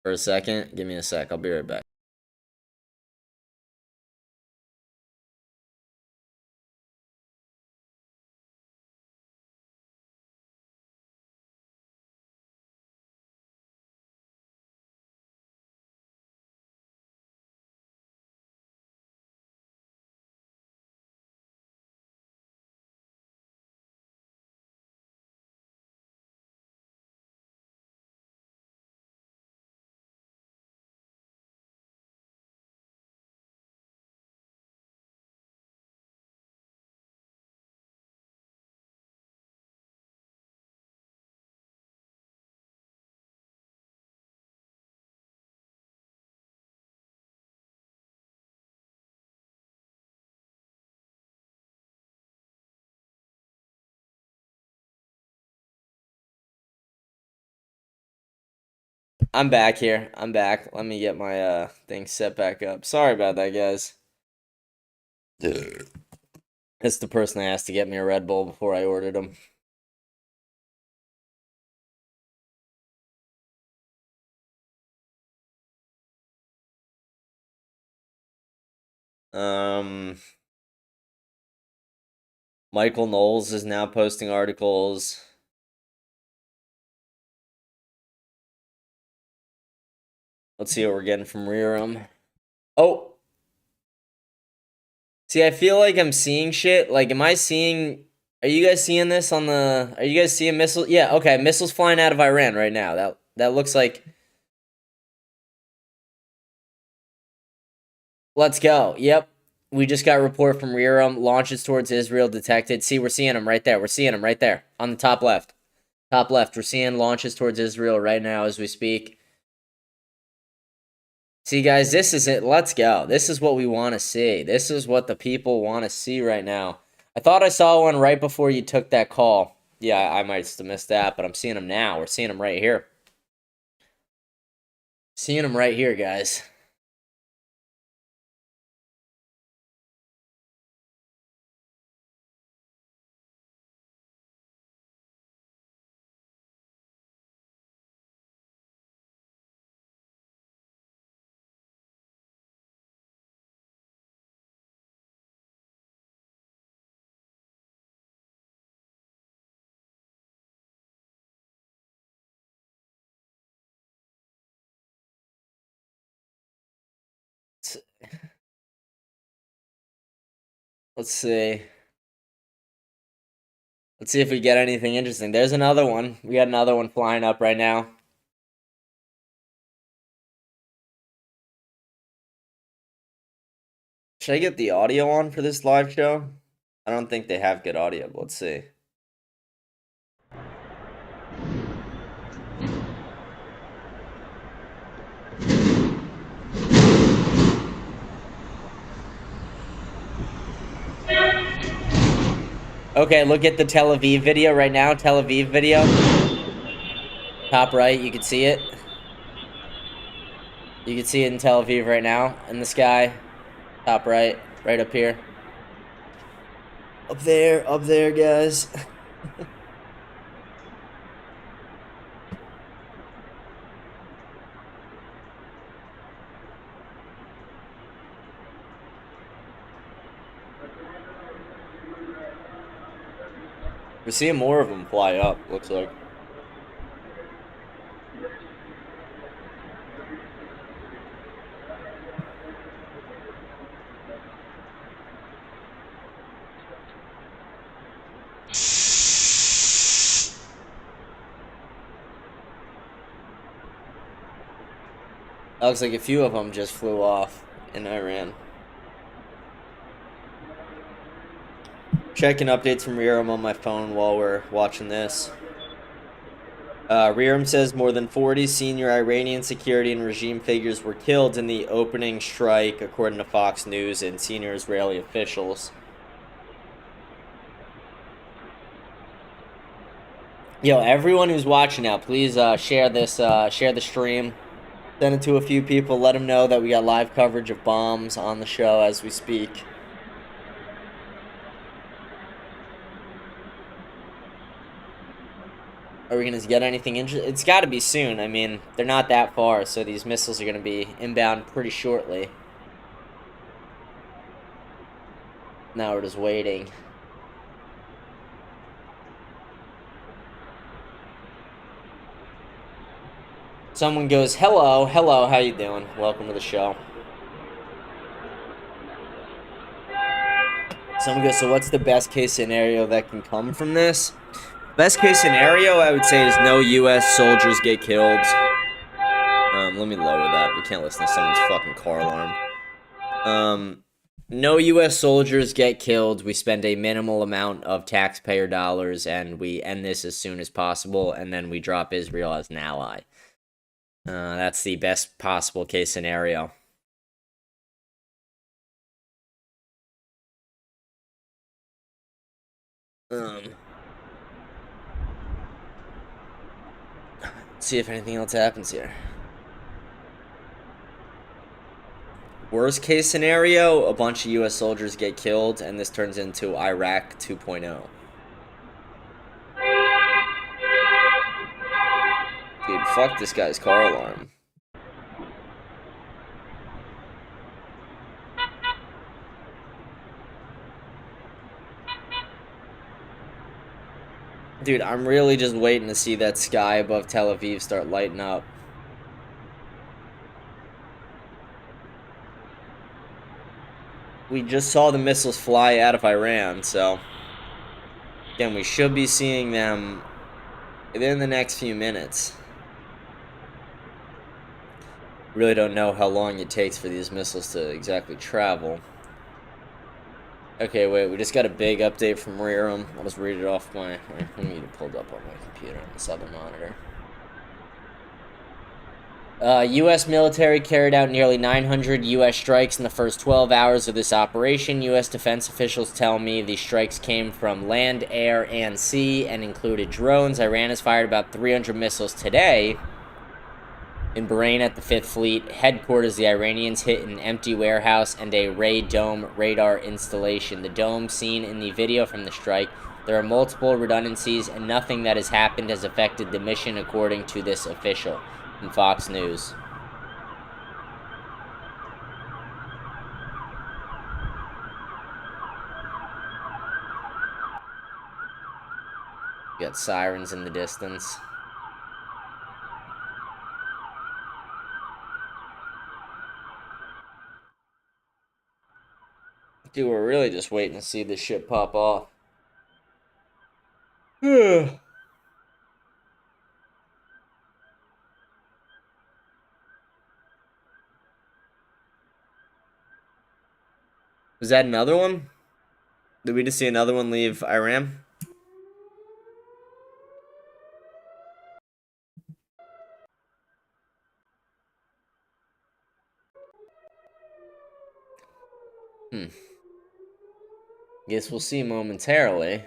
for a second. Give me a sec. I'll be right back. I'm back here. I'm back. Let me get my thing set back up. Sorry about that, guys. It's the person I asked to get me a Red Bull before I ordered them. Michael Knowles is now posting articles. Let's see what we're getting from Rerum. Oh. See, I feel like I'm seeing shit. Like, am I seeing... Are you guys seeing this on the... Are you guys seeing missiles? Yeah, okay. Missiles flying out of Iran right now. That looks like... Let's go. Yep. We just got a report from Rerum. Launches towards Israel detected. See, we're seeing them right there. We're seeing them right there on the top left. Top left. We're seeing launches towards Israel right now as we speak. See, guys, this is it. Let's go. This is what we want to see. This is what the people want to see right now. I thought I saw one right before you took that call. Yeah, I might have missed that, but I'm seeing them now. We're seeing them right here. Seeing them right here, guys. Let's see. Let's see if we get anything interesting. There's another one. We got another one flying up right now. Should I get the audio on for this live show? I don't think they have good audio, but let's see. Okay, look at the Tel Aviv video right now. Tel Aviv video. Top right, you can see it. You can see it in Tel Aviv right now, in the sky. Top right, right up here. Up there, guys. We're seeing more of them fly up, looks like. Looks like a few of them just flew off in Iran. Checking updates from Rerum on my phone while we're watching this. Rerum says more than 40 senior Iranian security and regime figures were killed in the opening strike, according to Fox News and senior Israeli officials. Yo, everyone who's watching now, please share this, share the stream. Send it to a few people. Let them know that we got live coverage of bombs on the show as we speak. Are we going to get anything interesting? It's got to be soon. I mean, they're not that far, so these missiles are going to be inbound pretty shortly. Now we're just waiting. Someone goes, hello, how you doing? Welcome to the show. Someone goes, so what's the best case scenario that can come from this? Best case scenario, I would say, is no U.S. soldiers get killed. Let me lower that. We can't listen to someone's fucking car alarm. No U.S. soldiers get killed. We spend a minimal amount of taxpayer dollars, and we end this as soon as possible, and then we drop Israel as an ally. That's the best possible case scenario. See if anything else happens here. Worst case scenario, a bunch of U.S. soldiers get killed, and this turns into Iraq 2.0. Dude, fuck this guy's car alarm. Dude, I'm really just waiting to see that sky above Tel Aviv start lighting up. We just saw the missiles fly out of Iran, so again, we should be seeing them within the next few minutes. Really don't know how long it takes for these missiles to exactly travel. Okay, wait, we just got a big update from Rerum. I'll just read it off my... I need it pulled up on my computer on the southern monitor. U.S. military carried out nearly 900 U.S. strikes in the first 12 hours of this operation. U.S. defense officials tell me the strikes came from land, air, and sea and included drones. Iran has fired about 300 missiles today. In Bahrain at the 5th Fleet headquarters, the Iranians hit an empty warehouse and a Ray Dome radar installation. The dome seen in the video from the strike. There are multiple redundancies and nothing that has happened has affected the mission, according to this official. From Fox News. You got sirens in the distance. Dude, we're really just waiting to see this shit pop off. Was that another one? Did we just see another one leave Iran? Guess we'll see momentarily.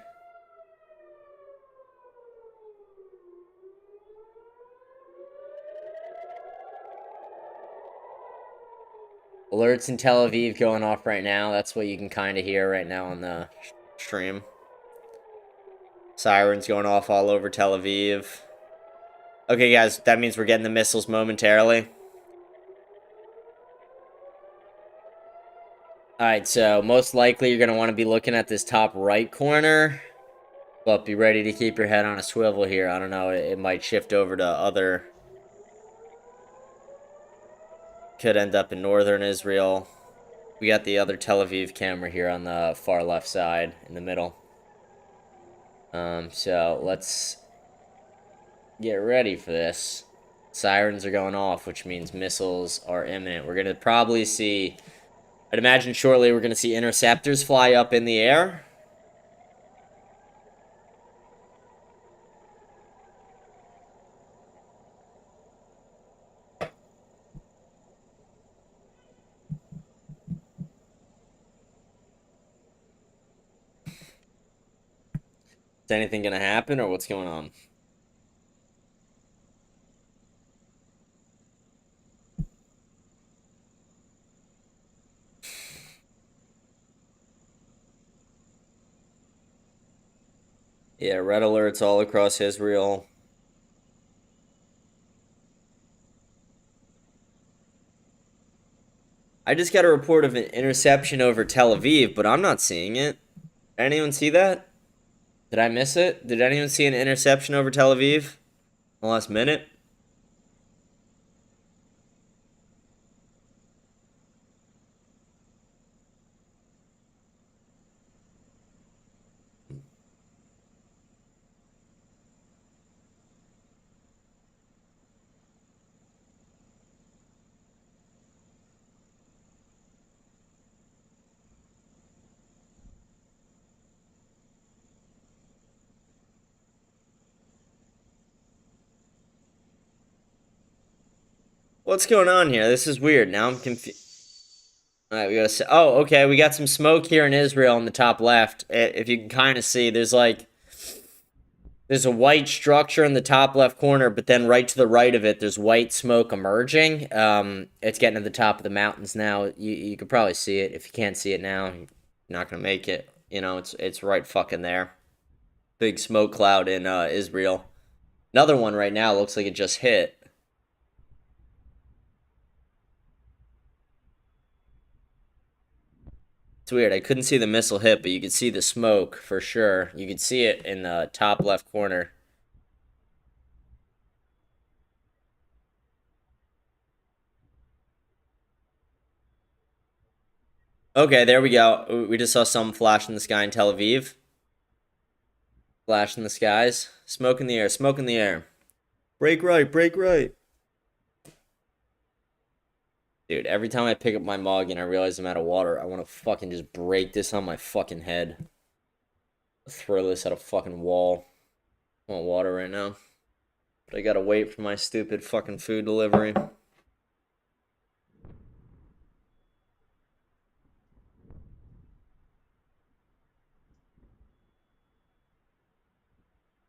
Alerts in Tel Aviv going off right now. That's what you can kind of hear right now on the stream. Sirens going off all over Tel Aviv. Okay, guys, that means we're getting the missiles momentarily. Alright, so most likely you're going to want to be looking at this top right corner. But be ready to keep your head on a swivel here. I don't know, it might shift over to other... Could end up in northern Israel. We got the other Tel Aviv camera here on the far left side, in the middle. So let's get ready for this. Sirens are going off, which means missiles are imminent. We're going to probably see... I'd imagine shortly we're going to see interceptors fly up in the air. Is anything going to happen, or what's going on? Yeah, red alerts all across Israel. I just got a report of an interception over Tel Aviv, but I'm not seeing it. Did anyone see that? Did I miss it? Did anyone see an interception over Tel Aviv in the last minute? What's going on here? This is weird. Now I'm confused. Alright, we gotta... Oh, okay. We got some smoke here in Israel in the top left. If you can kind of see, there's like... There's a white structure in the top left corner, but then right to the right of it, there's white smoke emerging. It's getting to the top of the mountains now. You could probably see it. If you can't see it now, you're not gonna make it. You know, it's right fucking there. Big smoke cloud in Israel. Another one right now looks like it just hit. It's weird. I couldn't see the missile hit, but you could see the smoke for sure. You could see it in the top left corner. Okay, there we go. We just saw some flash in the sky in Tel Aviv. Flash in the skies. Smoke in the air. Smoke in the air. Break right. Break right. Dude, every time I pick up my mug and I realize I'm out of water, I want to fucking just break this on my fucking head. Throw this at a fucking wall. I want water right now. But I gotta wait for my stupid fucking food delivery.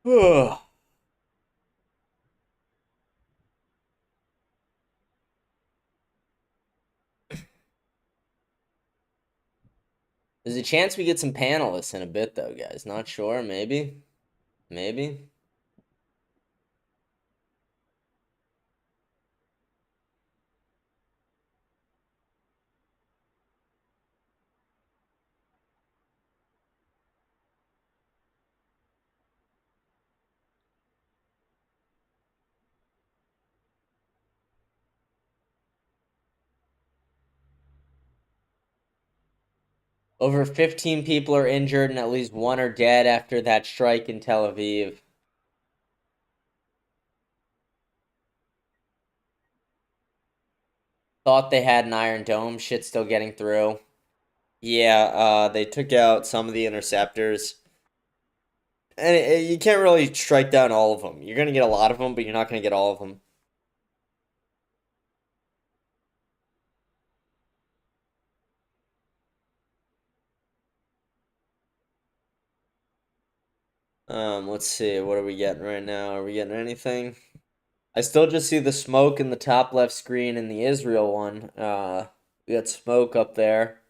Ugh. There's a chance we get some panelists in a bit, though, guys. Not sure. Maybe. Maybe. Over 15 people are injured and at least one are dead after that strike in Tel Aviv. Thought they had an Iron Dome. Shit still getting through. Yeah, they took out some of the interceptors. And you can't really strike down all of them. You're going to get a lot of them, but you're not going to get all of them. Let's see. What are we getting right now? Are we getting anything? I still just see the smoke in the top left screen in the Israel one. We got smoke up there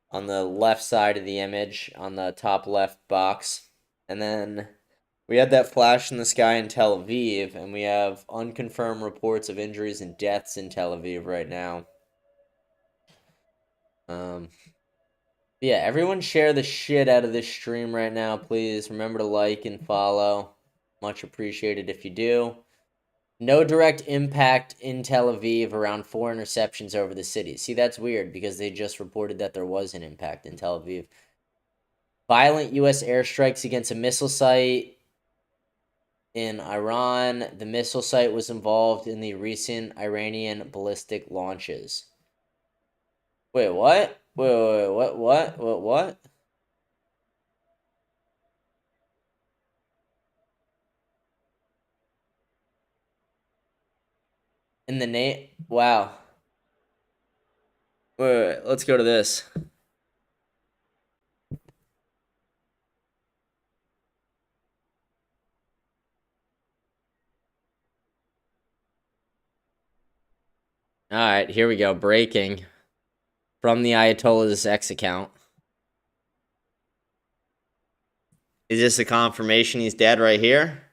on the left side of the image on the top left box. And then we had that flash in the sky in Tel Aviv, and we have unconfirmed reports of injuries and deaths in Tel Aviv right now. Yeah, everyone share the shit out of this stream right now, please. Remember to like and follow. Much appreciated if you do. No direct impact in Tel Aviv, around 4 interceptions over the city. See, that's weird because they just reported that there was an impact in Tel Aviv. Violent U.S. airstrikes against a missile site in Iran. The missile site was involved in the recent Iranian ballistic launches. Wait, what? Wait, what? In the name? Wow. Wait, let's go to this. All right, here we go. Breaking from the Ayatollah's X account. Is this a confirmation he's dead right here?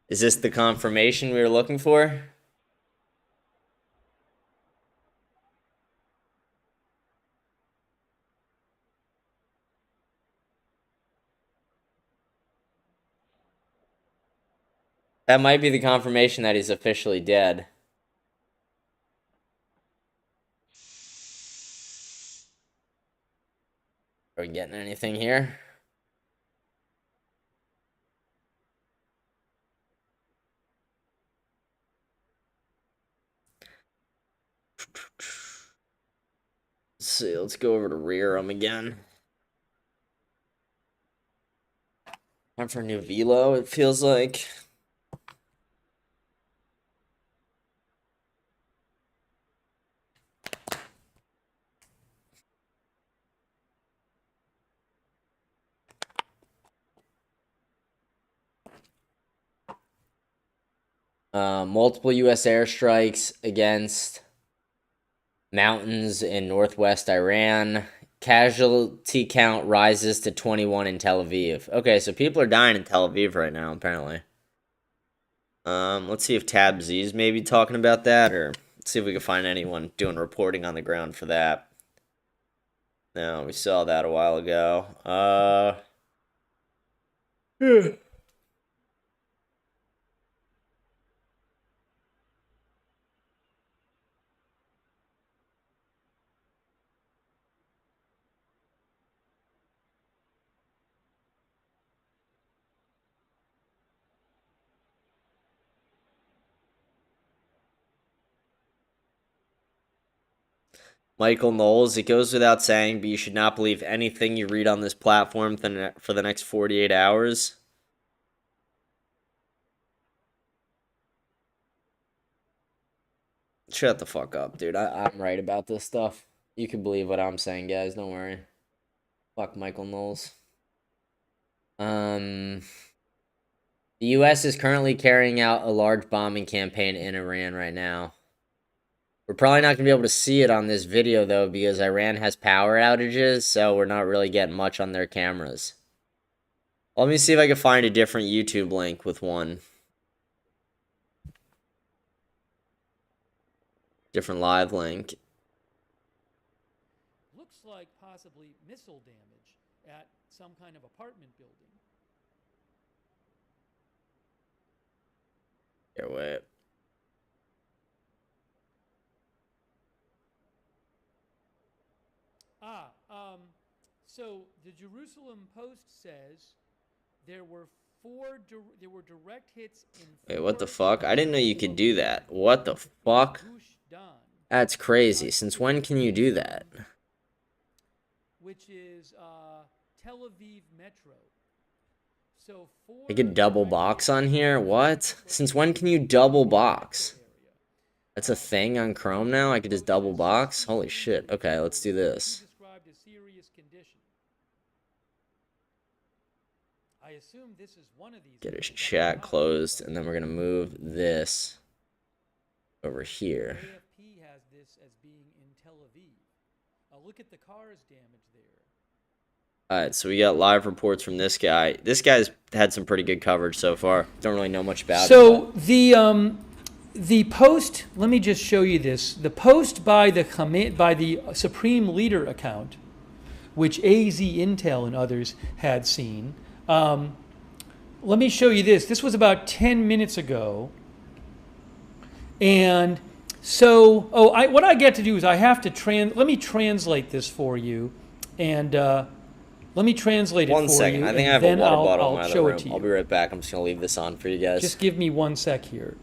Is this the confirmation we were looking for? That might be the confirmation that he's officially dead. Are we getting anything here? Let's see, let's go over to rear him again. Time for a new velo, it feels like. Multiple U.S. airstrikes against mountains in northwest Iran. Casualty count rises to 21 in Tel Aviv. Okay, so people are dying in Tel Aviv right now, apparently. Let's see if Tab Z is maybe talking about that, or let's see if we can find anyone doing reporting on the ground for that. No, we saw that a while ago. Michael Knowles, it goes without saying, but you should not believe anything you read on this platform for the next 48 hours. Shut the fuck up, dude. I'm right about this stuff. You can believe what I'm saying, guys. Don't worry. Fuck Michael Knowles. The U.S. is currently carrying out a large bombing campaign in Iran right now. We're probably not going to be able to see it on this video, though, because Iran has power outages, so we're not really getting much on their cameras. Let me see if I can find a different YouTube link with one. Different live link. Looks like possibly missile damage at some kind of apartment building. Here, wait. So the Jerusalem Post says there were direct hits in. Wait, what the fuck? I didn't know you could do that. What the fuck? That's crazy. Since when can you do that? Which is Tel Aviv Metro. So I could double box on here? What? Since when can you double box? That's a thing on Chrome now? I could just double box? Holy shit. Okay, let's do this. I assume this is one of these. Get his chat closed, and then we're gonna move this over here. AFP has this as being in Tel Aviv. Look at the car's damage there. Alright, so we got live reports from this guy. This guy's had some pretty good coverage so far. Don't really know much about him. So the Post, let me just show you this. The Post by the Supreme Leader account, which AZ Intel and others had seen. Let me show you this. This was about 10 minutes ago. And so, what I get to do is I have to let me translate this for you. And let me translate it for you. 1 second. I think I have a water bottle in my other room. It to you. I'll be right back. I'm just going to leave this on for you guys. Just give me 1 sec here.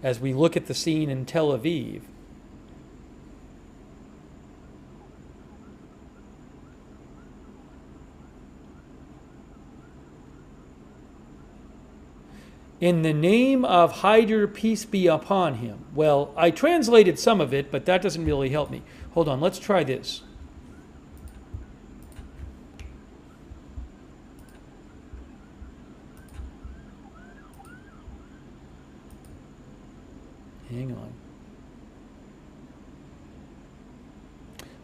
As we look at the scene in Tel Aviv. In the name of Haider, peace be upon him. Well, I translated some of it, but that doesn't really help me. Hold on, let's try this. Hang on.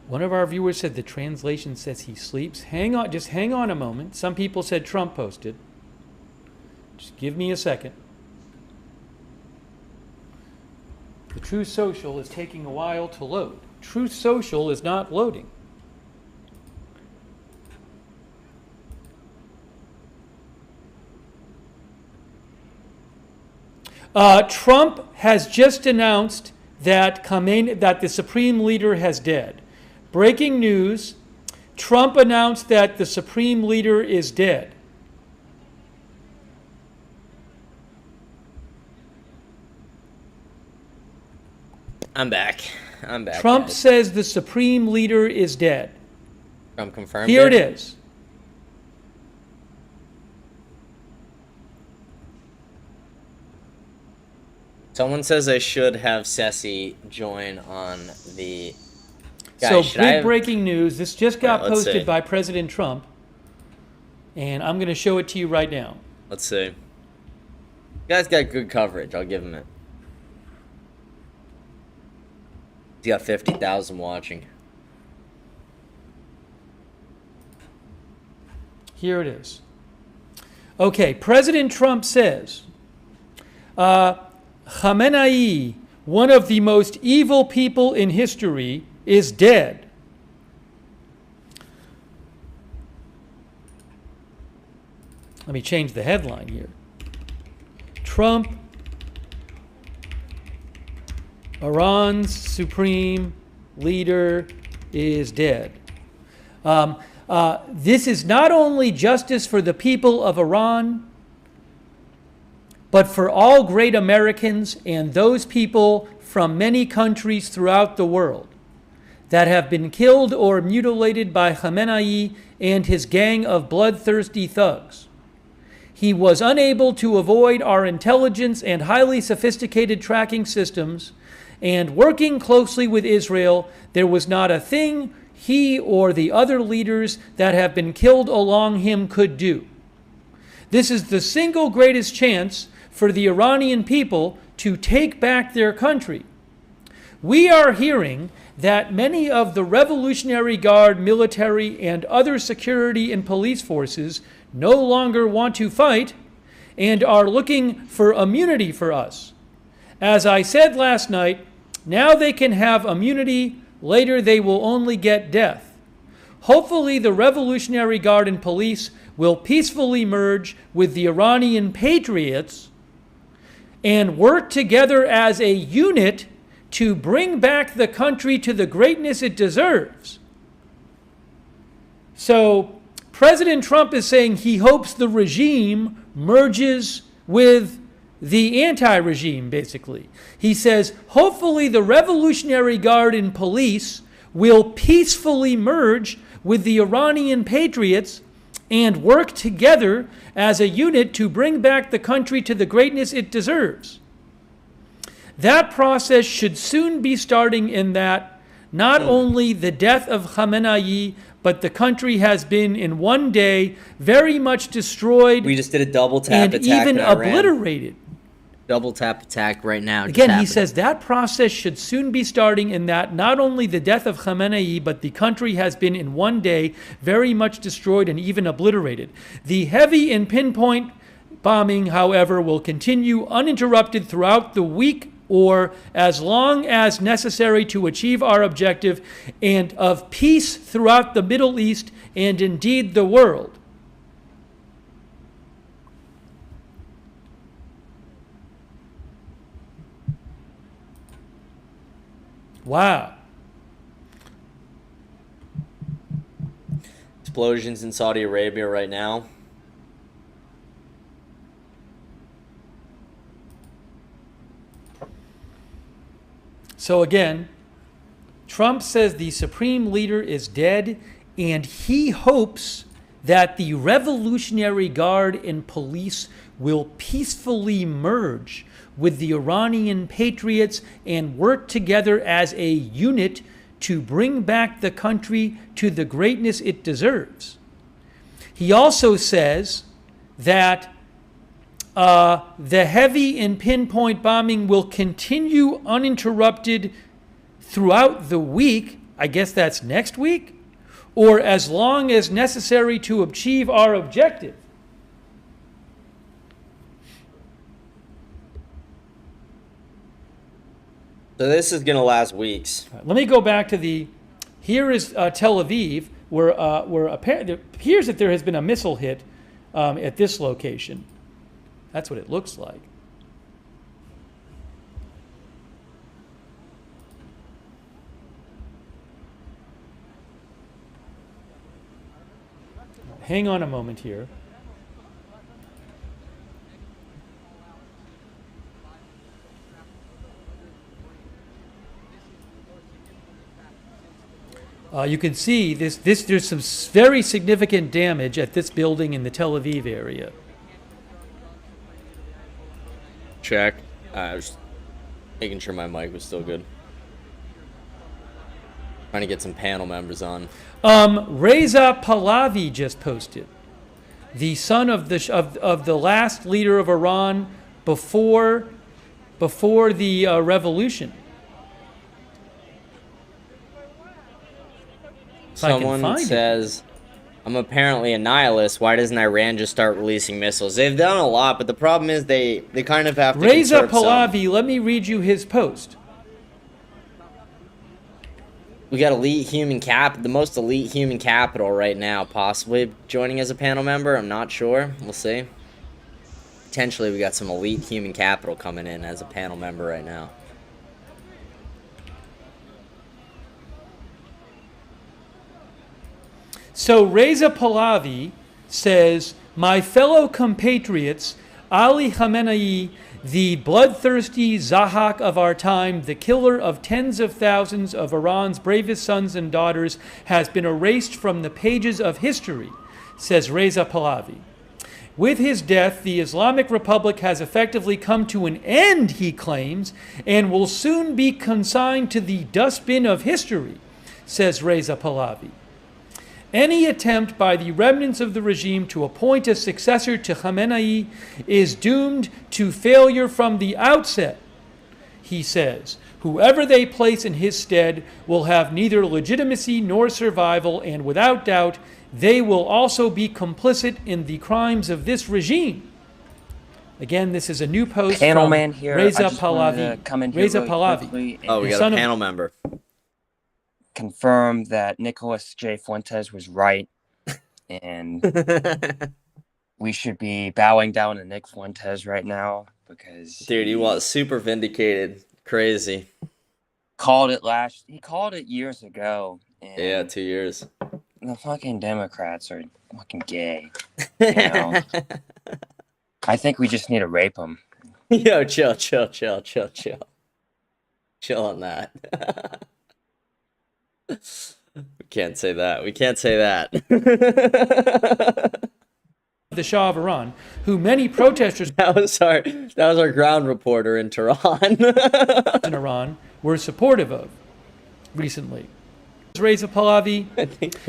One of our viewers said the translation says he sleeps. Hang on, just hang on a moment. Some people said Trump posted. Just give me a second. The Truth Social is taking a while to load. Truth Social is not loading. Trump has just announced that the Supreme Leader has dead. Breaking news, Trump announced that the Supreme Leader is dead. I'm back. Trump guys. says the Supreme Leader is dead. Trump confirmed Here it is. Someone says I should have Ceci join on the... Guys, so big breaking news. This just got posted by President Trump. And I'm going to show it to you right now. Let's see. Guy's got good coverage. I'll give him it. He's got 50,000 watching. Here it is. Okay, President Trump says, Khamenei, one of the most evil people in history, is dead. Let me change the headline here. Trump, Iran's supreme leader, is dead. This is not only justice for the people of Iran, but for all great Americans and those people from many countries throughout the world that have been killed or mutilated by Khamenei and his gang of bloodthirsty thugs. He was unable to avoid our intelligence and highly sophisticated tracking systems, and working closely with Israel, there was not a thing he or the other leaders that have been killed along him could do. This is the single greatest chance for the Iranian people to take back their country. We are hearing that many of the Revolutionary Guard military and other security and police forces no longer want to fight and are looking for immunity for us. As I said last night, now they can have immunity, later they will only get death. Hopefully the Revolutionary Guard and police will peacefully merge with the Iranian patriots and work together as a unit to bring back the country to the greatness it deserves. So President Trump is saying he hopes the regime merges with the anti-regime, basically. He says, hopefully the Revolutionary Guard and police will peacefully merge with the Iranian patriots and work together as a unit to bring back the country to the greatness it deserves. That process should soon be starting in that not only the death of Khamenei, but the country has been in one day very much destroyed. We just did a double tap and attack even in Iran. obliterated. Double tap attack right now. Again, he says that process should soon be starting in that not only the death of Khamenei, but the country has been in one day very much destroyed and even obliterated. The heavy and pinpoint bombing, however, will continue uninterrupted throughout the week or as long as necessary to achieve our objective and of peace throughout the Middle East and indeed the world. Wow. Explosions in Saudi Arabia right now. So again, Trump says the supreme leader is dead, and he hopes that the Revolutionary Guard and police will peacefully merge with the Iranian patriots and work together as a unit to bring back the country to the greatness it deserves. He also says that the heavy and pinpoint bombing will continue uninterrupted throughout the week. I guess that's next week, or as long as necessary to achieve our objective. So this is going to last weeks. Let me go back to here is Tel Aviv, where it appears that there has been a missile hit at this location. That's what it looks like. Hang on a moment here. You can see there's some very significant damage at this building in the Tel Aviv area. Check. I was making sure my mic was still good. Trying to get some panel members on. Reza Pahlavi just posted. The son of the last leader of Iran, before the revolution. Someone says, I'm apparently a nihilist. Why doesn't Iran just start releasing missiles? They've done a lot, but the problem is they kind of have to Reza conserve some. Pahlavi, let me read you his post. We got elite human the most elite human capital right now, possibly joining as a panel member. I'm not sure. We'll see. Potentially, we got some elite human capital coming in as a panel member right now. So Reza Pahlavi says, my fellow compatriots, Ali Khamenei, the bloodthirsty Zahak of our time, the killer of tens of thousands of Iran's bravest sons and daughters, has been erased from the pages of history, says Reza Pahlavi. With his death, the Islamic Republic has effectively come to an end, he claims, and will soon be consigned to the dustbin of history, says Reza Pahlavi. Any attempt by the remnants of the regime to appoint a successor to Khamenei is doomed to failure from the outset, he says. Whoever they place in his stead will have neither legitimacy nor survival, and without doubt, they will also be complicit in the crimes of this regime. Again, this is a new post from Reza Pahlavi. Reza Pahlavi. Oh, we got a panel member. Confirm that Nicholas J. Fuentes was right, and we should be bowing down to Nick Fuentes right now because dude, he was super vindicated. Crazy. He called it years ago. And yeah, 2 years. The fucking Democrats are fucking gay. You know? I think we just need to rape them. Yo, chill. Chill on that. We can't say that. The Shah of Iran, who many protesters that was our ground reporter in Tehran in Iran were supportive of recently. Reza Pahlavi,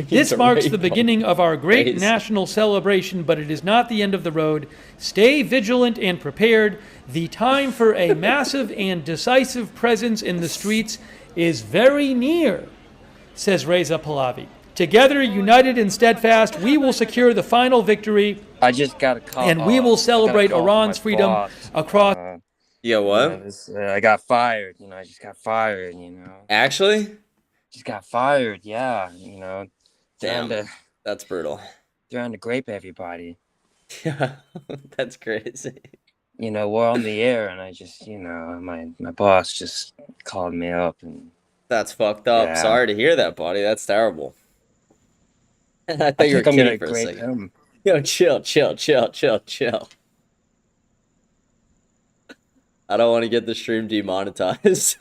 this marks the beginning of our great national celebration, but it is not the end of the road. Stay vigilant and prepared. The time for a massive and decisive presence in the streets is very near, says Reza Pahlavi. Together, united and steadfast, we will secure the final victory. I just got a call. And we will celebrate Iran's freedom across. Yeah, what? I got fired. I just got fired, Actually? Just got fired, yeah. Damn, that's brutal. Trying to grape everybody. Yeah, that's crazy. We're on the air, and I just, my boss just called me up and... That's fucked up. Yeah. Sorry to hear that, buddy. That's terrible. I thought you were kidding for a second. Him. Yo, chill. I don't want to get the stream demonetized.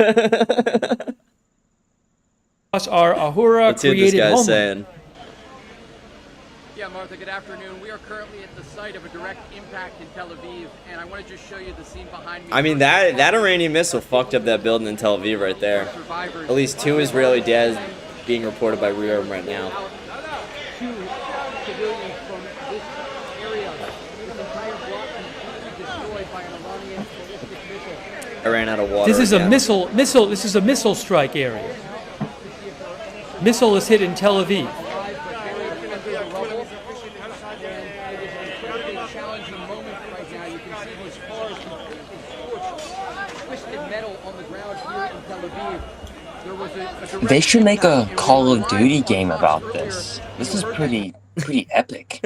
Our Ahura Let's see what this created guy's homeland. saying. Yeah, Martha, good afternoon. We are currently at the site of a direct impact in Tel Aviv, and I want to just show you the scene behind me. I mean, that Iranian missile fucked up that building in Tel Aviv right there. At least 2 Israeli dead being reported by Rearm right now. 2 civilians from this area. This entire block completely destroyed by an Iranian ballistic missile. I ran out of water. This is again. This is a missile strike area. Missile is hit in Tel Aviv. They should make a Call of Duty game about this. This is pretty epic.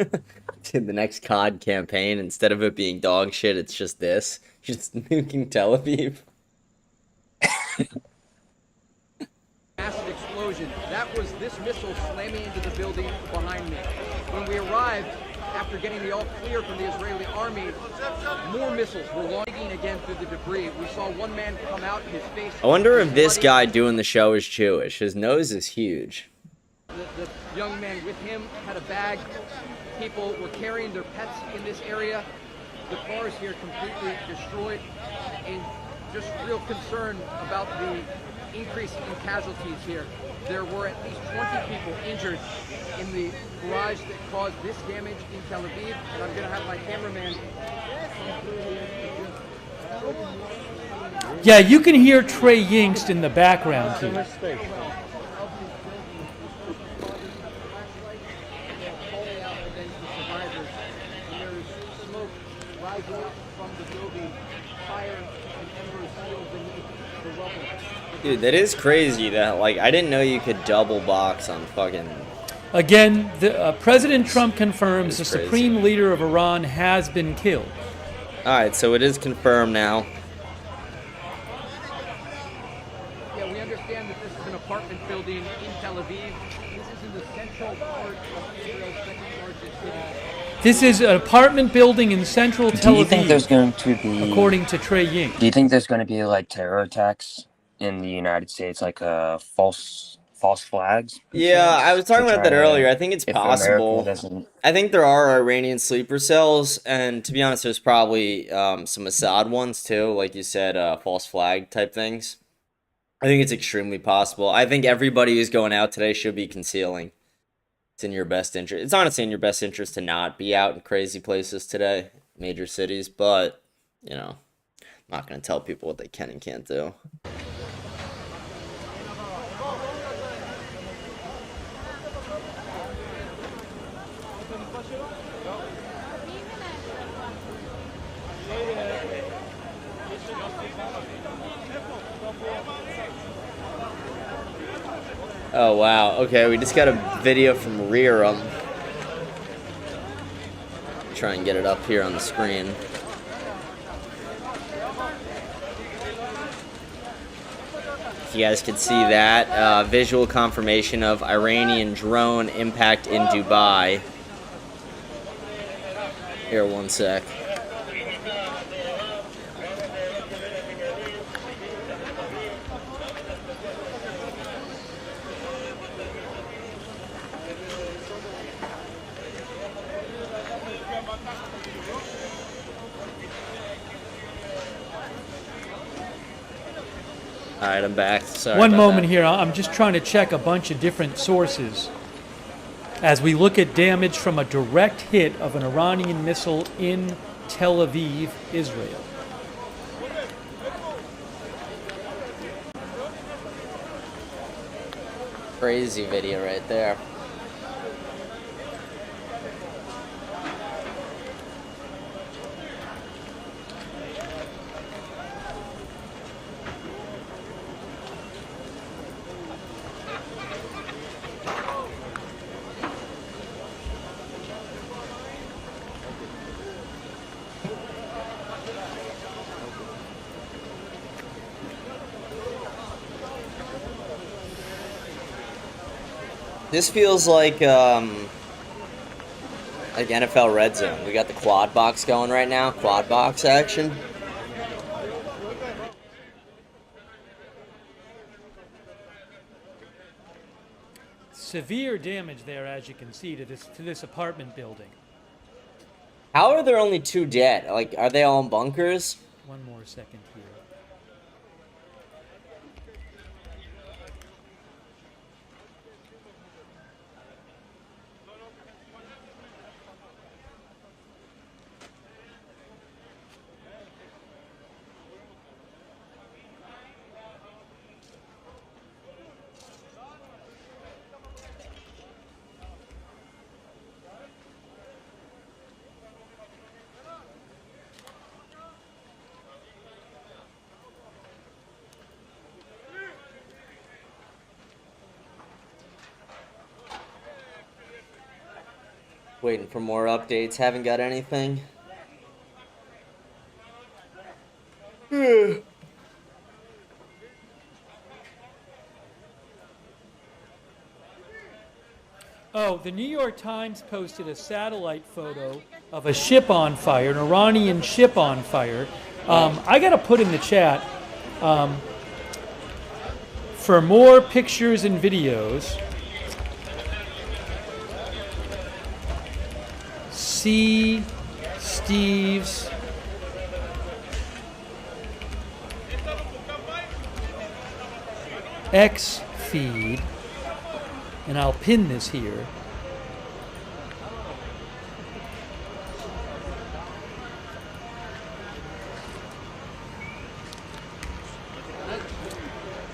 Dude, the next COD campaign, instead of it being dog shit, it's just this. Just nuking Tel Aviv. Massive explosion. That was this missile slamming into the building behind me. When we arrived, after getting the all clear from the Israeli army, more missiles were launching again through the debris. We saw one man come out, his face... I wonder if this guy doing the show is Jewish. His nose is huge. The young man with him had a bag. People were carrying their pets in this area. The cars here completely destroyed, and just real concern about the increase in casualties here. There were at least 20 people injured in the garage that caused this damage in Tel Aviv, and I'm going to have my cameraman come through here and just Yeah, you can hear Trey Yingst in the background here. Dude, that is crazy that, like, I didn't know you could double box on fucking... Again, President Trump confirms the supreme leader of Iran has been killed. Alright, so it is confirmed now. Yeah, we understand that this is an apartment building in Tel Aviv. This is in the central part of Israel's second largest city. This is an apartment building in central Tel Aviv. Do you think there's going to be, according to Trey Ying? Do you think there's going to be like terror attacks in the United States, like false flags? Yeah, I was talking about that earlier. I think it's possible. I think there are Iranian sleeper cells, and to be honest, there's probably some Assad ones too, like you said, false flag type things. I think it's extremely possible. I think everybody who's going out today should be concealing. It's in your best interest. It's honestly in your best interest to not be out in crazy places today, major cities, but, you know, I'm not going to tell people what they can and can't do. Oh, wow. Okay, we just got a video from Rear. Try and get it up here on the screen. You guys can see that. Visual confirmation of Iranian drone impact in Dubai. Here, one sec. All right, I'm back. Sorry. One moment here. I'm just trying to check a bunch of different sources as we look at damage from a direct hit of an Iranian missile in Tel Aviv, Israel. Crazy video right there. This feels like NFL Red Zone. We got the quad box going right now. Quad box action. Severe damage there, as you can see, to this apartment building. How are there only 2 dead? Like, are they all in bunkers? One more second here. Waiting for more updates. Haven't got anything. Oh, the New York Times posted a satellite photo of a ship on fire, an Iranian ship on fire. I got to put in the chat for more pictures and videos. See Steve's X feed, and I'll pin this here.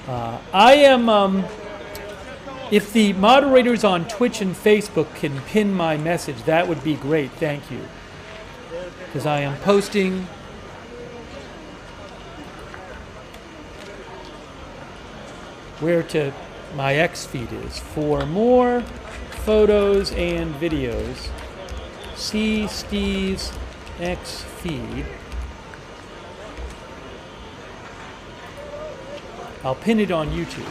I am, if the moderators on Twitch and Facebook can pin my message, that would be great. Thank you. Because I am posting where to my X feed is. For more photos and videos, see Steve's X feed. I'll pin it on YouTube.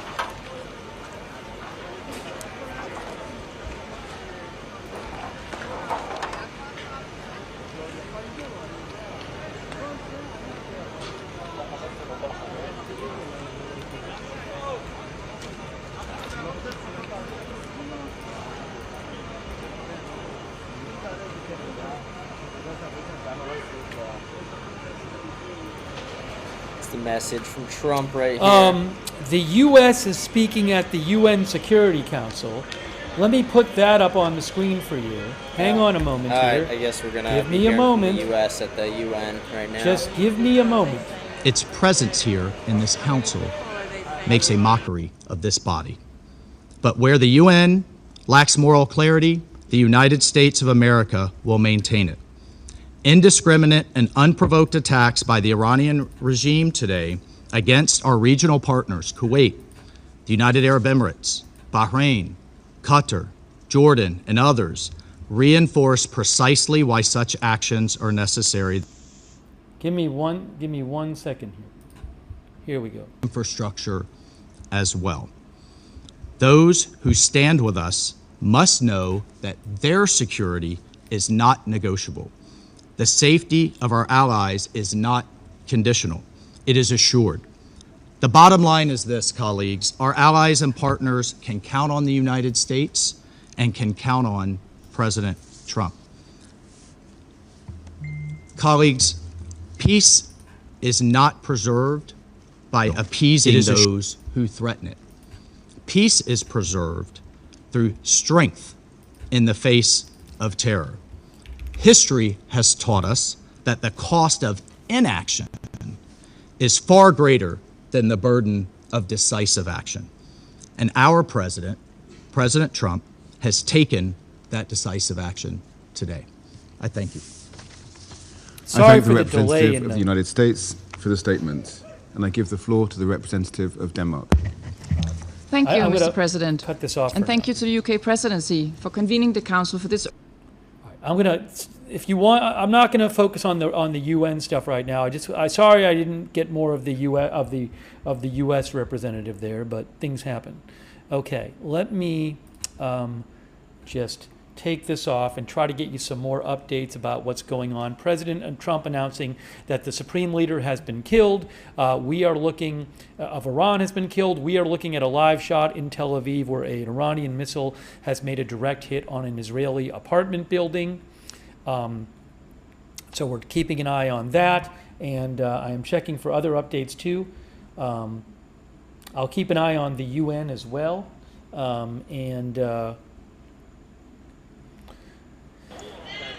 Message from Trump right here. The U.S. is speaking at the UN Security Council. Let me put that up on the screen for you. Hang on a moment here. I guess we're gonna give me a moment. The U.S. at the UN right now. Just give me a moment. Its presence here in this council makes a mockery of this body. But where the UN lacks moral clarity, the United States of America will maintain it. Indiscriminate and unprovoked attacks by the Iranian regime today against our regional partners, Kuwait, the United Arab Emirates, Bahrain, Qatar, Jordan, and others, reinforce precisely why such actions are necessary. Give me one second here. Here we go. Infrastructure as well. Those who stand with us must know that their security is not negotiable. The safety of our allies is not conditional. It is assured. The bottom line is this, colleagues. Our allies and partners can count on the United States and can count on President Trump. Colleagues, peace is not preserved by appeasing those who threaten it. Peace is preserved through strength in the face of terror. History has taught us that the cost of inaction is far greater than the burden of decisive action. And our president, President Trump, has taken that decisive action today. I thank you. Sorry I thank for the the representative delay of the United States for the statement, and I give the floor to the representative of Denmark. Thank you, I'm Mr. gonna President. cut this off. And thank you to the UK presidency for convening the council for this. I'm gonna, if you want, I'm not gonna focus on the UN stuff right now. Sorry I didn't get more of the US representative there, but things happen. Okay, let me just take this off and try to get you some more updates about what's going on. President Trump announcing that the supreme leader has been killed. We are looking, of Iran has been killed. We are looking at a live shot in Tel Aviv where an Iranian missile has made a direct hit on an Israeli apartment building. So we're keeping an eye on that, and I am checking for other updates too. I'll keep an eye on the UN as well,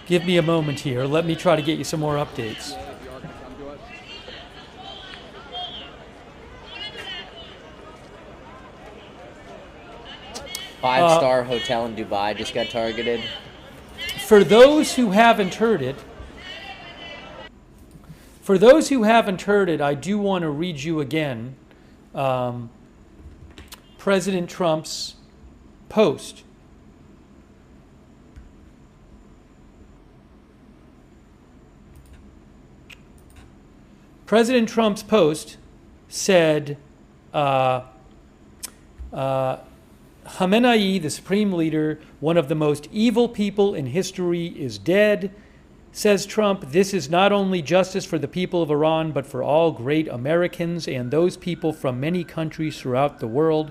give me a moment here. Let me try to get you some more updates. Five-star hotel in Dubai just got targeted. For those who haven't heard it, I do want to read you again President Trump's post. President Trump's post said, Khamenei, the supreme leader, one of the most evil people in history, is dead. Says Trump, this is not only justice for the people of Iran, but for all great Americans and those people from many countries throughout the world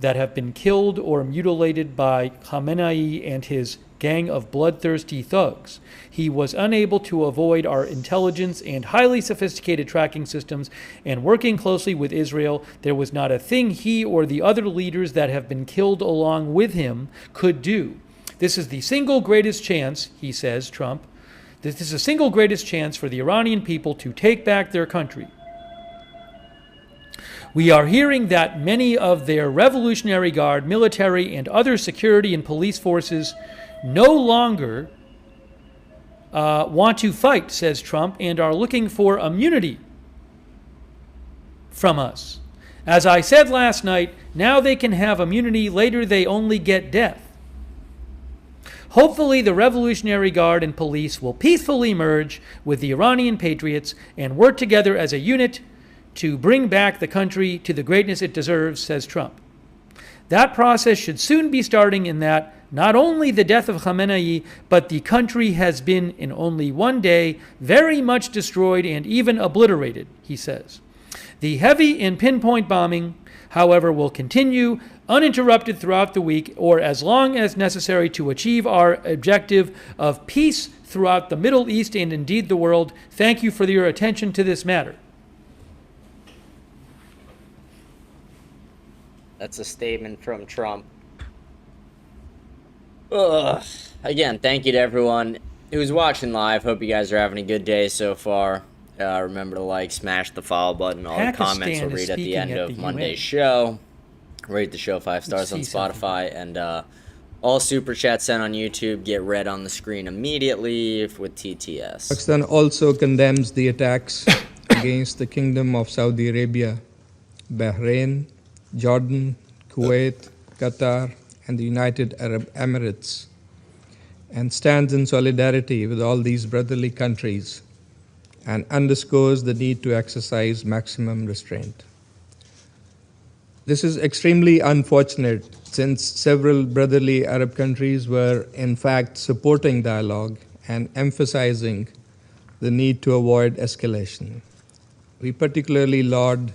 that have been killed or mutilated by Khamenei and his gang of bloodthirsty thugs. He was unable to avoid our intelligence and highly sophisticated tracking systems, and working closely with Israel, there was not a thing he or the other leaders that have been killed along with him could do. This is the single greatest chance, he says, Trump, this is the single greatest chance for the Iranian people to take back their country. We are hearing that many of their Revolutionary Guard, military, and other security and police forces no longer want to fight, says Trump, and are looking for immunity from us. As I said last night, now they can have immunity, later they only get death. Hopefully the Revolutionary Guard and police will peacefully merge with the Iranian patriots and work together as a unit to bring back the country to the greatness it deserves, says Trump. That process should soon be starting in that not only the death of Khamenei, but the country has been in only one day very much destroyed and even obliterated, he says. The heavy and pinpoint bombing, however, will continue uninterrupted throughout the week or as long as necessary to achieve our objective of peace throughout the Middle East and indeed the world. Thank you for your attention to this matter. That's a statement from Trump. Ugh. Again, thank you to everyone who's watching live. Hope you guys are having a good day so far. Remember to like, smash the follow button. All the comments we'll read at the end of Monday's show. Rate the show 5 stars on Spotify. And all super chats sent on YouTube get read on the screen immediately with TTS. Pakistan also condemns the attacks against the Kingdom of Saudi Arabia, Bahrain, Jordan, Kuwait, Qatar, and the United Arab Emirates, and stands in solidarity with all these brotherly countries and underscores the need to exercise maximum restraint. This is extremely unfortunate since several brotherly Arab countries were in fact supporting dialogue and emphasizing the need to avoid escalation. We particularly laud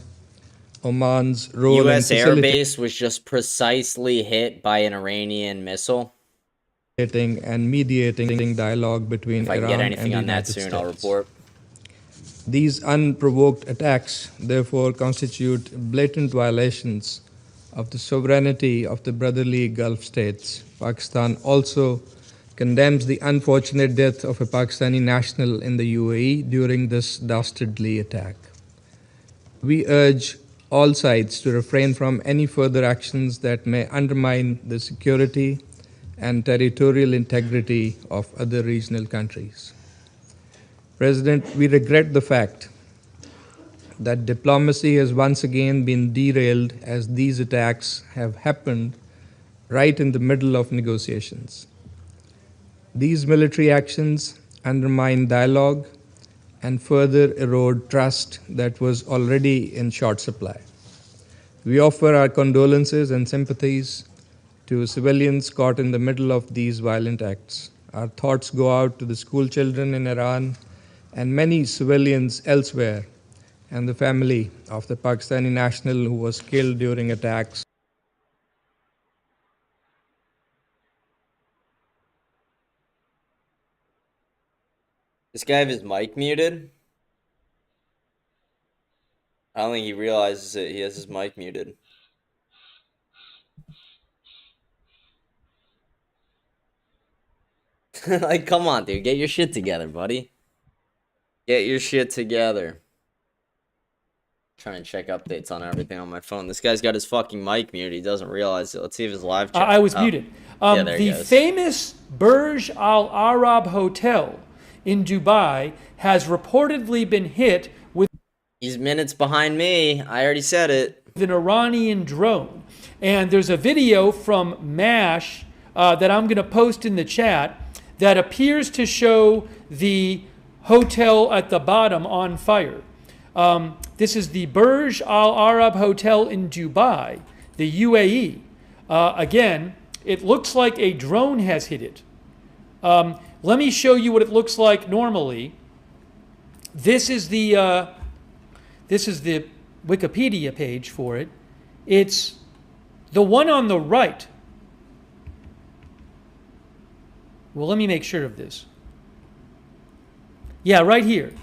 Oman's role U.S. in Air Base was just precisely hit by an Iranian missile. And mediating dialogue between If I can Iran get anything and on the that United soon, States. I'll report. These unprovoked attacks, therefore, constitute blatant violations of the sovereignty of the brotherly Gulf states. Pakistan also condemns the unfortunate death of a Pakistani national in the UAE during this dastardly attack. We urge all sides to refrain from any further actions that may undermine the security and territorial integrity of other regional countries. President, we regret the fact that diplomacy has once again been derailed as these attacks have happened right in the middle of negotiations. These military actions undermine dialogue and further erode trust that was already in short supply. We offer our condolences and sympathies to civilians caught in the middle of these violent acts. Our thoughts go out to the school children in Iran and many civilians elsewhere, and the family of the Pakistani national who was killed during attacks. This guy have his mic muted? I don't think he realizes it. He has his mic muted. Like, come on, dude. Get your shit together, buddy. Get your shit together. Trying to check updates on everything on my phone. This guy's got his fucking mic muted. He doesn't realize it. Let's see if his live chat. I was muted. Yeah, there he the goes. famous Burj Al Arab Hotel in Dubai has reportedly been hit with He's minutes behind me. I already said it. an Iranian drone. And there's a video from MASH that I'm going to post in the chat that appears to show the hotel at the bottom on fire. This is the Burj Al Arab Hotel in Dubai, the UAE. Again, it looks like a drone has hit it. Let me show you what it looks like normally. This is the Wikipedia page for it. It's the one on the right. Well, let me make sure of this. Yeah, right here.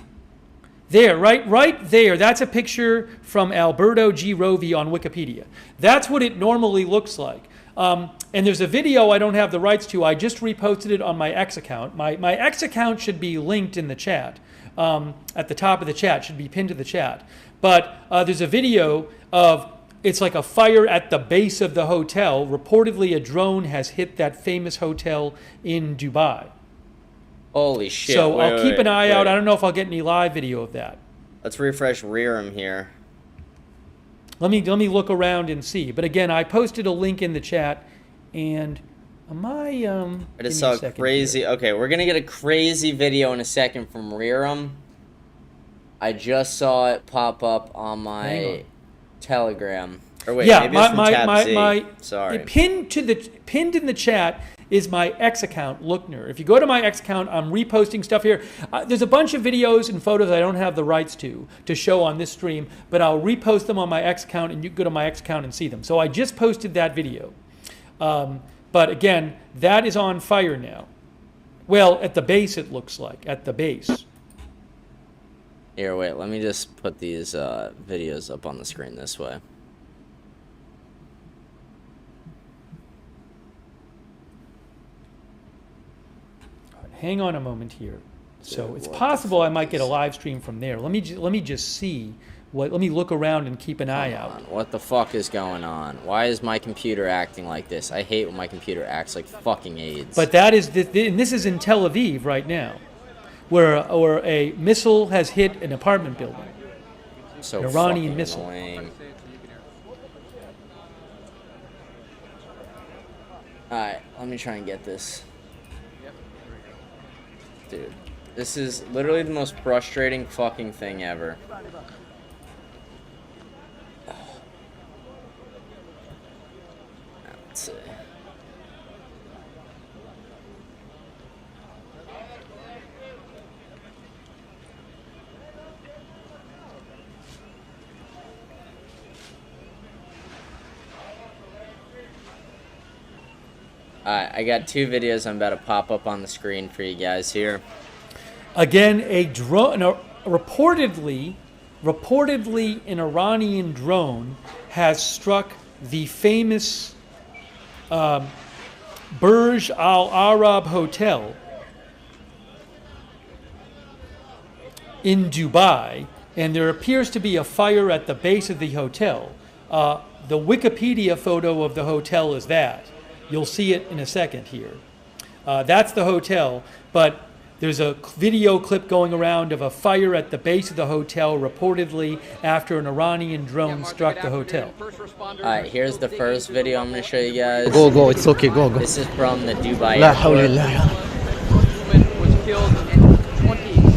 There, right there. That's a picture from Alberto G. Rovi on Wikipedia. That's what it normally looks like. And there's a video I don't have the rights to. I just reposted it on my X account. My X account should be linked in the chat. at the top of the chat, should be pinned to the chat. But there's a video of, it's like a fire at the base of the hotel. Reportedly, a drone has hit that famous hotel in Dubai. Holy shit. So I'll keep an eye out. I don't know if I'll get any live video of that. Let's refresh Rear'em here. Let me look around and see. But again, I posted a link in the chat, and I just saw crazy. Okay, we're gonna get a crazy video in a second from Rear'em. I just saw it pop up on my Telegram. Or wait, yeah, maybe it's from Tab Z. my Sorry. pinned in the chat is my X account, Lookner. If you go to my X account, I'm reposting stuff here. There's a bunch of videos and photos I don't have the rights to show on this stream, but I'll repost them on my X account, and you can go to my X account and see them. So I just posted that video. But again, that is on fire now. Well, at the base, it looks like, at the base. Here, wait, let me just put these videos up on the screen this way. Hang on a moment here. So it's possible I might get a live stream from there. Let me just see. Let me look around and keep an eye out. What the fuck is going on? Why is my computer acting like this? I hate when my computer acts like fucking AIDS. But that is, and this is in Tel Aviv right now, where a missile has hit an apartment building. So an Iranian fucking missile. Annoying. Alright, let me try and get this. Dude, this is literally the most frustrating fucking thing ever. Let's see. Alright, I got two videos I'm about to pop up on the screen for you guys here. Again, a drone, reportedly an Iranian drone has struck the famous Burj Al Arab Hotel in Dubai, and there appears to be a fire at the base of the hotel. The Wikipedia photo of the hotel is that. You'll see it in a second here. That's the hotel, but there's a video clip going around of a fire at the base of the hotel, reportedly after an Iranian drone struck the hotel. Alright, here's the first video I'm going to show you guys. Go, it's okay, go. This is from the Dubai La airport.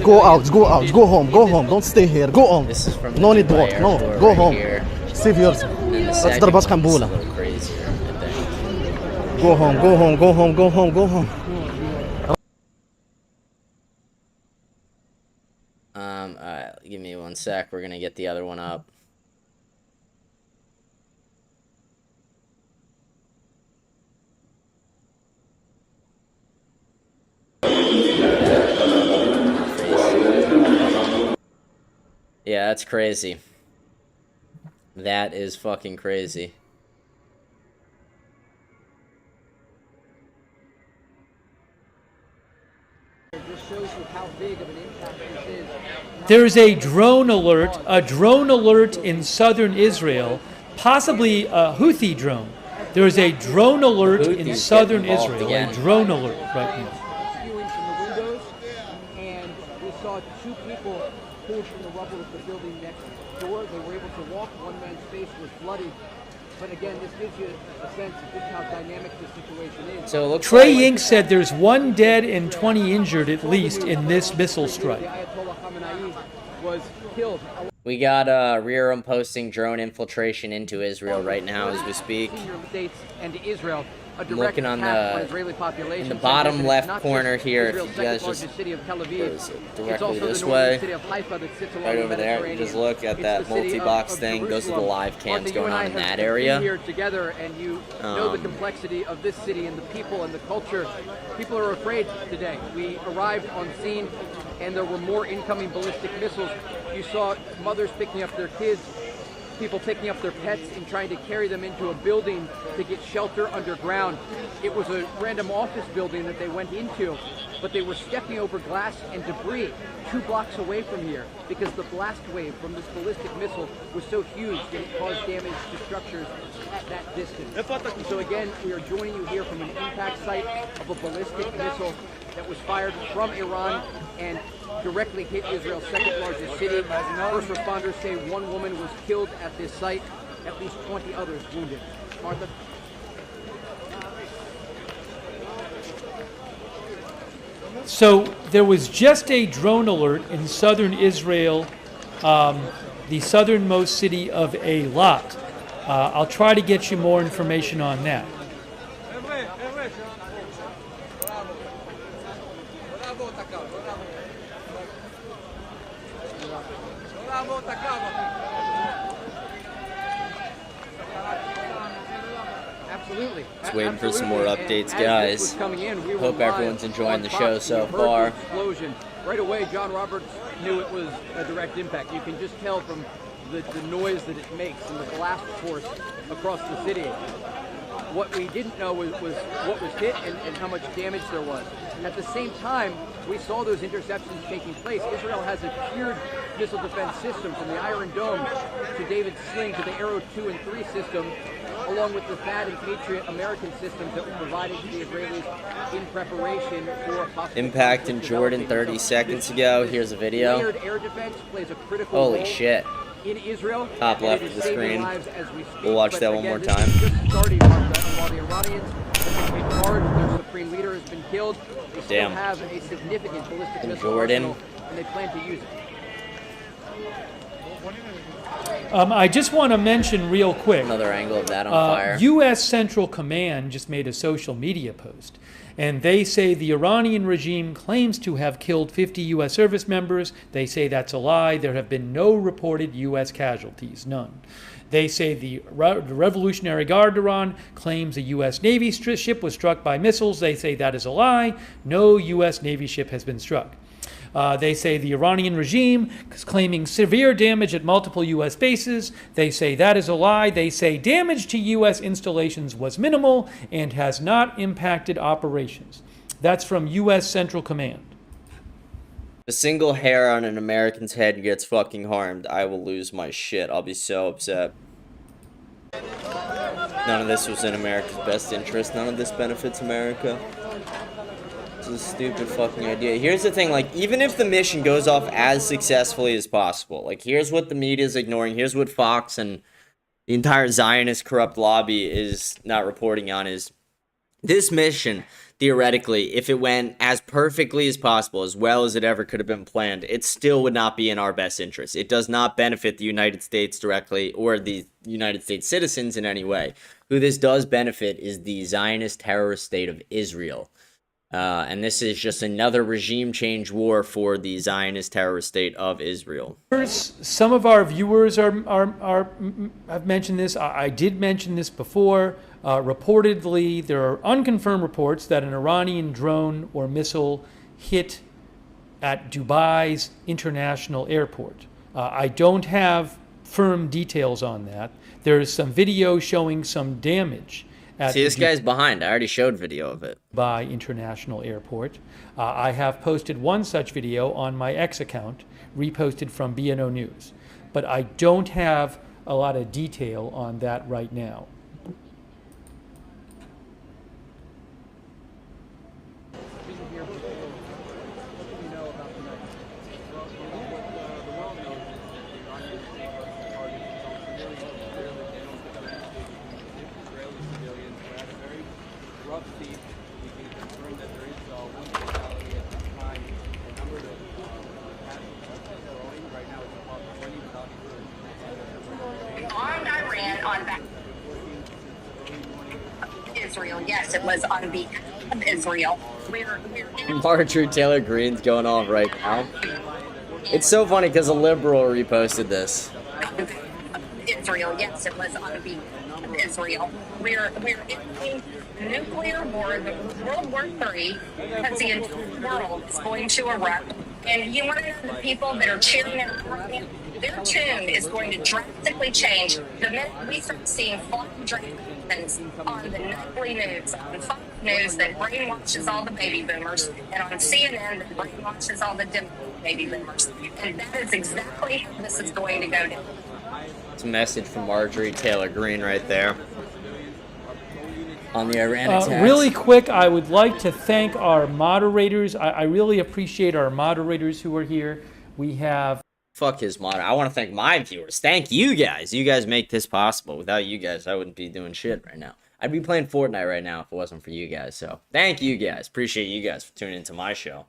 Go out, go home, don't stay here, go home. This is from no need to Dubai walk, no, airport go right home. here. Save yourself. And then the That's second ضربات one's a قنبلة. little crazier, I think. Go home. Alright, give me one sec. We're gonna get the other one up. Yeah, that's crazy. That is fucking crazy. There's a drone alert in southern Israel, possibly a Houthi drone. There is a drone alert in southern Israel, a drone alert right now. Spewing from the windows, and we saw two people pulled from the rubble of the building next door. They were able to walk. One man's face was bloody. But again, this gives you a sense of just how dynamic this situation is. So it looks Trey like Yink said there's 1 dead and 20 injured at least in this missile strike. Ayatollah Khamenei was killed. we got Rear'em posting drone infiltration into Israel right now as we speak. States and Israel. I'm looking on in the bottom left corner here. If you guys just goes directly this way, right over there, you just look at that multi-box thing. Those are the live cams going on in that area. Here together, and you know the complexity of this city and the people and the culture. People are afraid today. We arrived on scene, and there were more incoming ballistic missiles. You saw mothers picking up their kids, people picking up their pets and trying to carry them into a building to get shelter underground. It was a random office building that they went into, but they were stepping over glass and debris 2 blocks away from here because the blast wave from this ballistic missile was so huge that it caused damage to structures at that distance. So again, we are joining you here from an impact site of a ballistic missile that was fired from Iran and directly hit Israel's second largest city. First responders say 1 woman was killed at this site, at least 20 others wounded. Martha? So there was just a drone alert in southern Israel, the southernmost city of Eilat. I'll try to get you more information on that. Absolutely. Just waiting for some more updates, guys. Hope everyone's enjoying the show so far. Explosion. Right away, John Roberts knew it was a direct impact. You can just tell from the noise that it makes and the blast force across the city. What we didn't know was what was hit and how much damage there was. At the same time, we saw those interceptions taking place. Israel has a tiered missile defense system from the Iron Dome to David's Sling to the Arrow 2 and 3 system, along with the THAAD and Patriot American systems that were provided to the Israelis in preparation for a possible Impact in Jordan 30 seconds ago. Here's a video. Layered air defense plays a critical Holy role shit. in Israel. Top and left it of is the saving screen. lives as we speak. We'll watch But that one again, more this time. is just starting, Martha, and while the Iranians have been charged, their supreme leader has been killed, they still Damn. have a significant ballistic In missile Jordan. arsenal, and they plan to use it. I just want to mention real quick. Another angle of that on fire. U.S. Central Command just made a social media post, and they say the Iranian regime claims to have killed 50 U.S. service members. They say that's a lie. There have been no reported U.S. casualties, none. They say the Revolutionary Guard Iran claims a U.S. Navy ship was struck by missiles. They say that is a lie. No U.S. Navy ship has been struck. They say the Iranian regime is claiming severe damage at multiple U.S. bases. They say that is a lie. They say damage to U.S. installations was minimal and has not impacted operations. That's from U.S. Central Command. A single hair on an American's head gets fucking harmed. I will lose my shit. I'll be so upset. None of this was in America's best interest. None of this benefits America. It's a stupid fucking idea. Here's the thing, like, even if the mission goes off as successfully as possible, like, here's what the media is ignoring, here's what Fox and the entire Zionist corrupt lobby is not reporting on, is this mission, theoretically, if it went as perfectly as possible, as well as it ever could have been planned, it still would not be in our best interest. It does not benefit the United States directly or the United States citizens in any way. Who this does benefit is the Zionist terrorist state of Israel. And this is just another regime change war for the Zionist terrorist state of Israel. Some of our viewers have mentioned this. I did mention this before. Reportedly, there are unconfirmed reports that an Iranian drone or missile hit at Dubai's international airport. I don't have firm details on that. There is some video showing some damage. See, this guy's behind. I already showed video of it. Dubai International Airport. I have posted one such video on my X account, reposted from BNO News. But I don't have a lot of detail on that right now. Israel. Yes, it was on behalf of Israel. Marjorie Taylor Greene's going off right now. It's so funny because a liberal reposted this. Israel. Yes, it was on behalf of Israel. We're in a nuclear war, the World War III, because the entire world is going to erupt. And you want to know the people that are cheering and their tune is going to drastically change the minute we start seeing flying dragons on the nightly news, on Fox News that brainwashes all the baby boomers, and on CNN that brainwashes all the baby boomers. And that is exactly how this is going to go down. It's a message from Marjorie Taylor Greene right there on the Iran attacks. Really quick, I would like to thank our moderators. I really appreciate our moderators who are here. We have... Fuck his mod. I want to thank my viewers. Thank you guys. You guys make this possible. Without you guys, I wouldn't be doing shit right now. I'd be playing Fortnite right now if it wasn't for you guys. So thank you guys. Appreciate you guys for tuning into my show.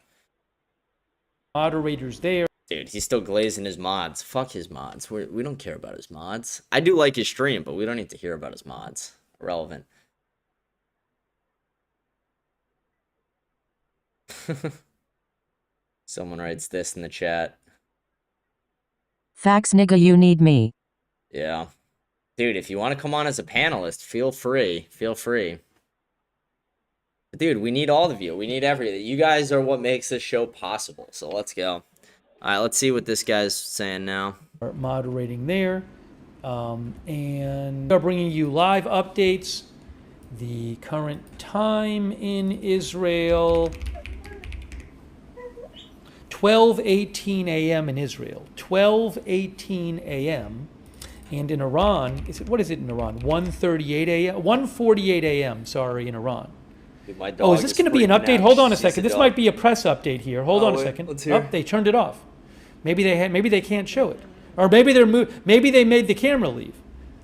Moderators there. Dude, he's still glazing his mods. Fuck his mods. We don't care about his mods. I do like his stream, but we don't need to hear about his mods. Irrelevant. Someone writes this in the chat. Facts, nigga, you need me. Yeah. Dude, if you want to come on as a panelist, feel free. Feel free. But dude, we need all of you. We need everything. You guys are what makes this show possible. So let's go. All right, let's see what this guy's saying now. Moderating there. And we're bringing you live updates. The current time in Israel... 12:18 a.m. in Israel, 12:18 a.m. And in Iran, what is it in Iran? 1:38 a.m. 1:48 a.m. Sorry, in Iran. Dude, my dog oh, is this going to be an update? Hold on a second. This might be a press update here. Hold on a second. Let's hear. Oh, they turned it off. Maybe they can't show it, or maybe maybe they made the camera leave.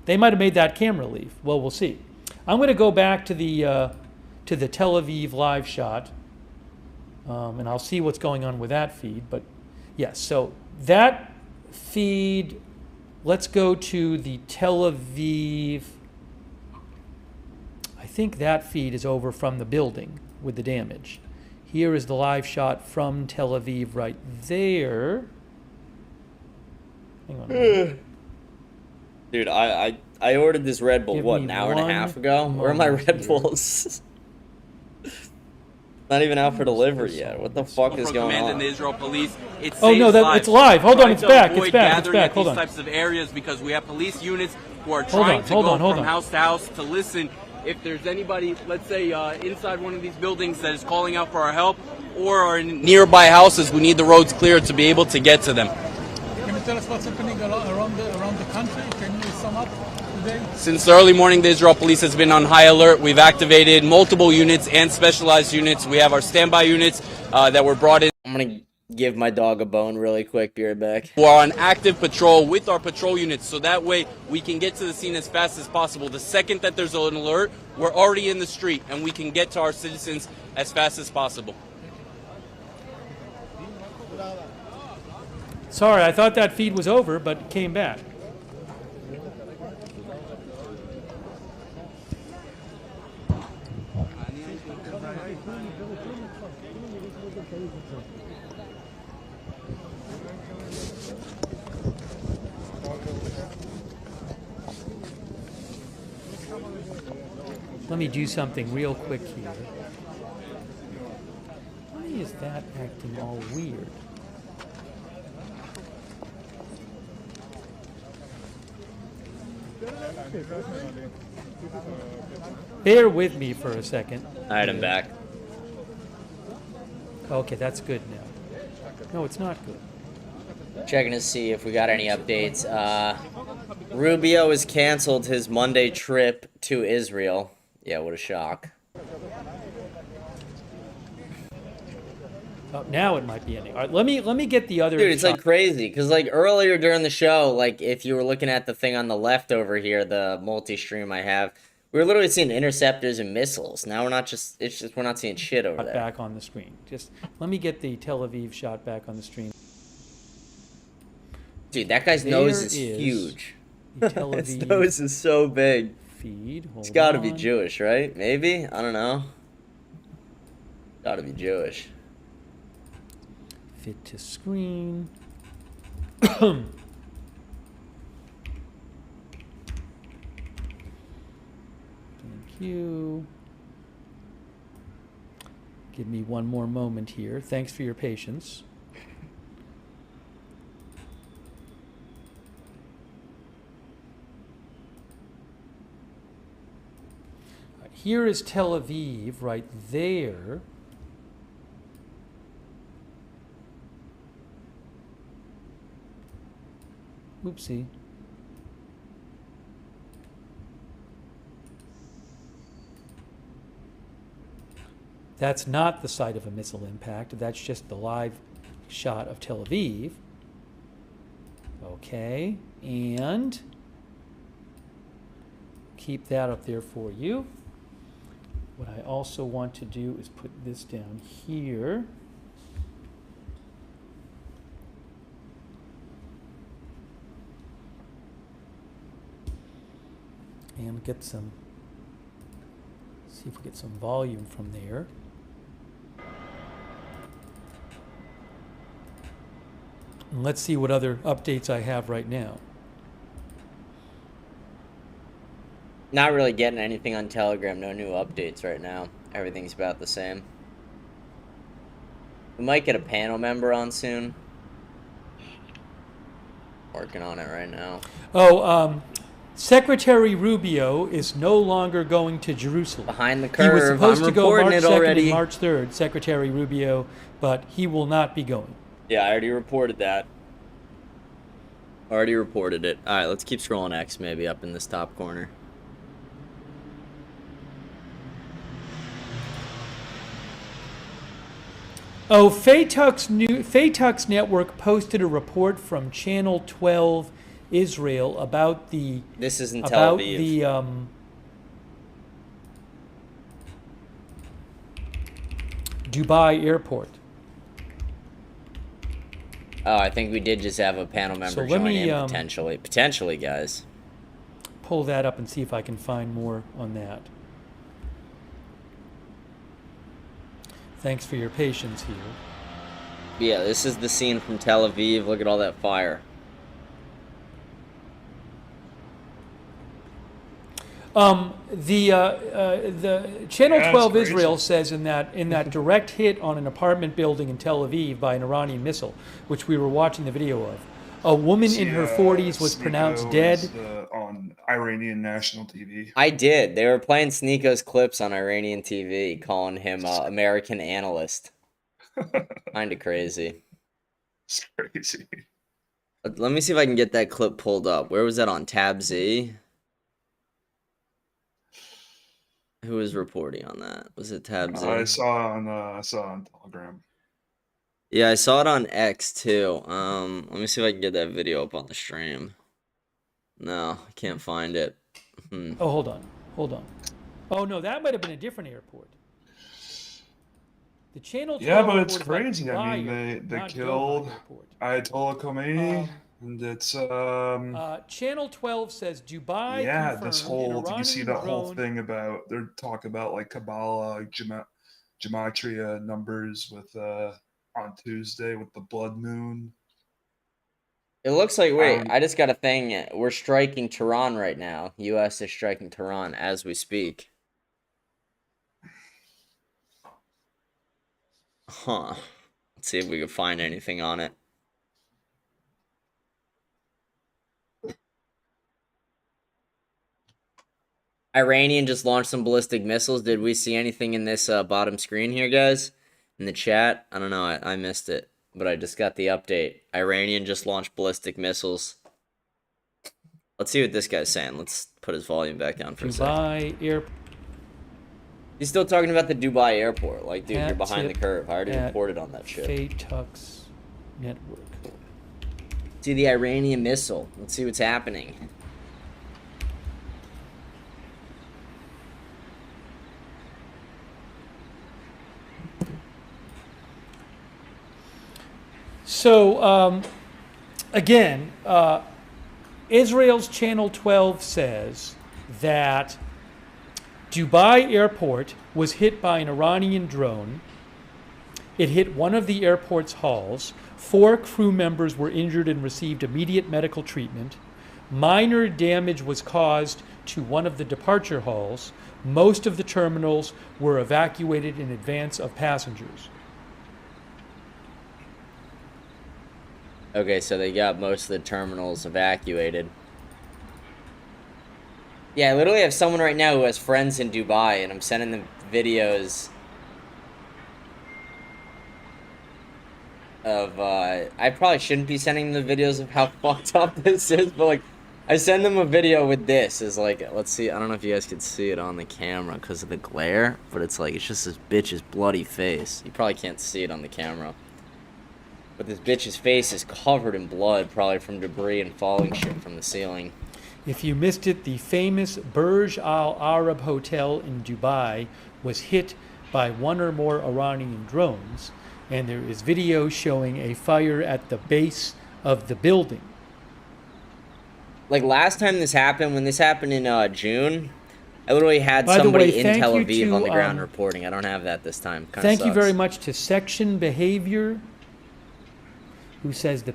They might have made that camera leave. Well, we'll see. I'm going to go back to the Tel Aviv live shot. And I'll see what's going on with that feed. But yes, so that feed, let's go to the Tel Aviv. I think that feed is over from the building with the damage. Here is the live shot from Tel Aviv right there. Hang on a minute. Dude, I ordered this Red Bull, what, an hour and a half ago? Where are my Red Bulls? Not even out for delivery yet. What the fuck is going on? The Israel police, oh no, it's live. Hold on, it's back. It's back. It's back. Hold on. These types of areas because we have police units who are trying to go from house to house to listen if there's anybody, let's say, inside one of these buildings that is calling out for our help, or are in nearby houses. We need the roads cleared to be able to get to them. Can you tell us what's happening around the country? Can you sum up today? Since the early morning, the Israel police has been on high alert. We've activated multiple units and specialized units. We have our standby units that were brought in. I'm going to give my dog a bone really quick. Be right back. We're on active patrol with our patrol units, so that way we can get to the scene as fast as possible. The second that there's an alert, we're already in the street, and we can get to our citizens as fast as possible. Sorry, I thought that feed was over, but it came back. Let me do something real quick here. Why is that acting all weird? Bear with me for a second. All right, I'm back. Okay, that's good now. No, it's not good. Checking to see if we got any updates. Rubio has canceled his Monday trip to Israel. Yeah, what a shock. Oh, now it might be ending. All right, let me get the other. Dude, it's like crazy because like earlier during the show, like if you were looking at the thing on the left over here, the multi-stream I have, we were literally seeing interceptors and missiles. Now we're not just. It's just we're not seeing shit over there. Back on the screen. Just let me get the Tel Aviv shot back on the screen. Dude, that guy's nose is huge. His nose is so big. Feed. He's got to be Jewish, right? Maybe? I don't know. Got to be Jewish. Fit to screen. Thank you. Give me one more moment here. Thanks for your patience. Here is Tel Aviv right there. Oopsie. That's not the site of a missile impact. That's just the live shot of Tel Aviv. Okay, and keep that up there for you. What I also want to do is put this down here. And get some, see if we get some volume from there. And let's see what other updates I have right now. Not really getting anything on Telegram. No new updates right now. Everything's about the same. We might get a panel member on soon. Working on it right now. Oh, Secretary Rubio is no longer going to Jerusalem. Behind the curve. He was supposed to go March 2nd already. and March 3rd, Secretary Rubio, but he will not be going. Yeah, I already reported that. Already reported it. All right, let's keep scrolling X maybe up in this top corner. Oh, Faytux Network posted a report from Channel 12 Israel about the This is in Tel Aviv. Dubai airport. Oh, I think we did just have a panel member join in potentially. Potentially, guys. Pull that up and see if I can find more on that. Thanks for your patience here. Yeah, this is the scene from Tel Aviv. Look at all that fire. The Channel 12 Israel says in that direct hit on an apartment building in Tel Aviv by an Iranian missile, which we were watching the video of, a woman in her 40s was pronounced dead. On Iranian national TV. I did. They were playing Sneako's clips on Iranian TV, calling him American analyst. Kind of crazy. It's crazy. Let me see if I can get that clip pulled up. Where was that on? Tab Z? Who was reporting on that? Was it Tab Z? I saw on Telegram. Yeah, I saw it on X too. Let me see if I can get that video up on the stream. No, I can't find it. Oh, hold on. Oh no, that might have been a different airport. The Channel 12 Yeah, but it's report crazy. about I Fire, mean, they not killed Doha airport. Ayatollah Khomeini, and it's Channel 12 says Dubai. yeah, confirmed this an whole. Did you see that Iranian whole drone- thing about their talk about like Kabbalah, gematria numbers with on Tuesday with the blood moon? It looks like, wait, I just got a thing. We're striking Tehran right now. U.S. is striking Tehran as we speak. Huh. Let's see if we can find anything on it. Iranian just launched some ballistic missiles. Did we see anything in this bottom screen here, guys? In the chat? I don't know. I missed it. But I just got the update. Iranian just launched ballistic missiles. Let's see what this guy's saying. Let's put his volume back down for a second. Dubai airport. He's still talking about the Dubai airport. Like, dude, you're Hat behind the tip curve. I already at reported on that shit. Faytux Network. See the Iranian missile. Let's see what's happening. So, again, Israel's Channel 12 says that Dubai airport was hit by an Iranian drone. It hit one of the airport's halls. 4 crew members were injured and received immediate medical treatment. Minor damage was caused to one of the departure halls. Most of the terminals were evacuated in advance of passengers. Okay, so they got most of the terminals evacuated. Yeah, I literally have someone right now who has friends in Dubai, and I'm sending them videos of, I probably shouldn't be sending them the videos of how fucked up this is, but, like, I send them a video with this, is like, let's see, I don't know if you guys can see it on the camera because of the glare, but it's like, it's just this bitch's bloody face. You probably can't see it on the camera. But this bitch's face is covered in blood, probably from debris and falling shit from the ceiling. If you missed it, the famous Burj Al Arab Hotel in Dubai was hit by one or more Iranian drones, and there is video showing a fire at the base of the building. Like last time this happened, when this happened in June, I literally had somebody in Tel Aviv on the ground reporting. I don't have that this time. Thank you very much to Section Behavior, who says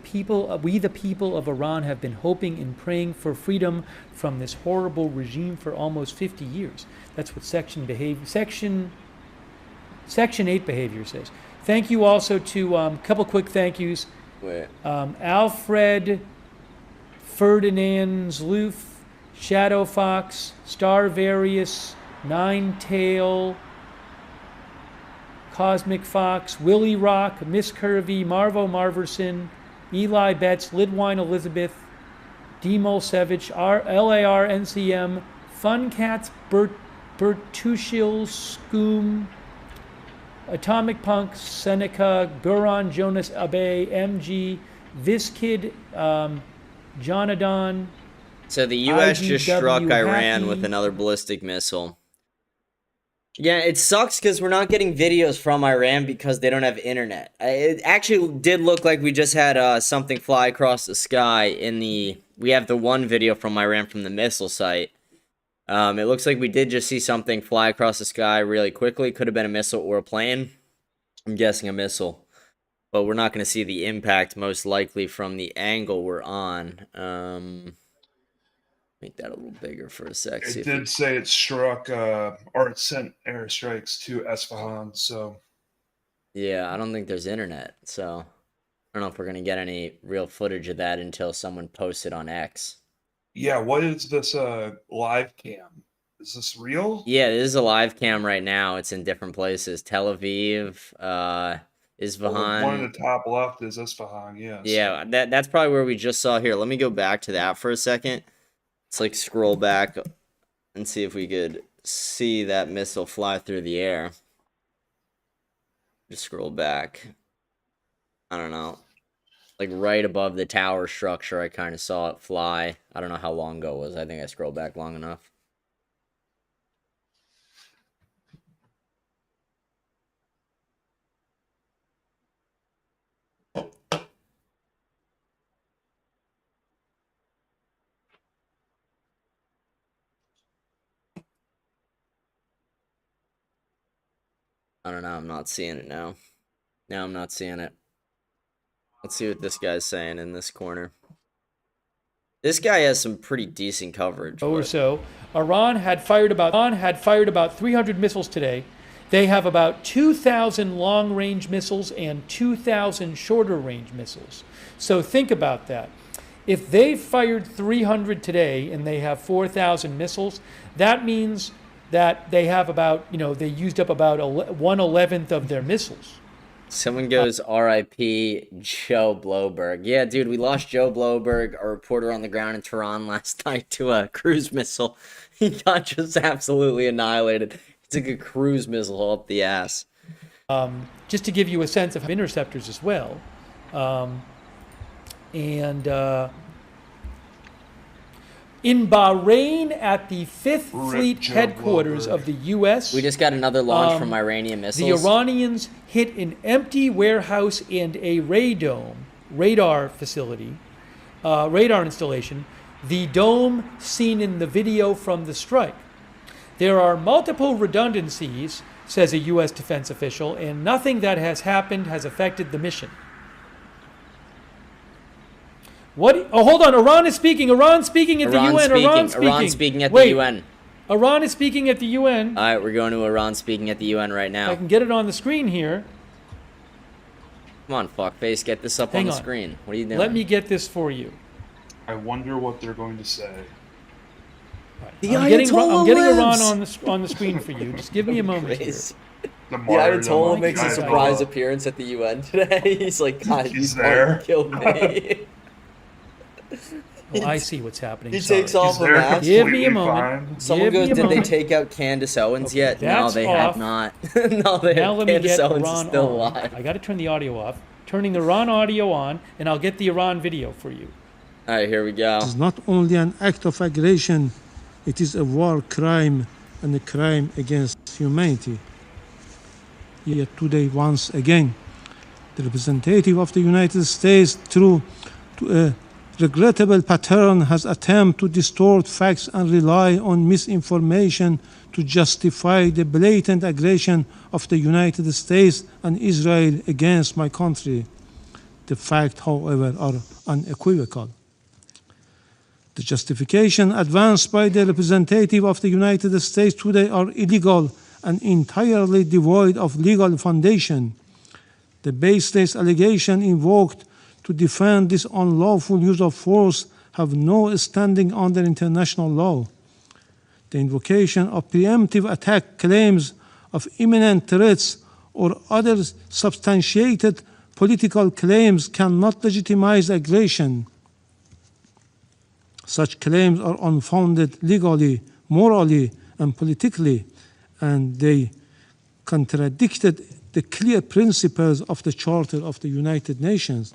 we the people of Iran have been hoping and praying for freedom from this horrible regime for almost 50 years. That's what Section 8 Behavior says. Thank you also to a couple quick thank yous. Alfred Ferdinand Zloof, Shadow Fox, Star Various, Ninetail, Cosmic Fox, Willie Rock, Miss Curvy, Marvo Marverson, Eli Betts, Lidwine Elizabeth, Demol Sevich, LAR NCM, Fun Cats, Bertushil, Scoom, Atomic Punk, Seneca, Buron, Jonas Abe, MG, Viskid, Jonadon. So the U.S. IDW just struck Iran Happy. with another ballistic missile. Yeah, it sucks because we're not getting videos from Iran because they don't have internet. It actually did look like we just had something fly across the sky in the... We have the one video from Iran from the missile site. It looks like we did just see something fly across the sky really quickly. Could have been a missile or a plane. I'm guessing a missile. But we're not going to see the impact most likely from the angle we're on. Make that a little bigger for a sec. It did say it struck, or it sent airstrikes to Esfahan, so... Yeah, I don't think there's internet, so... I don't know if we're going to get any real footage of that until someone posts it on X. Yeah, what is this live cam? Is this real? Yeah, this is a live cam right now. It's in different places. Tel Aviv, Isfahan. Well, one in the top left is Esfahan, yes. Yeah, that's probably where we just saw here. Let me go back to that for a second. Let's like scroll back and see if we could see that missile fly through the air. Just scroll back. I don't know. Like right above the tower structure, I kind of saw it fly. I don't know how long ago it was. I think I scrolled back long enough. I don't know. I'm not seeing it now. No, I'm not seeing it. Let's see what this guy's saying in this corner. This guy has some pretty decent coverage. Or so. Iran had fired about 300 missiles today. They have about 2,000 long-range missiles and 2,000 shorter-range missiles. So think about that. If they fired 300 today and they have 4,000 missiles, that means that they have about, they used up about 1/11 of their missiles. Someone goes, R.I.P. Joe Bloberg. Yeah, dude, we lost Joe Bloberg, a reporter on the ground in Tehran last night, to a cruise missile. He got just absolutely annihilated. He took a cruise missile up the ass. Just to give you a sense of interceptors as well. In Bahrain, at the 5th Fleet headquarters of the U.S. We just got another launch from Iranian missiles. The Iranians hit an empty warehouse and a radar facility, radar installation, the dome seen in the video from the strike. There are multiple redundancies, says a U.S. defense official, and nothing that has happened has affected the mission. What? Oh, hold on. Iran is speaking. Iran speaking at the UN. Iran speaking at the UN. Iran is speaking at the UN. All right, we're going to Iran speaking at the UN right now. I can get it on the screen here. Come on, fuckface. Get this up on the screen. What are you doing? Let me get this for you. I wonder what they're going to say. I'm getting Iran on the screen for you. Just give me a moment here. The Ayatollah makes a surprise appearance at the UN today. He's like, God, he's there. Killed me. Well, I see what's happening. He takes off a mask. Give me a moment. Someone goes, did they take out Candace Owens yet? No, they have not. No, they now let me Candace get Owens Iran is still on. alive. I got to turn the audio off. Turning the Iran audio on, and I'll get the Iran video for you. All right, here we go. It is not only an act of aggression, it is a war crime and a crime against humanity. Yet today, once again, the representative of the United States, through a regrettable pattern, has attempted to distort facts and rely on misinformation to justify the blatant aggression of the United States and Israel against my country. The facts, however, are unequivocal. The justification advanced by the representative of the United States today are illegal and entirely devoid of legal foundation. The baseless allegation invoked to defend this unlawful use of force have no standing under international law. The invocation of preemptive attack claims of imminent threats or other substantiated political claims cannot legitimize aggression. Such claims are unfounded legally, morally, and politically, and they contradicted the clear principles of the Charter of the United Nations.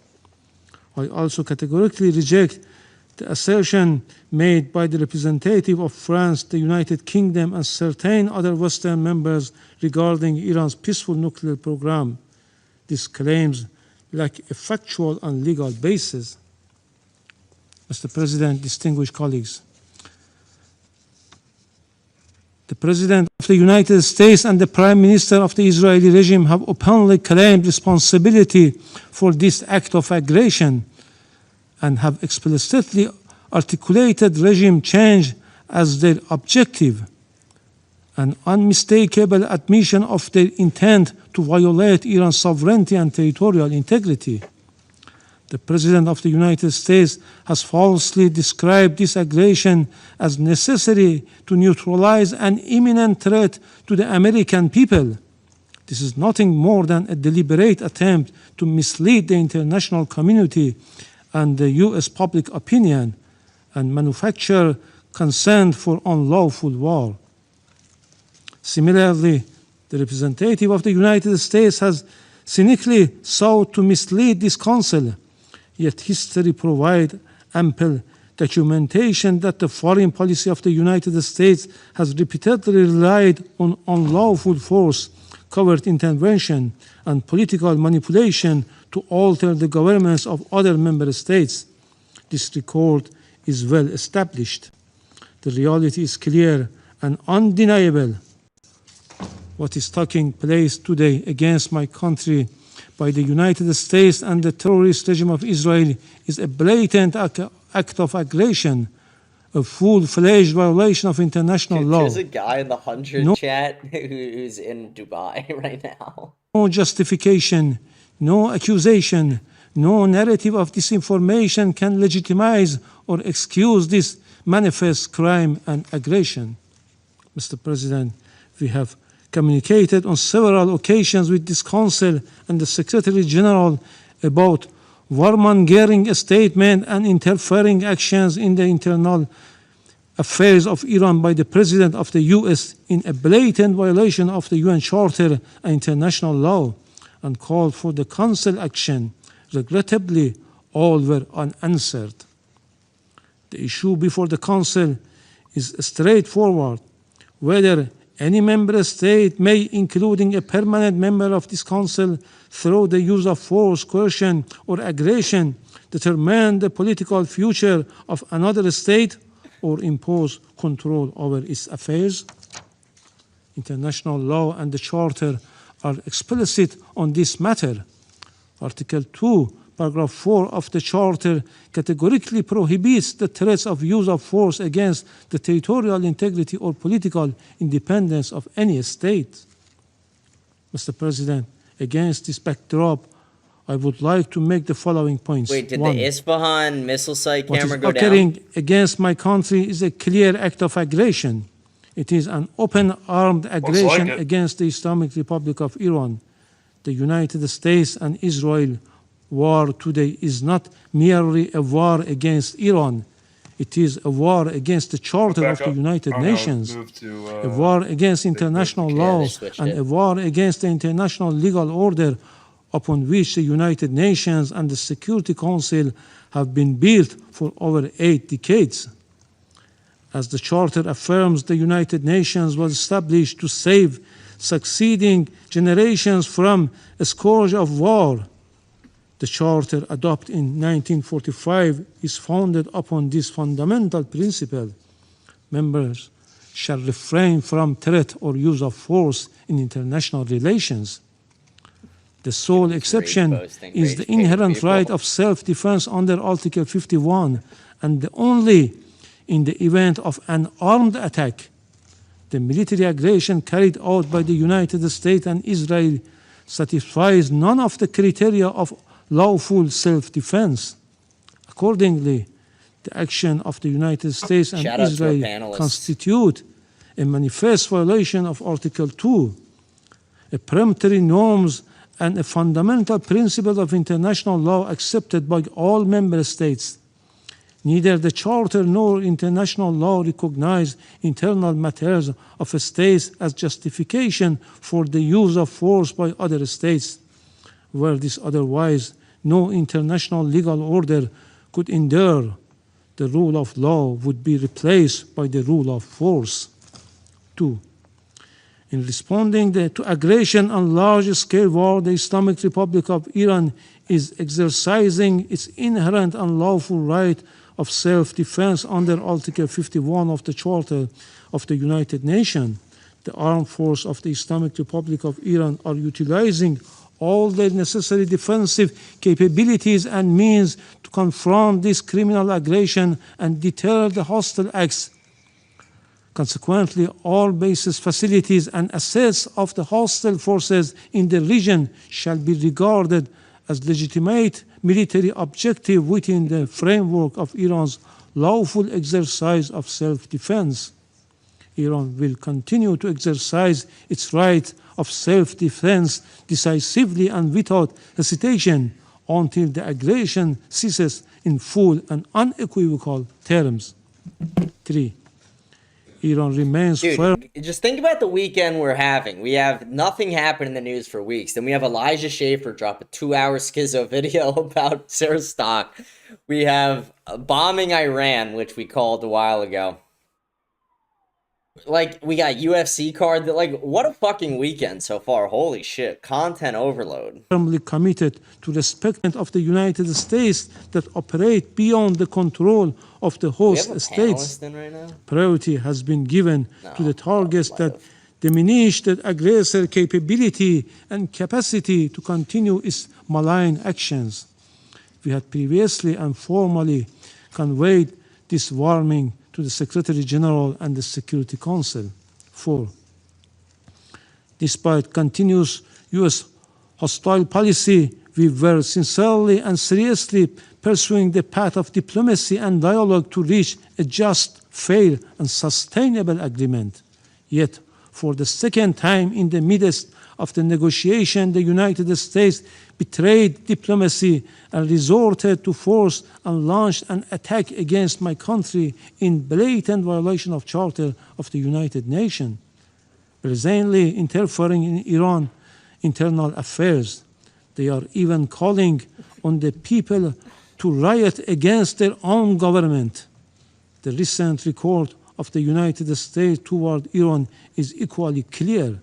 I also categorically reject the assertion made by the representative of France, the United Kingdom, and certain other Western members regarding Iran's peaceful nuclear program. These claims lack a factual and legal basis. Mr. President, distinguished colleagues, the President of the United States and the Prime Minister of the Israeli regime have openly claimed responsibility for this act of aggression and have explicitly articulated regime change as their objective, an unmistakable admission of their intent to violate Iran's sovereignty and territorial integrity. The President of the United States has falsely described this aggression as necessary to neutralize an imminent threat to the American people. This is nothing more than a deliberate attempt to mislead the international community and the U.S. public opinion and manufacture consent for unlawful war. Similarly, the representative of the United States has cynically sought to mislead this council. Yet history provides ample documentation that the foreign policy of the United States has repeatedly relied on unlawful force, covert intervention, and political manipulation to alter the governments of other member states. This record is well established. The reality is clear and undeniable. What is taking place today against my country by the United States and the terrorist regime of Israel is a blatant act of aggression, a full-fledged violation of international law. There's a guy in the 100 chat who's in Dubai right now. No justification, no accusation, no narrative of disinformation can legitimize or excuse this manifest crime and aggression. Mr. President, we have communicated on several occasions with this Council and the Secretary General about warmongering statements and interfering actions in the internal affairs of Iran by the President of the U.S. in a blatant violation of the UN Charter and international law, and called for the Council action. Regrettably, all were unanswered. The issue before the Council is straightforward: whether any member state may, including a permanent member of this Council, through the use of force, coercion, or aggression, determine the political future of another state or impose control over its affairs. International law and the Charter are explicit on this matter. Article 2, Paragraph 4 of the Charter categorically prohibits the threats of use of force against the territorial integrity or political independence of any state. Mr. President, against this backdrop, I would like to make the following points. Wait, did One, the Isfahan missile site what is camera go occurring down? against my country is a clear act of aggression. It is an open armed aggression it. against the Islamic Republic of Iran. The United States and Israel war today is not merely a war against Iran. It is a war against the Charter of the United Nations, a war against international law, and a war against the international legal order upon which the United Nations and the Security Council have been built for over 8 decades. As the Charter affirms, the United Nations was established to save succeeding generations from a scourge of war. The Charter, adopted in 1945, is founded upon this fundamental principle. Members shall refrain from threat or use of force in international relations. The sole exception is the inherent right of self-defense under Article 51, and only in the event of an armed attack. The military aggression carried out by the United States and Israel satisfies none of the criteria of lawful self-defense. Accordingly, the action of the United States and Israel constitute a manifest violation of Article 2, a peremptory norms and a fundamental principle of international law accepted by all member states. Neither the Charter nor international law recognize internal matters of a state as justification for the use of force by other states. Were this otherwise, no international legal order could endure. The rule of law would be replaced by the rule of force. 2. In responding to aggression and large-scale war, the Islamic Republic of Iran is exercising its inherent and lawful right of self-defense under Article 51 of the Charter of the United Nations. The armed forces of the Islamic Republic of Iran are utilizing all the necessary defensive capabilities and means to confront this criminal aggression and deter the hostile acts. Consequently, all bases, facilities, and assets of the hostile forces in the region shall be regarded as legitimate military objective within the framework of Iran's lawful exercise of self-defense. Iran will continue to exercise its right of self-defense decisively and without hesitation until the aggression ceases in full and unequivocal terms. 3. Iran remains firm. Just think about the weekend we're having. We have nothing happen in the news for weeks. Then we have Elijah Schaffer drop a 2-hour schizo video about Sarah Stock. We have bombing Iran, which we called a while ago. Like, we got UFC card. Like, what a fucking weekend so far. Holy shit. Content overload. Firmly committed to respect of the United States that operate beyond the control of the host states. Right now? Priority has been given to the targets that diminish the aggressor capability and capacity to continue its malign actions. We had previously and formally conveyed this warning to the Secretary General and the Security Council. 4. Despite continuous U.S. hostile policy, we were sincerely and seriously pursuing the path of diplomacy and dialogue to reach a just, fair, and sustainable agreement. Yet, for the second time in the midst of the negotiation, the United States betrayed diplomacy and resorted to force and launched an attack against my country in blatant violation of Charter of the United Nations, presently interfering in Iran's internal affairs. They are even calling on the people to riot against their own government. The recent record of the United States toward Iran is equally clear.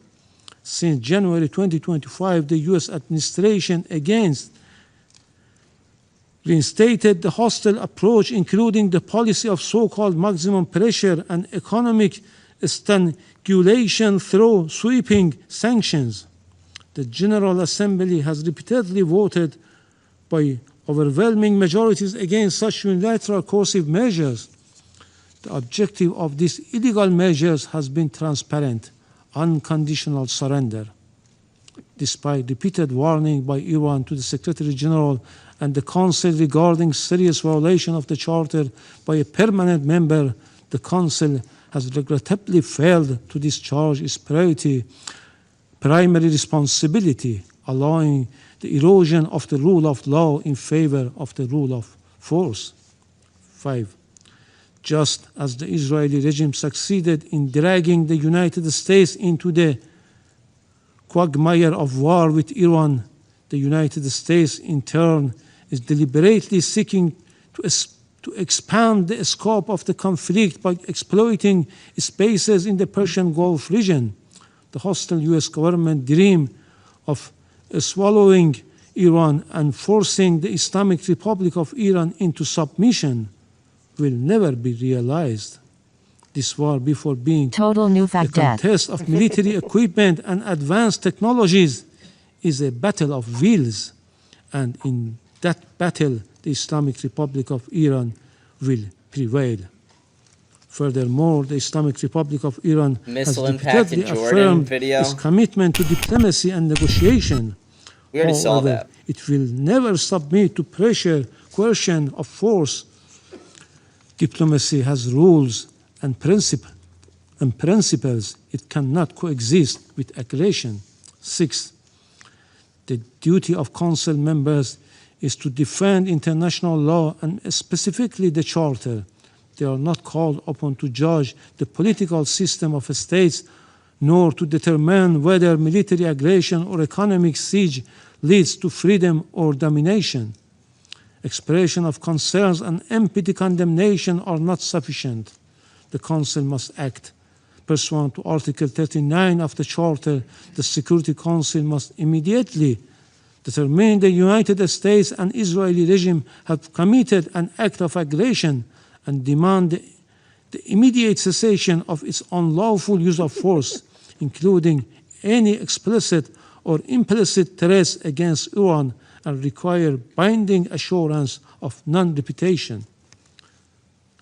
Since January 2025, the U.S. administration against reinstated the hostile approach, including the policy of so-called maximum pressure and economic strangulation through sweeping sanctions. The General Assembly has repeatedly voted by overwhelming majorities against such unilateral coercive measures. The objective of these illegal measures has been transparent, unconditional surrender. despite repeated warning by Iran to the Secretary General and the Council regarding serious violation of the Charter by a permanent member, the Council has regrettably failed to discharge its primary responsibility, allowing the erosion of the rule of law in favor of the rule of force. 5. Just as the Israeli regime succeeded in dragging the United States into the quagmire of war with Iran, the United States in turn is deliberately seeking to expand the scope of the conflict by exploiting spaces in the Persian Gulf region. The hostile US government dream of swallowing Iran and forcing the Islamic Republic of Iran into submission will never be realized. This war, before being Total new a fact death. contest of military equipment and advanced technologies, is a battle of wills, and in that battle, the Islamic Republic of Iran will prevail. Furthermore, the Islamic Republic of Iran Missile has impact in repeatedly Jordan affirmed video. its commitment to diplomacy and negotiation. We already saw However, that. it will never submit to pressure, coercion, or force. Diplomacy has rules and principles. It cannot coexist with aggression. 6. The duty of Council members is to defend international law and specifically the Charter. They are not called upon to judge the political system of states, nor to determine whether military aggression or economic siege leads to freedom or domination. Expression of concerns and empty condemnation are not sufficient. The Council must act. Pursuant to Article 39 of the Charter, the Security Council must immediately determine the United States and Israeli regime have committed an act of aggression and demand the immediate cessation of its unlawful use of force, including any explicit or implicit threats against Iran, and require binding assurance of non-repetition.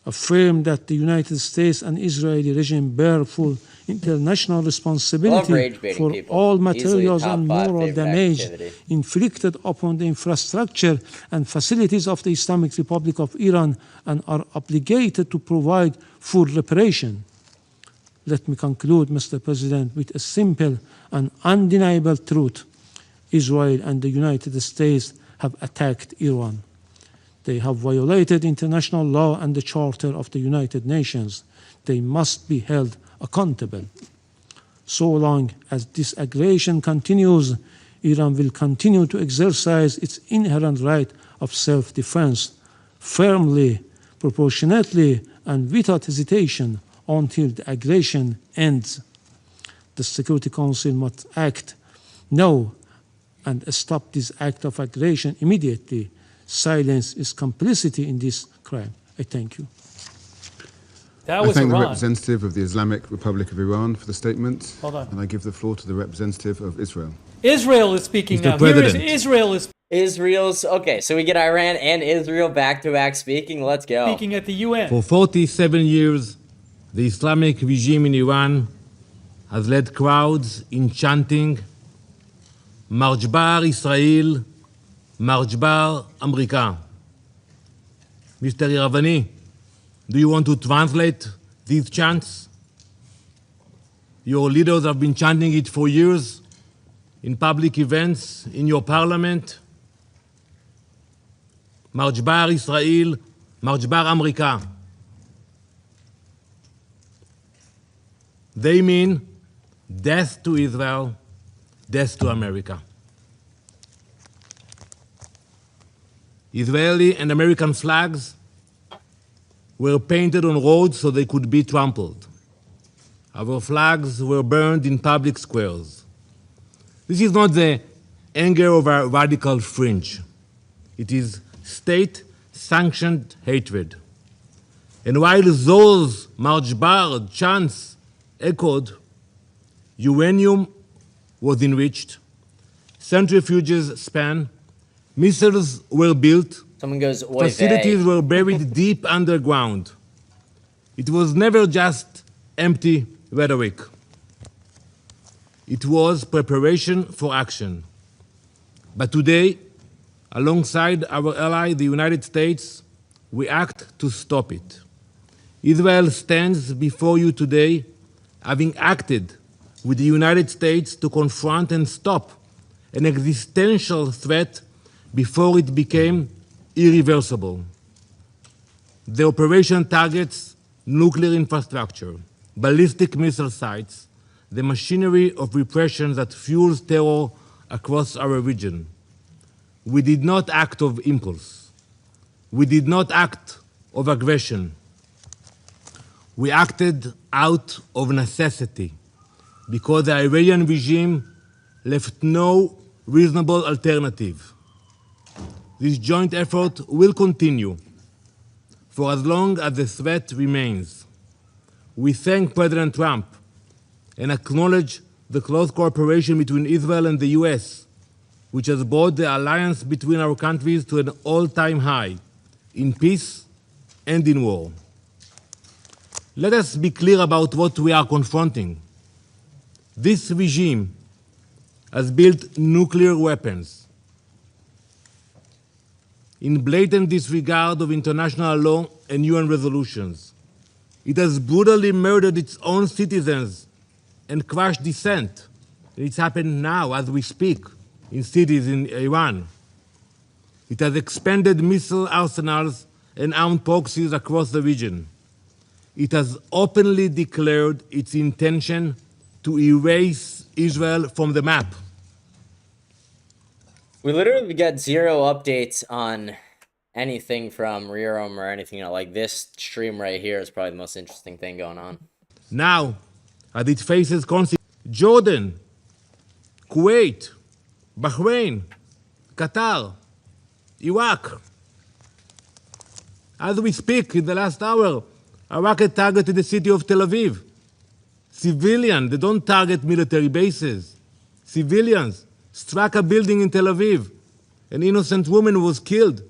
Affirm that the United States and Israeli regime bear full international responsibility for all materials and moral damage inflicted upon the infrastructure and facilities of the Islamic Republic of Iran and are obligated to provide full reparation. Let me conclude, Mr. President, with a simple and undeniable truth. Israel and the United States have attacked Iran. They have violated international law and the Charter of the United Nations. They must be held accountable. So long as this aggression continues, Iran will continue to exercise its inherent right of self-defense firmly, proportionately, and without hesitation until the aggression ends. The Security Council must act now and stop this act of aggression immediately. Silence is complicity in this crime. I thank you. That was I thank Iran. the representative of the Islamic Republic of Iran for the statement. Hold on. And I give the floor to the representative of Israel. Israel is speaking Mr. now. Here is President. Israel's okay, so we get Iran and Israel back to back speaking. Let's go. speaking at the UN. For 47 years, the Islamic regime in Iran has led crowds in chanting March Bar Israel, March Bar America. Mr. Iravani, do you want to translate these chants? Your leaders have been chanting it for years in public events, in your parliament. March Bar Israel, March Bar America. They mean death to Israel, death to America. Israeli and American flags were painted on roads so they could be trampled. Our flags were burned in public squares. This is not the anger of a radical fringe. It is state-sanctioned hatred. And while those March Bar chants echoed, uranium was enriched, centrifuges span, missiles were built, Someone goes, "Oy facilities vey." were buried deep underground. It was never just empty rhetoric. It was preparation for action. But today, alongside our ally, the United States, we act to stop it. Israel stands before you today having acted with the United States to confront and stop an existential threat before it became irreversible. The operation targets nuclear infrastructure, ballistic missile sites, the machinery of repression that fuels terror across our region. We did not act of impulse. We did not act of aggression. We acted out of necessity because the Iranian regime left no reasonable alternative. This joint effort will continue for as long as the threat remains. We thank President Trump and acknowledge the close cooperation between Israel and the US, which has brought the alliance between our countries to an all-time high in peace and in war. Let us be clear about what we are confronting. This regime has built nuclear weapons in blatant disregard of international law and UN resolutions. It has brutally murdered its own citizens and crushed dissent. It's happened now as we speak in cities in Iran. It has expanded missile arsenals and armed proxies across the region. It has openly declared its intention to erase Israel from the map. We literally get zero updates on anything from Rerum or anything. Like this stream right here is probably the most interesting thing going on. Now, as it faces consequences, Jordan, Kuwait, Bahrain, Qatar, Iraq. As we speak, in the last hour, a rocket targeted the city of Tel Aviv. Civilians, they don't target military bases. Civilians struck a building in Tel Aviv. An innocent woman was killed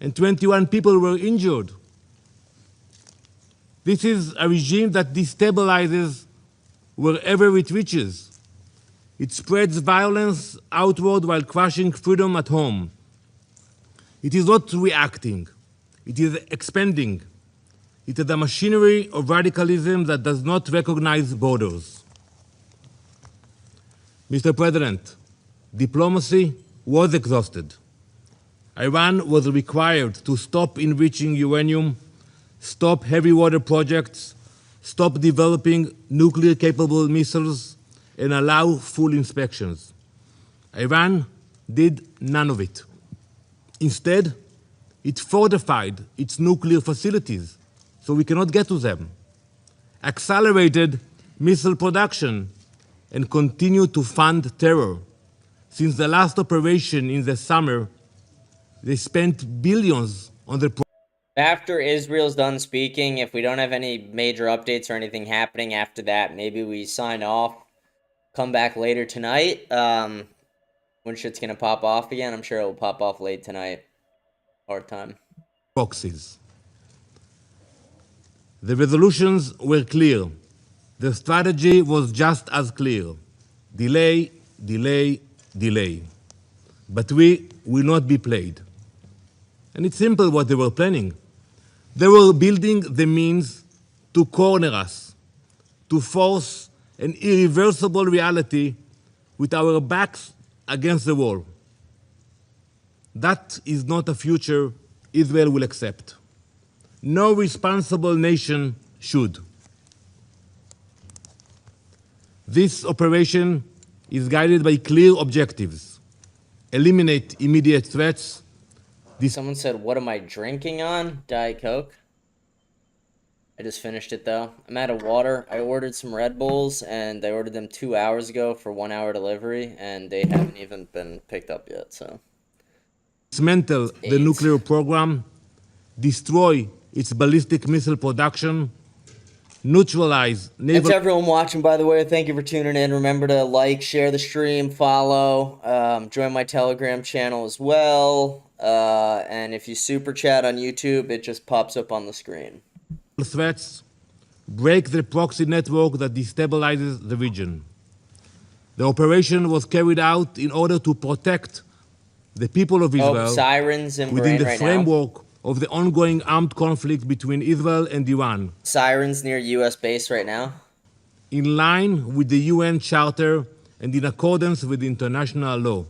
and 21 people were injured. This is a regime that destabilizes wherever it reaches. It spreads violence outward while crushing freedom at home. It is not reacting. It is expanding. It is a machinery of radicalism that does not recognize borders. Mr. President, diplomacy was exhausted. Iran was required to stop enriching uranium, stop heavy water projects, stop developing nuclear-capable missiles, and allow full inspections. Iran did none of it. Instead, it fortified its nuclear facilities so we cannot get to them, accelerated missile production, and continued to fund terror. Since the last operation in the summer, they spent billions on the After Israel's done speaking, if we don't have any major updates or anything happening after that, maybe we sign off, come back later tonight. When shit's gonna pop off again, I'm sure it'll pop off late tonight. Hard time. Proxies. The resolutions were clear. The strategy was just as clear. Delay, delay, delay. But we will not be played. And it's simple what they were planning. They were building the means to corner us, to force an irreversible reality with our backs against the wall. That is not a future Israel will accept. No responsible nation should. This operation is guided by clear objectives. Eliminate immediate threats. Someone said, what am I drinking on? Diet Coke. I just finished it though. I'm out of water. I ordered some Red Bulls and I ordered them 2 hours ago for 1 hour delivery and they haven't even been picked up yet, so. Dismantle the nuclear program, destroy its ballistic missile production, neutralize naval... Thanks everyone watching, by the way. Thank you for tuning in. Remember to like, share the stream, follow, join my Telegram channel as well. And if you super chat on YouTube, it just pops up on the screen. Threats, break the proxy network that destabilizes the region. The operation was carried out in order to protect the people of Israel sirens in within Bahrain the right framework of the ongoing armed conflict between Israel and Iran. Sirens near U.S. base right now. In line with the UN Charter and in accordance with international law.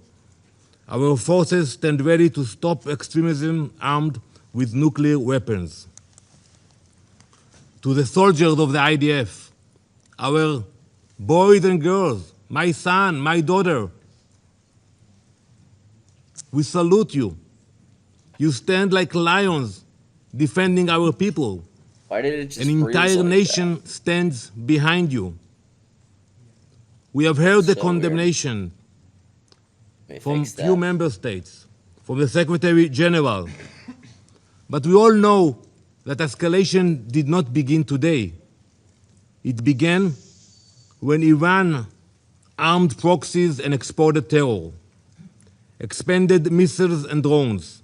Our forces stand ready to stop extremism armed with nuclear weapons. To the soldiers of the IDF, our boys and girls, my son, my daughter, we salute you. You stand like lions defending our people. Why did it just An entire like nation that? stands behind you. We have heard the So condemnation from few member states, from the Secretary General. But we all know that escalation did not begin today. It began when Iran armed proxies and exported terror, expanded missiles and drones,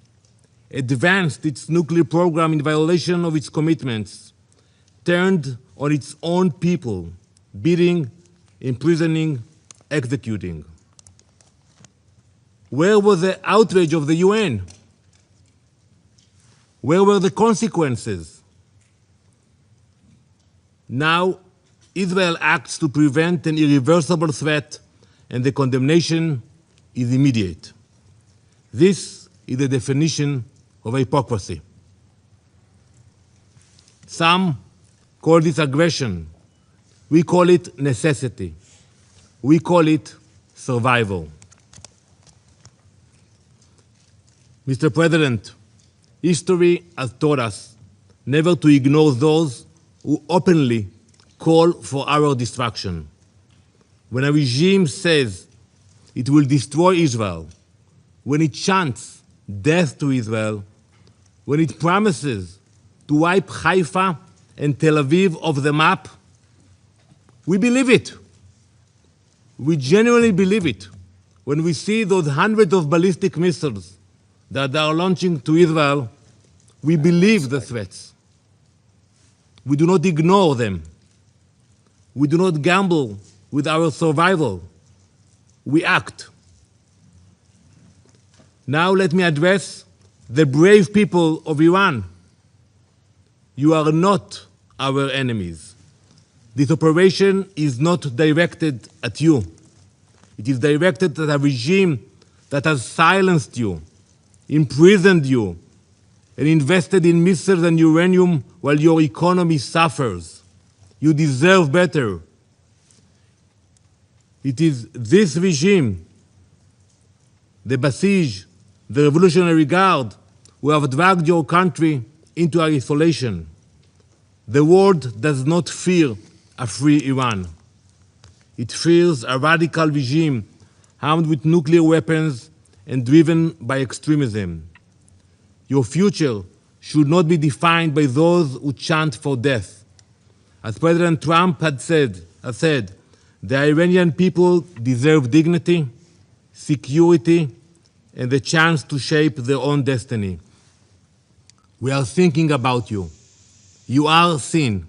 advanced its nuclear program in violation of its commitments, turned on its own people, beating, imprisoning, executing. Where was the outrage of the UN? Where were the consequences? Now, Israel acts to prevent an irreversible threat, and the condemnation is immediate. This is the definition of hypocrisy. Some call this aggression. We call it necessity. We call it survival. Mr. President, history has taught us never to ignore those who openly call for our destruction. When a regime says it will destroy Israel, when it chants death to Israel, when it promises to wipe Haifa and Tel Aviv off the map, we believe it. We genuinely believe it when we see those hundreds of ballistic missiles that they are launching to Israel. We believe the threats. We do not ignore them. We do not gamble with our survival. We act. Now let me address the brave people of Iran. You are not our enemies. This operation is not directed at you. It is directed at a regime that has silenced you, imprisoned you, and invested in missiles and uranium while your economy suffers. You deserve better. It is this regime, the Basij, the Revolutionary Guard, who have dragged your country into isolation. The world does not fear a free Iran. It fears a radical regime armed with nuclear weapons and driven by extremism. Your future should not be defined by those who chant for death. As President Trump has said, the Iranian people deserve dignity, security, and the chance to shape their own destiny. We are thinking about you. You are seen.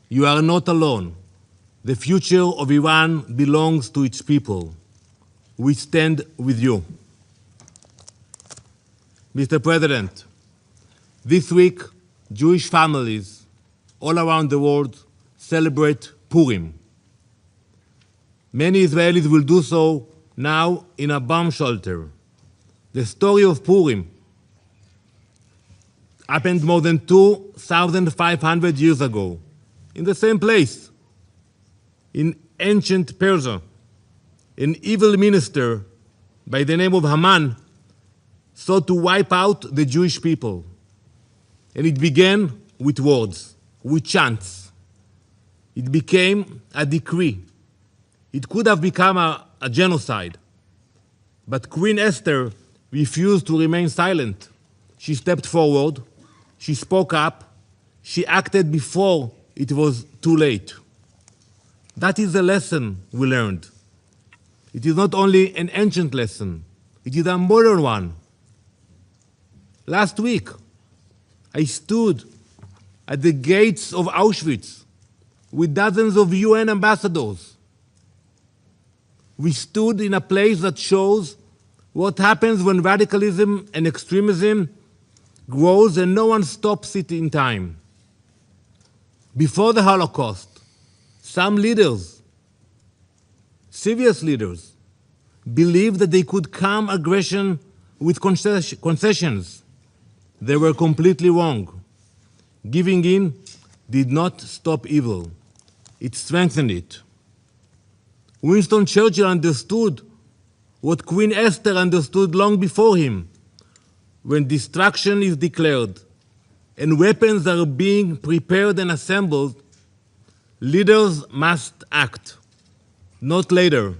You are not alone. The future of Iran belongs to its people. We stand with you. Mr. President, this week, Jewish families all around the world celebrate Purim. Many Israelis will do so now in a bomb shelter. The story of Purim happened more than 2,500 years ago, in the same place, in ancient Persia. An evil minister by the name of Haman sought to wipe out the Jewish people. And it began with words, with chants. It became a decree. It could have become a genocide. But Queen Esther refused to remain silent. She stepped forward. She spoke up. She acted before it was too late. That is the lesson we learned. It is not only an ancient lesson, it is a modern one. Last week, I stood at the gates of Auschwitz with dozens of UN ambassadors. We stood in a place that shows what happens when radicalism and extremism grows and no one stops it in time. Before the Holocaust, some leaders, serious leaders, believed that they could calm aggression with concessions. They were completely wrong. Giving in did not stop evil. It strengthened it. Winston Churchill understood what Queen Esther understood long before him. When destruction is declared and weapons are being prepared and assembled, leaders must act. Not later,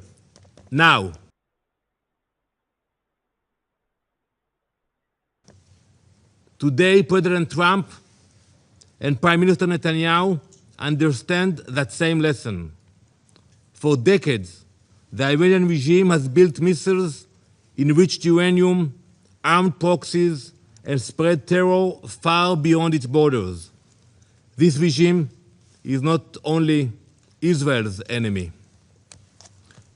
now. Today, President Trump and Prime Minister Netanyahu understand that same lesson. For decades, the Iranian regime has built missiles, enriched uranium, armed proxies, and spread terror far beyond its borders. This regime is not only Israel's enemy.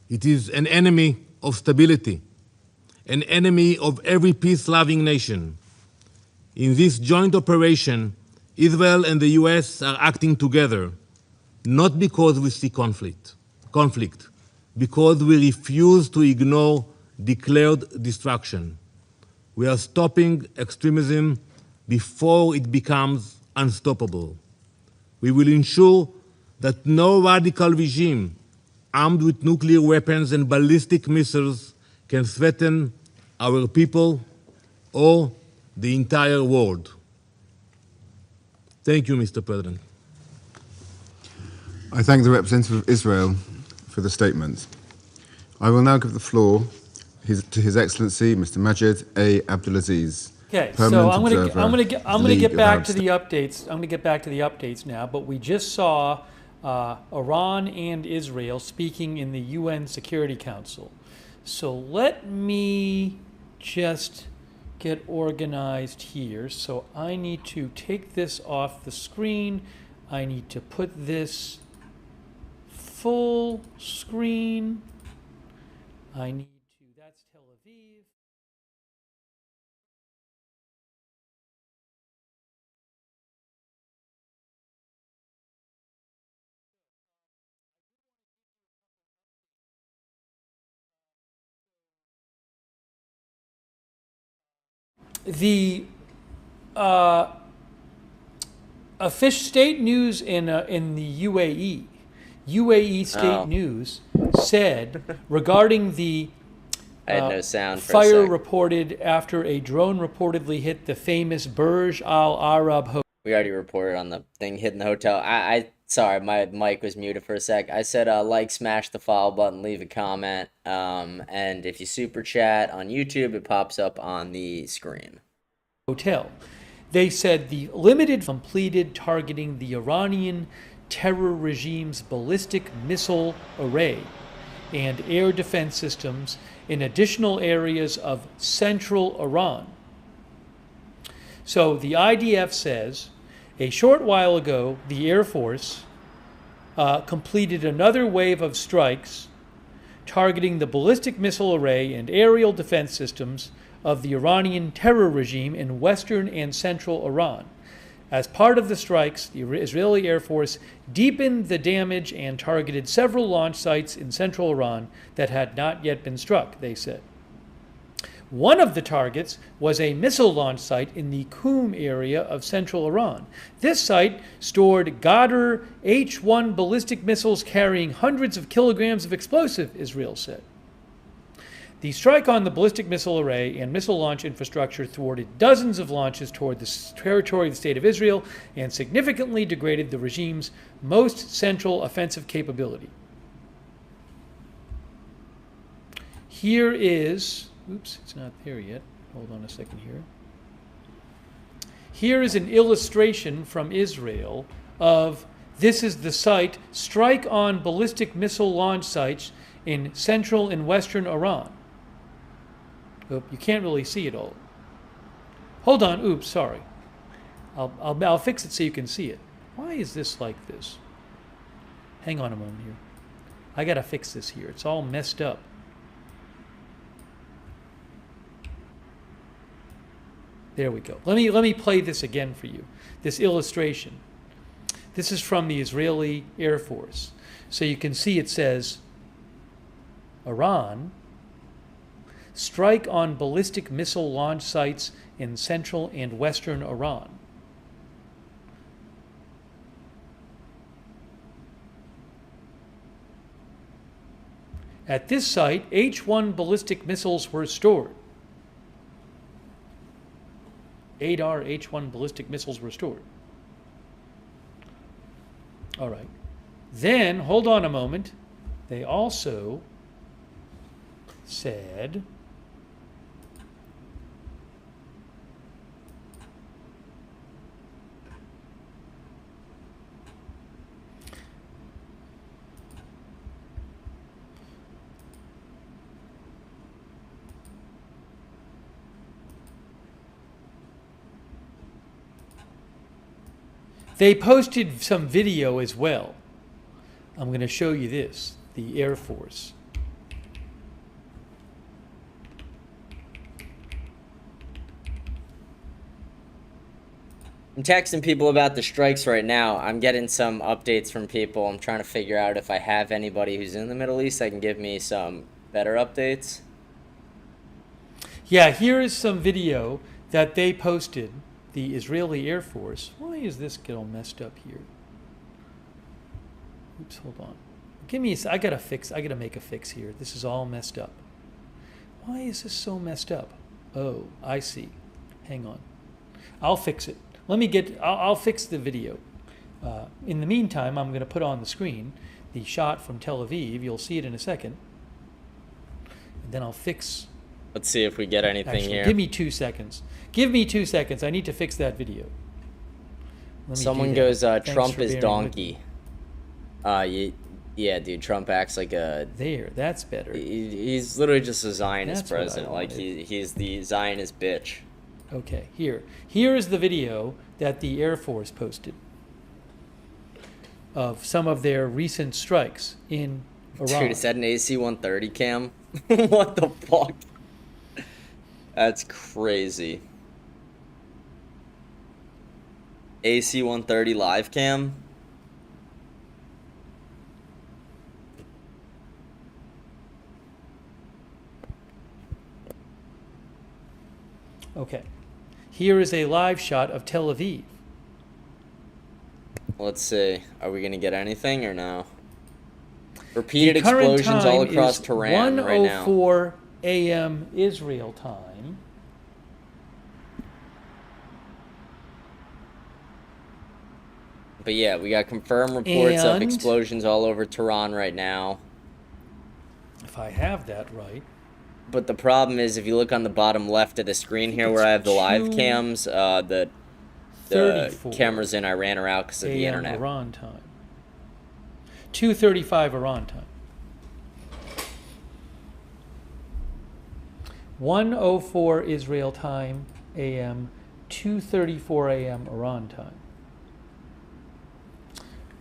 It is an enemy of stability, an enemy of every peace-loving nation. In this joint operation, Israel and the US are acting together, not because we see conflict, because we refuse to ignore declared destruction. We are stopping extremism before it becomes unstoppable. We will ensure that no radical regime armed with nuclear weapons and ballistic missiles can threaten our people or the entire world. Thank you, Mr. President. I thank the representative of Israel for the statement. I will now give the floor to His Excellency, Mr. Majed A. Abdulaziz. Okay, so I'm going to get back to the updates. I'm going to get back to the updates now. But we just saw Iran and Israel speaking in the UN Security Council. So let me just get organized here. So I need to take this off the screen. I need to put this full screen. I need to, that's Tel Aviv. The official state news in the UAE state news said regarding the I had no sound for fire reported after a drone reportedly hit the famous Burj Al Arab hotel. We already reported on the thing hitting the hotel. I sorry, my mic was muted for a sec. I said like, smash the follow button, leave a comment, and if you super chat on YouTube, it pops up on the screen. Hotel. They said the limited completed targeting the Iranian terror regime's ballistic missile array and air defense systems in additional areas of central Iran. So the IDF says a short while ago, the Air Force completed another wave of strikes targeting the ballistic missile array and aerial defense systems of the Iranian terror regime in western and central Iran. As part of the strikes, the Israeli Air Force deepened the damage and targeted several launch sites in central Iran that had not yet been struck, they said. One of the targets was a missile launch site in the Qum area of central Iran. This site stored Ghadr H-1 ballistic missiles carrying hundreds of kilograms of explosive, Israel said. The strike on the ballistic missile array and missile launch infrastructure thwarted dozens of launches toward the territory of the State of Israel and significantly degraded the regime's most central offensive capability. Here is, oops, it's not there yet. Hold on a second here. Here is an illustration from Israel of, this is the site, strike on ballistic missile launch sites in central and western Iran. You can't really see it all. Hold on. Oops, sorry. I'll fix it so you can see it. Why is this like this? Hang on a moment here. I gotta fix this here. It's all messed up. There we go. Let me play this again for you. This illustration. This is from the Israeli Air Force. So you can see it says, Iran, strike on ballistic missile launch sites in central and western Iran. At this site, H-1 ballistic missiles were stored. 8R H-1 ballistic missiles were stored. All right. Then, hold on a moment. They also said they posted some video as well. I'm going to show you this, the Air Force. I'm texting people about the strikes right now. I'm getting some updates from people. I'm trying to figure out if I have anybody who's in the Middle East that can give me some better updates. Yeah, here is some video that they posted, the Israeli Air Force. Why is this get all messed up here? Oops, hold on. Give me I gotta make a fix here. This is all messed up. Why is this so messed up? Oh, I see. Hang on. I'll fix it. I'll fix the video. In the meantime, I'm going to put on the screen the shot from Tel Aviv. You'll see it in a second. And then I'll fix. Let's see if we get anything here. Give me 2 seconds. Give me 2 seconds. I need to fix that video. Someone goes, Trump is donkey. Yeah, dude, Trump acts like a... There, that's better. He's literally just a Zionist That's what I president. Like, he's the Zionist bitch. Okay, here is the video that the Air Force posted of some of their recent strikes in Iran. Dude, is that an AC-130 cam? What the fuck? That's crazy. AC-130 live cam? Okay. Here is a live shot of Tel Aviv. Let's see. Are we going to get anything or no? Repeated explosions all across Tehran right now. 1:04 a.m. Israel time. But yeah, we got confirmed reports of explosions all over Tehran right now. If I have that right. But the problem is, if you look on the bottom left of the screen here where I have the live cams, the cameras in Iran are out because of the internet. Iran time. 2:35 Iran time. 1:04 Israel time, a.m., 2:34 a.m. Iran time.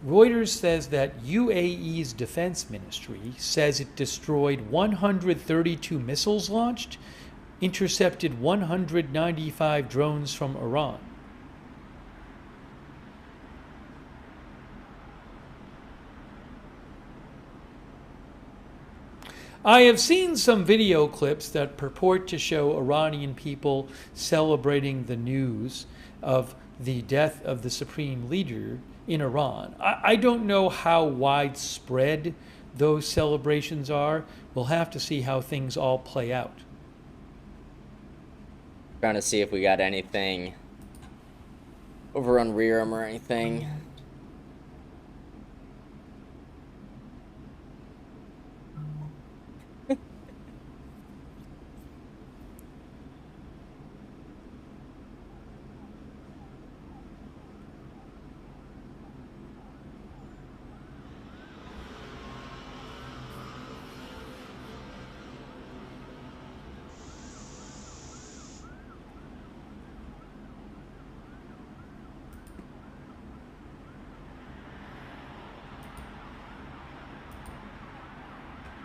Reuters says that UAE's defense ministry says it destroyed 132 missiles launched, intercepted 195 drones from Iran. I have seen some video clips that purport to show Iranian people celebrating the news of the death of the supreme leader in Iran. I don't know how widespread those celebrations are. We'll have to see how things all play out. Trying to see if we got anything over on Rearm or anything.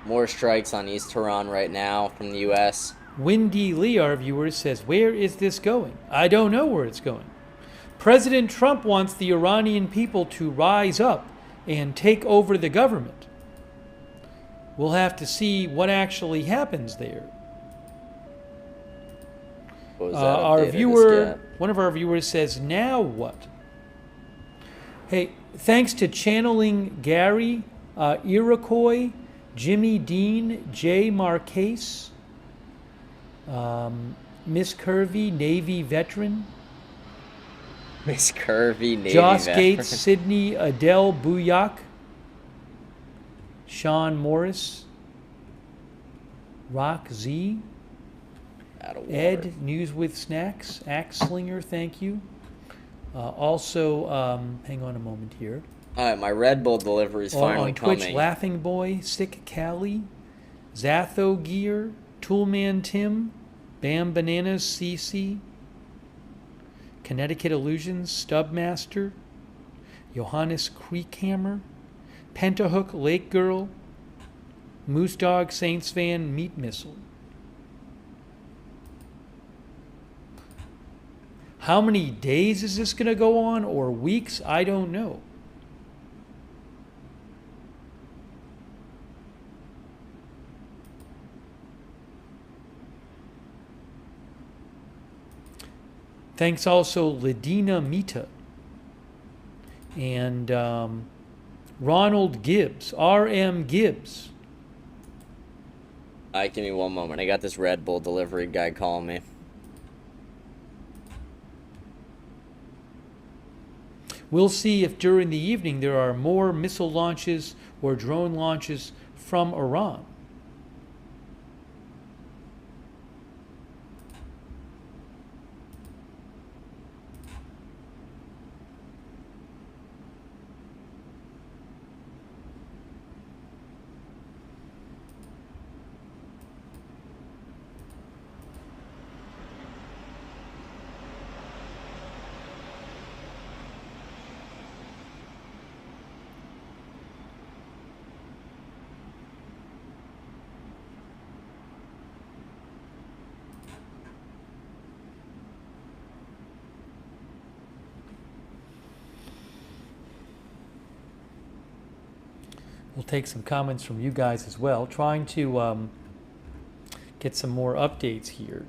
More strikes on East Tehran right now from the U.S. Windy Lee, our viewer, says, where is this going? I don't know where it's going. President Trump wants the Iranian people to rise up and take over the government. We'll have to see what actually happens there. Our viewer, one of our viewers says, now what? Hey, thanks to Channeling Gary, Iroquois, Jimmy Dean, Jay Marquez, Miss Curvy, Navy veteran. Miss Curvy, Navy Joss veteran. Gates, Sydney, Adele Bouyak, Sean Morris, Rock Z, Ed, News with Snacks, Axe Slinger, thank you. Also, hang on a moment here. All right, my Red Bull delivery is finally coming. On Twitch, Laughing Boy, Sick Callie, Zatho Gear, Toolman Tim, Bam Bananas, CC, Connecticut Illusions, Stubmaster, Johannes Creekhammer, Pentahook Lake Girl, Moose Dog Saints Van Meat Missile. How many days is this going to go on, or weeks? I don't know. Thanks also Ladina Mita and Ronald Gibbs, R.M. Gibbs. All right, give me one moment. I got this Red Bull delivery guy calling me. We'll see if during the evening there are more missile launches or drone launches from Iran. We'll take some comments from you guys as well, trying to get some more updates here.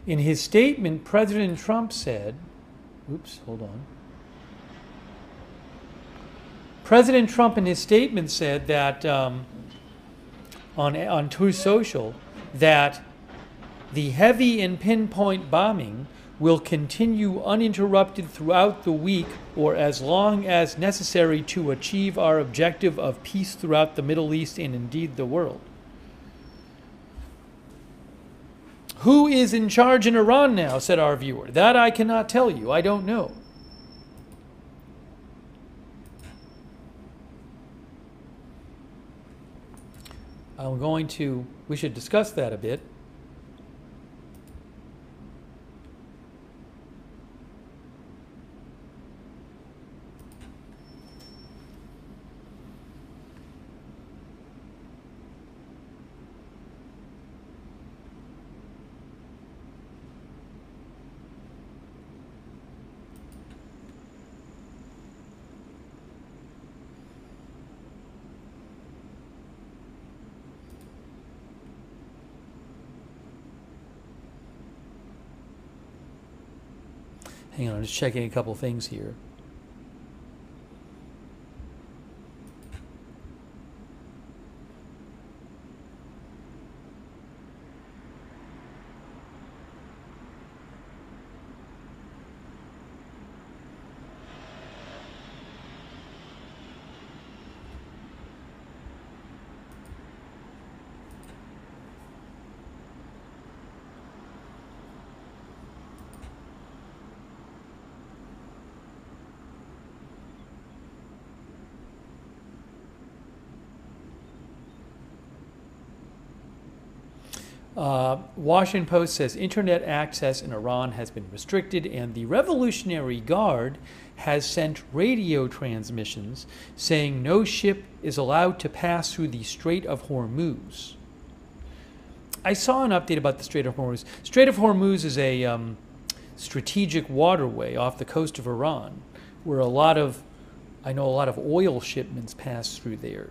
In his statement, President Trump said, oops, hold on. President Trump in his statement said that on Truth Social that the heavy and pinpoint bombing will continue uninterrupted throughout the week or as long as necessary to achieve our objective of peace throughout the Middle East and indeed the world. Who is in charge in Iran now, said our viewer. That I cannot tell you. I don't know. We should discuss that a bit. Hang on, I'm just checking a couple things here. Washington Post says internet access in Iran has been restricted, and the Revolutionary Guard has sent radio transmissions saying no ship is allowed to pass through the Strait of Hormuz. I saw an update about the Strait of Hormuz. Strait of Hormuz is a strategic waterway off the coast of Iran, where I know a lot of oil shipments pass through there.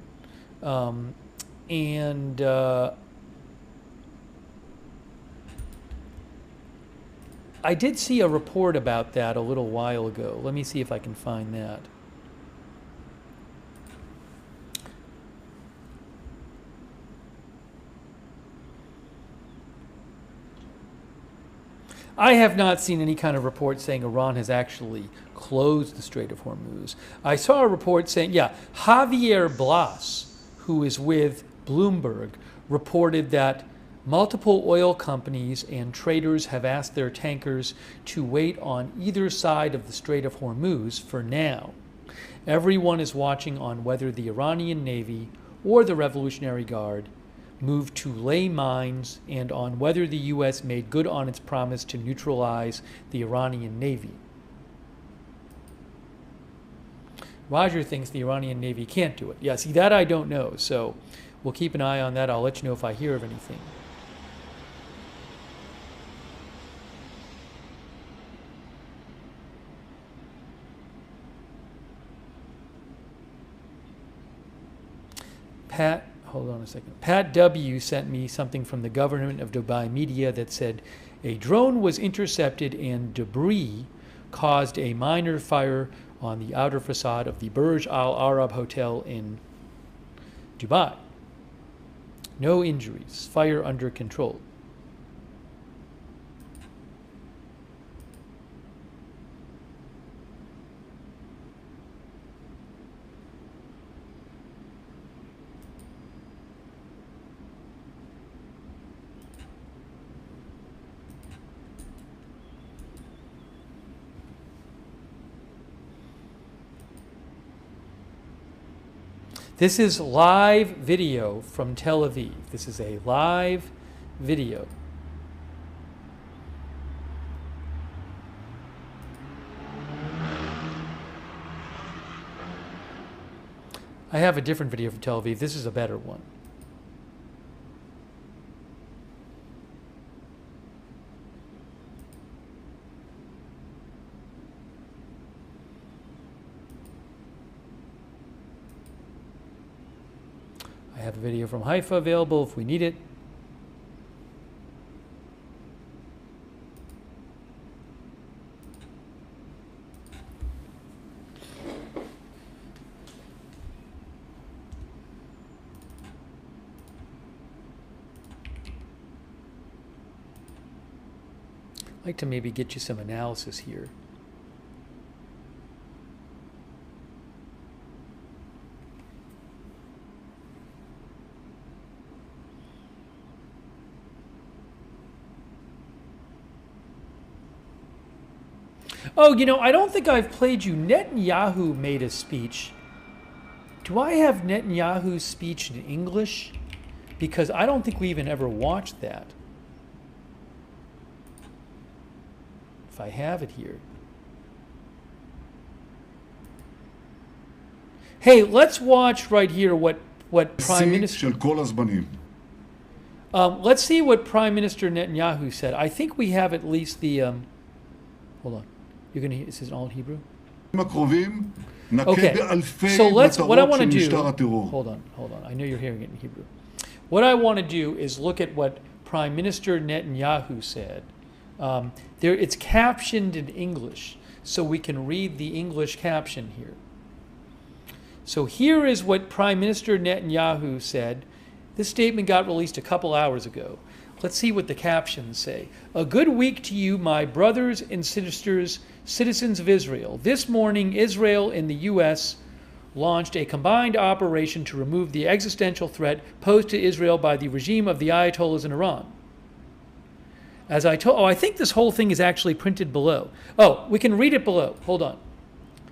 I did see a report about that a little while ago. Let me see if I can find that. I have not seen any kind of report saying Iran has actually closed the Strait of Hormuz. I saw a report saying, Javier Blas, who is with Bloomberg, reported that multiple oil companies and traders have asked their tankers to wait on either side of the Strait of Hormuz for now. Everyone is watching on whether the Iranian Navy or the Revolutionary Guard moved to lay mines and on whether the U.S. made good on its promise to neutralize the Iranian Navy. Roger thinks the Iranian Navy can't do it. Yeah, see, that I don't know, so we'll keep an eye on that. I'll let you know if I hear of anything. Hold on a second. Pat W. sent me something from the government of Dubai Media that said a drone was intercepted and debris caused a minor fire on the outer facade of the Burj Al Arab Hotel in Dubai. No injuries. Fire under control. This is live video from Tel Aviv. This is a live video. I have a different video from Tel Aviv. This is a better one. I have a video from Haifa available if we need it. I'd like to maybe get you some analysis here. Oh, I don't think I've played you. Netanyahu made a speech. Do I have Netanyahu's speech in English? Because I don't think we even ever watched that. If I have it here. Hey, let's watch right here what Prime Minister... let's see what Prime Minister Netanyahu said. I think we have at least the... hold on. You're going to hear... This is all in Hebrew? Okay. So what I want to do... Hold on. I know you're hearing it in Hebrew. What I want to do is look at what Prime Minister Netanyahu said. It's captioned in English, so we can read the English caption here. So here is what Prime Minister Netanyahu said. This statement got released a couple hours ago. Let's see what the captions say. A good week to you, my brothers and sisters, citizens of Israel. This morning, Israel and the U.S. launched a combined operation to remove the existential threat posed to Israel by the regime of the Ayatollahs in Iran. As I told, I think this whole thing is actually printed below. Oh, we can read it below. Hold on.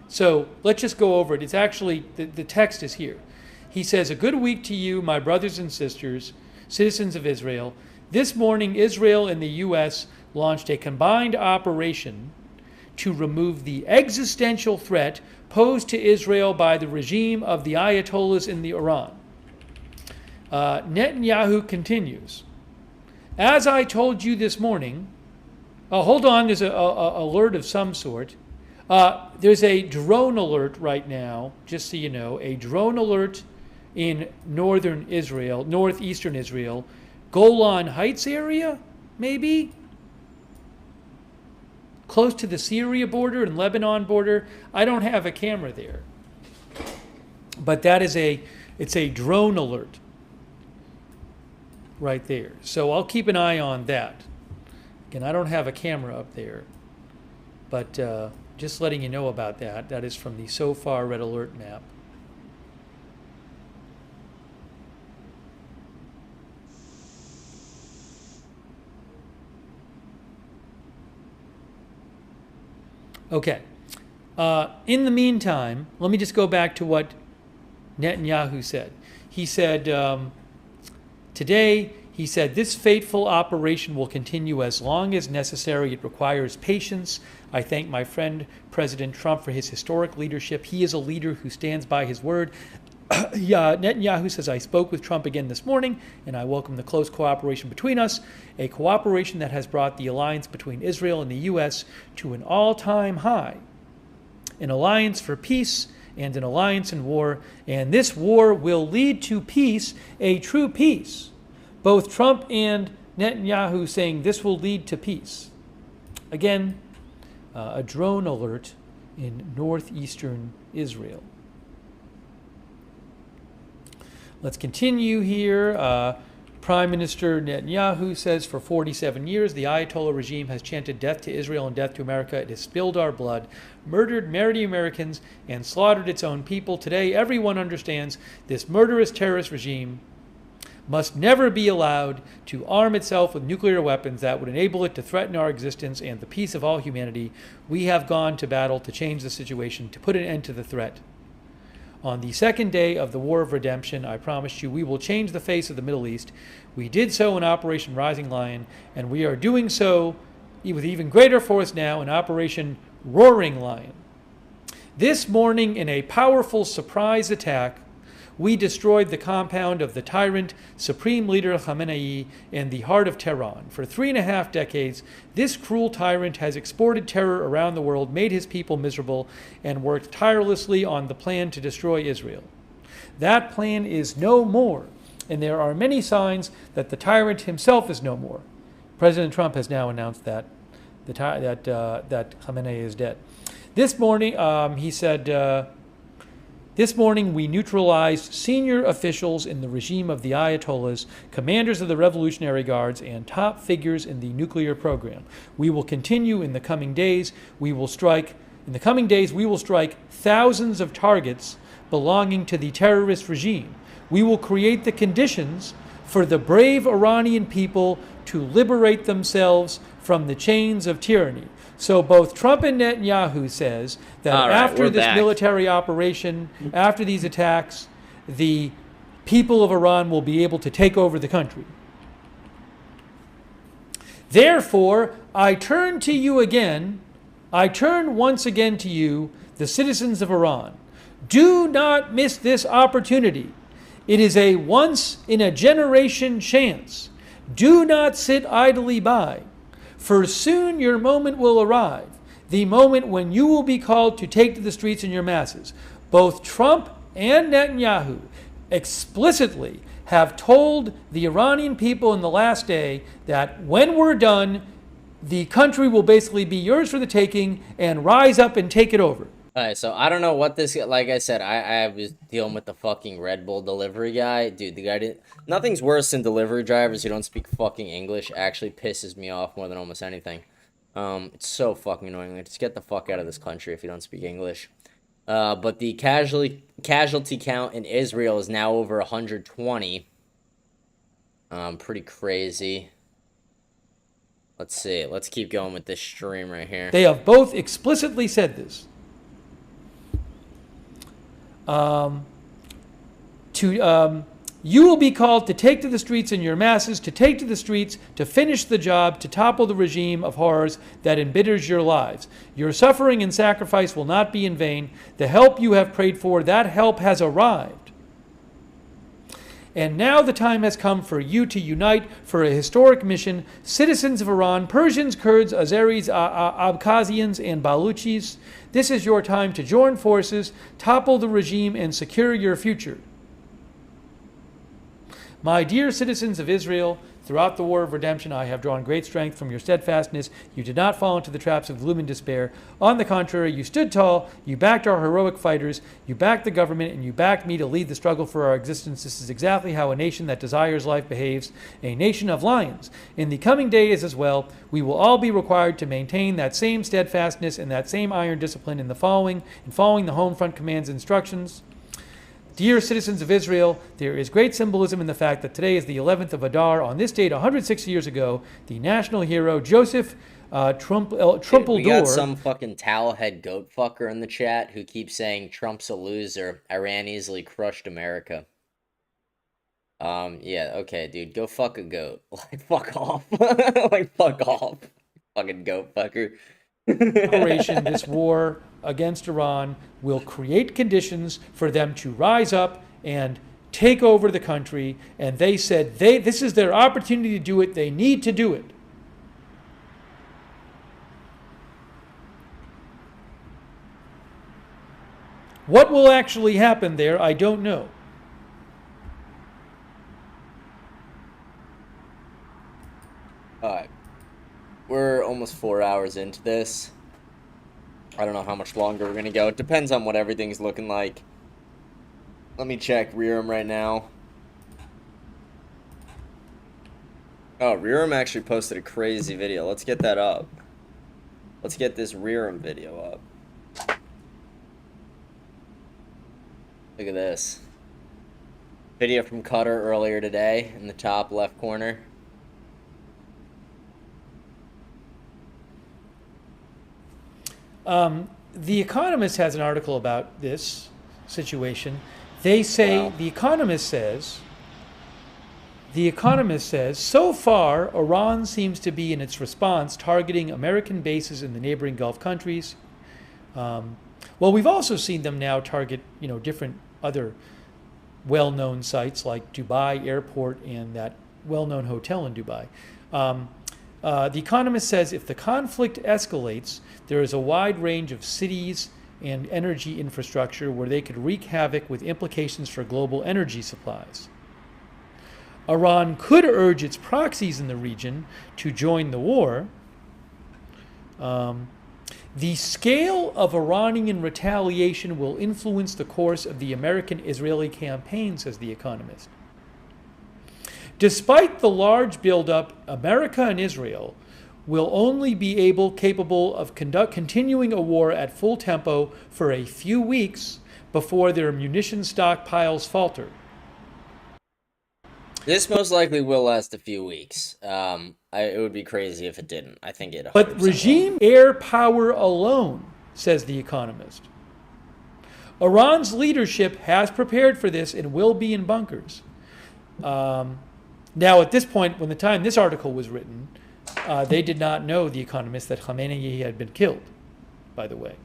So let's just go over it. It's actually, the text is here. He says, a good week to you, my brothers and sisters, citizens of Israel. This morning, Israel and the U.S. launched a combined operation to remove the existential threat posed to Israel by the regime of the Ayatollahs in the Iran. Netanyahu continues. As I told you this morning, hold on, there's an alert of some sort. There's a drone alert right now, just so you know, a drone alert in northeastern Israel, Golan Heights area, maybe? Close to the Syria border and Lebanon border. I don't have a camera there. But that is it's a drone alert right there. So I'll keep an eye on that. Again, I don't have a camera up there. But just letting you know about that. That is from the SOFAR Red Alert map. Okay. In the meantime, let me just go back to what Netanyahu said. He said, today, he said, this fateful operation will continue as long as necessary. It requires patience. I thank my friend President Trump for his historic leadership. He is a leader who stands by his word. Netanyahu says, I spoke with Trump again this morning, and I welcome the close cooperation between us, a cooperation that has brought the alliance between Israel and the U.S. to an all-time high, an alliance for peace and an alliance in war, and this war will lead to peace, a true peace. Both Trump and Netanyahu saying this will lead to peace. Again, a drone alert in northeastern Israel. Let's continue here. Prime Minister Netanyahu says, for 47 years, the Ayatollah regime has chanted death to Israel and death to America. It has spilled our blood, murdered many Americans, and slaughtered its own people. Today, everyone understands this murderous terrorist regime must never be allowed to arm itself with nuclear weapons that would enable it to threaten our existence and the peace of all humanity. We have gone to battle to change the situation, to put an end to the threat. On the second day of the War of Redemption, I promised you we will change the face of the Middle East. We did so in Operation Rising Lion, and we are doing so with even greater force now in Operation Roaring Lion. This morning, in a powerful surprise attack, we destroyed the compound of the tyrant, Supreme Leader Khamenei, in the heart of Tehran. For 3.5 decades, this cruel tyrant has exported terror around the world, made his people miserable, and worked tirelessly on the plan to destroy Israel. That plan is no more, and there are many signs that the tyrant himself is no more. President Trump has now announced that Khamenei is dead. This morning, he said, this morning, we neutralized senior officials in the regime of the Ayatollahs, commanders of the Revolutionary Guards, and top figures in the nuclear program. We will continue in the coming days. We will strike thousands of targets belonging to the terrorist regime. We will create the conditions for the brave Iranian people to liberate themselves from the chains of tyranny. So both Trump and Netanyahu says that after this military operation, after these attacks, the people of Iran will be able to take over the country. Therefore, I turn to you again. I turn once again to you, the citizens of Iran. Do not miss this opportunity. It is a once-in-a-generation chance. Do not sit idly by. For soon your moment will arrive, the moment when you will be called to take to the streets in your masses. Both Trump and Netanyahu explicitly have told the Iranian people in the last day that when we're done, the country will basically be yours for the taking, and rise up and take it over. Alright, so I don't know what this, like I said, I was dealing with the fucking Red Bull delivery guy. Dude, the guy didn't, nothing's worse than delivery drivers who don't speak fucking English. Actually pisses me off more than almost anything. It's so fucking annoying. Like, just get the fuck out of this country if you don't speak English. But the casualty count in Israel is now over 120. Pretty crazy. Let's see, let's keep going with this stream right here. They have both explicitly said this. You will be called to take to the streets in your masses, to take to the streets, to finish the job, to topple the regime of horrors that embitters your lives. Your suffering and sacrifice will not be in vain. The help you have prayed for, that help has arrived. And now the time has come for you to unite for a historic mission. Citizens of Iran, Persians, Kurds, Azeris, Abkhazians, and Baluchis, this is your time to join forces, topple the regime, and secure your future. My dear citizens of Israel, throughout the war of redemption, I have drawn great strength from your steadfastness. You did not fall into the traps of gloom and despair. On the contrary, you stood tall, you backed our heroic fighters, you backed the government, and you backed me to lead the struggle for our existence. This is exactly how a nation that desires life behaves, a nation of lions. In the coming days as well, we will all be required to maintain that same steadfastness and that same iron discipline in following the home front command's instructions. Dear citizens of Israel, there is great symbolism in the fact that today is the 11th of Adar. On this date, 106 years ago, the national hero Joseph Trumpeldor... We got some fucking towelhead goat fucker in the chat who keeps saying Trump's a loser. Iran easily crushed America. Yeah, okay, dude, go fuck a goat. Like, fuck off. Like, fuck off. Fucking goat fucker. This war against Iran will create conditions for them to rise up and take over the country, and they said this is their opportunity to do it. They need to do it. What will actually happen there, I don't know. Alright. We're almost 4 hours into this. I don't know how much longer we're going to go. It depends on what everything's looking like. Let me check Rearm right now. Oh, Rearm actually posted a crazy video. Let's get that up. Let's get this Rearm video up. Look at this. Video from Cutter earlier today in the top left corner. The Economist has an article about this situation. They say, The Economist says, so far, Iran seems to be, in its response, targeting American bases in the neighboring Gulf countries. Well, we've also seen them now target, different other well-known sites like Dubai Airport and that well-known hotel in Dubai. The Economist says if the conflict escalates, there is a wide range of cities and energy infrastructure where they could wreak havoc with implications for global energy supplies. Iran could urge its proxies in the region to join the war. The scale of Iranian retaliation will influence the course of the American-Israeli campaign, says The Economist. Despite the large buildup, America and Israel will only be capable of continuing a war at full tempo for a few weeks before their munition stockpiles falter. This most likely will last a few weeks. It would be crazy if it didn't. I think it. But regime air power alone, says The Economist. Iran's leadership has prepared for this and will be in bunkers. Now, at this point, when the time this article was written, they did not know, The Economist, that Khamenei had been killed, by the way.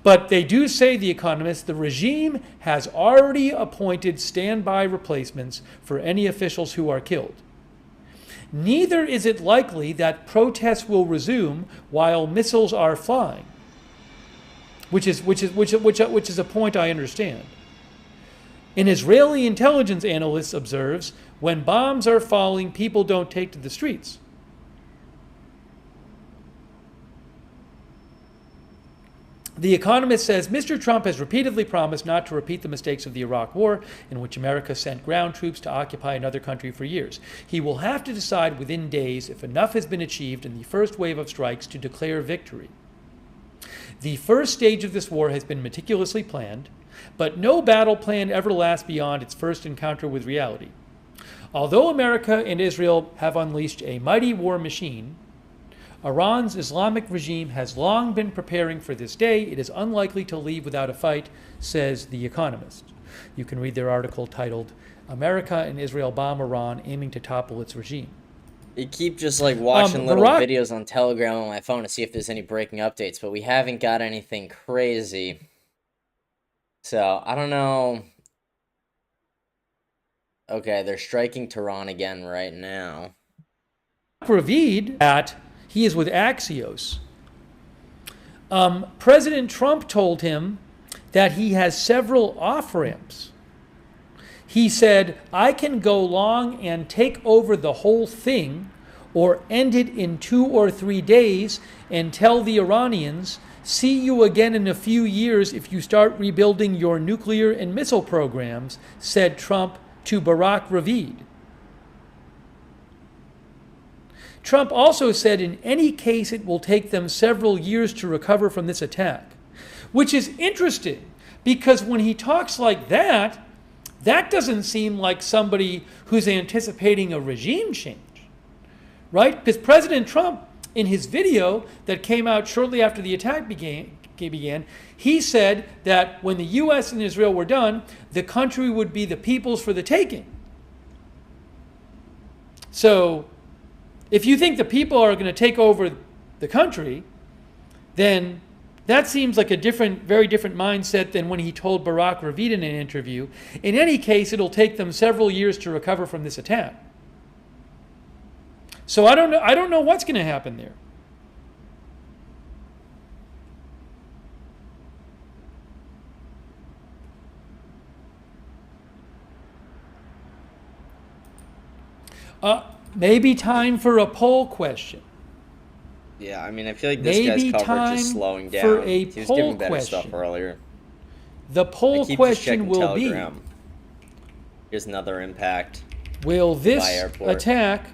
But they do say, The Economist, the regime has already appointed standby replacements for any officials who are killed. Neither is it likely that protests will resume while missiles are flying, which is a point I understand. An Israeli intelligence analyst observes, when bombs are falling, people don't take to the streets. The Economist says, Mr. Trump has repeatedly promised not to repeat the mistakes of the Iraq War, in which America sent ground troops to occupy another country for years. He will have to decide within days if enough has been achieved in the first wave of strikes to declare victory. The first stage of this war has been meticulously planned, but no battle plan ever lasts beyond its first encounter with reality. Although America and Israel have unleashed a mighty war machine, Iran's Islamic regime has long been preparing for this day. It is unlikely to leave without a fight, says The Economist. You can read their article titled America and Israel bomb Iran, aiming to topple its regime. You keep just like watching little Barack- videos on Telegram on my phone to see if there's any breaking updates, but we haven't got anything crazy. So, I don't know. Okay, they're striking Tehran again right now. Ravid that he is with Axios. President Trump told him that he has several off-ramps. He said, I can go long and take over the whole thing or end it in 2 or 3 days and tell the Iranians, see you again in a few years if you start rebuilding your nuclear and missile programs, said Trump to Barack Ravid. Trump also said in any case it will take them several years to recover from this attack, which is interesting because when he talks like that, that doesn't seem like somebody who's anticipating a regime change, right? Because President Trump, in his video that came out shortly after the attack began, he said that when the U.S. and Israel were done, the country would be the people's for the taking. So, if you think the people are going to take over the country, then that seems like a very different mindset than when he told Barack Ravid in an interview. In any case, it'll take them several years to recover from this attack. So I don't know what's going to happen there. Maybe time for a poll question. Yeah, I mean, I feel like this guy's coverage is slowing down. For a He was poll giving better question. stuff earlier. The poll question will be, here's another impact. Will this attack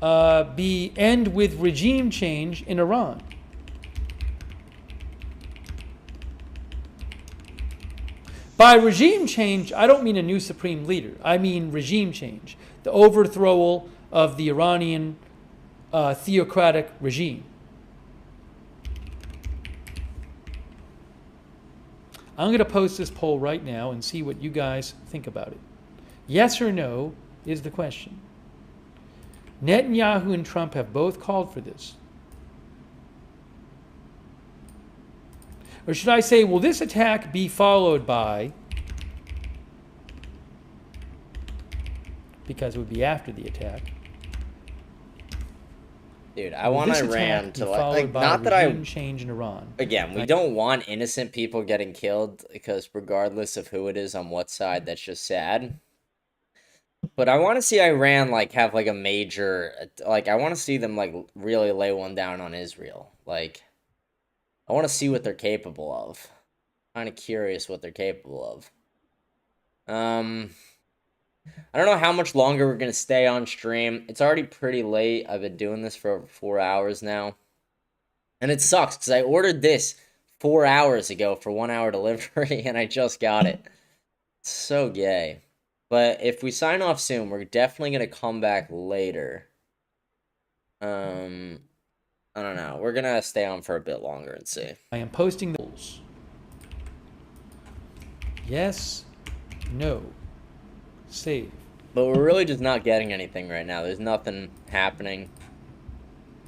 end with regime change in Iran? By regime change, I don't mean a new supreme leader. I mean regime change, the overthrow of the Iranian theocratic regime. I'm going to post this poll right now and see what you guys think about it. Yes or no is the question. Netanyahu and Trump have both called for this. Or should I say, will this attack be followed by, because it would be after the attack. Dude, I want Iran to like not that I change in Iran. Again, we don't want innocent people getting killed because regardless of who it is on what side, that's just sad. But I want to see Iran like have like a major I want to see them like really lay one down on Israel. Like I want to see what they're capable of. Kind of curious what they're capable of. I don't know how much longer we're going to stay on stream. It's already pretty late. I've been doing this for over 4 hours now. And it sucks because I ordered this 4 hours ago for 1 hour delivery and I just got it. It's so gay. But if we sign off soon, we're definitely going to come back later. I don't know. We're going to stay on for a bit longer and see. I am posting the polls. Yes, no, save. But we're really just not getting anything right now. There's nothing happening,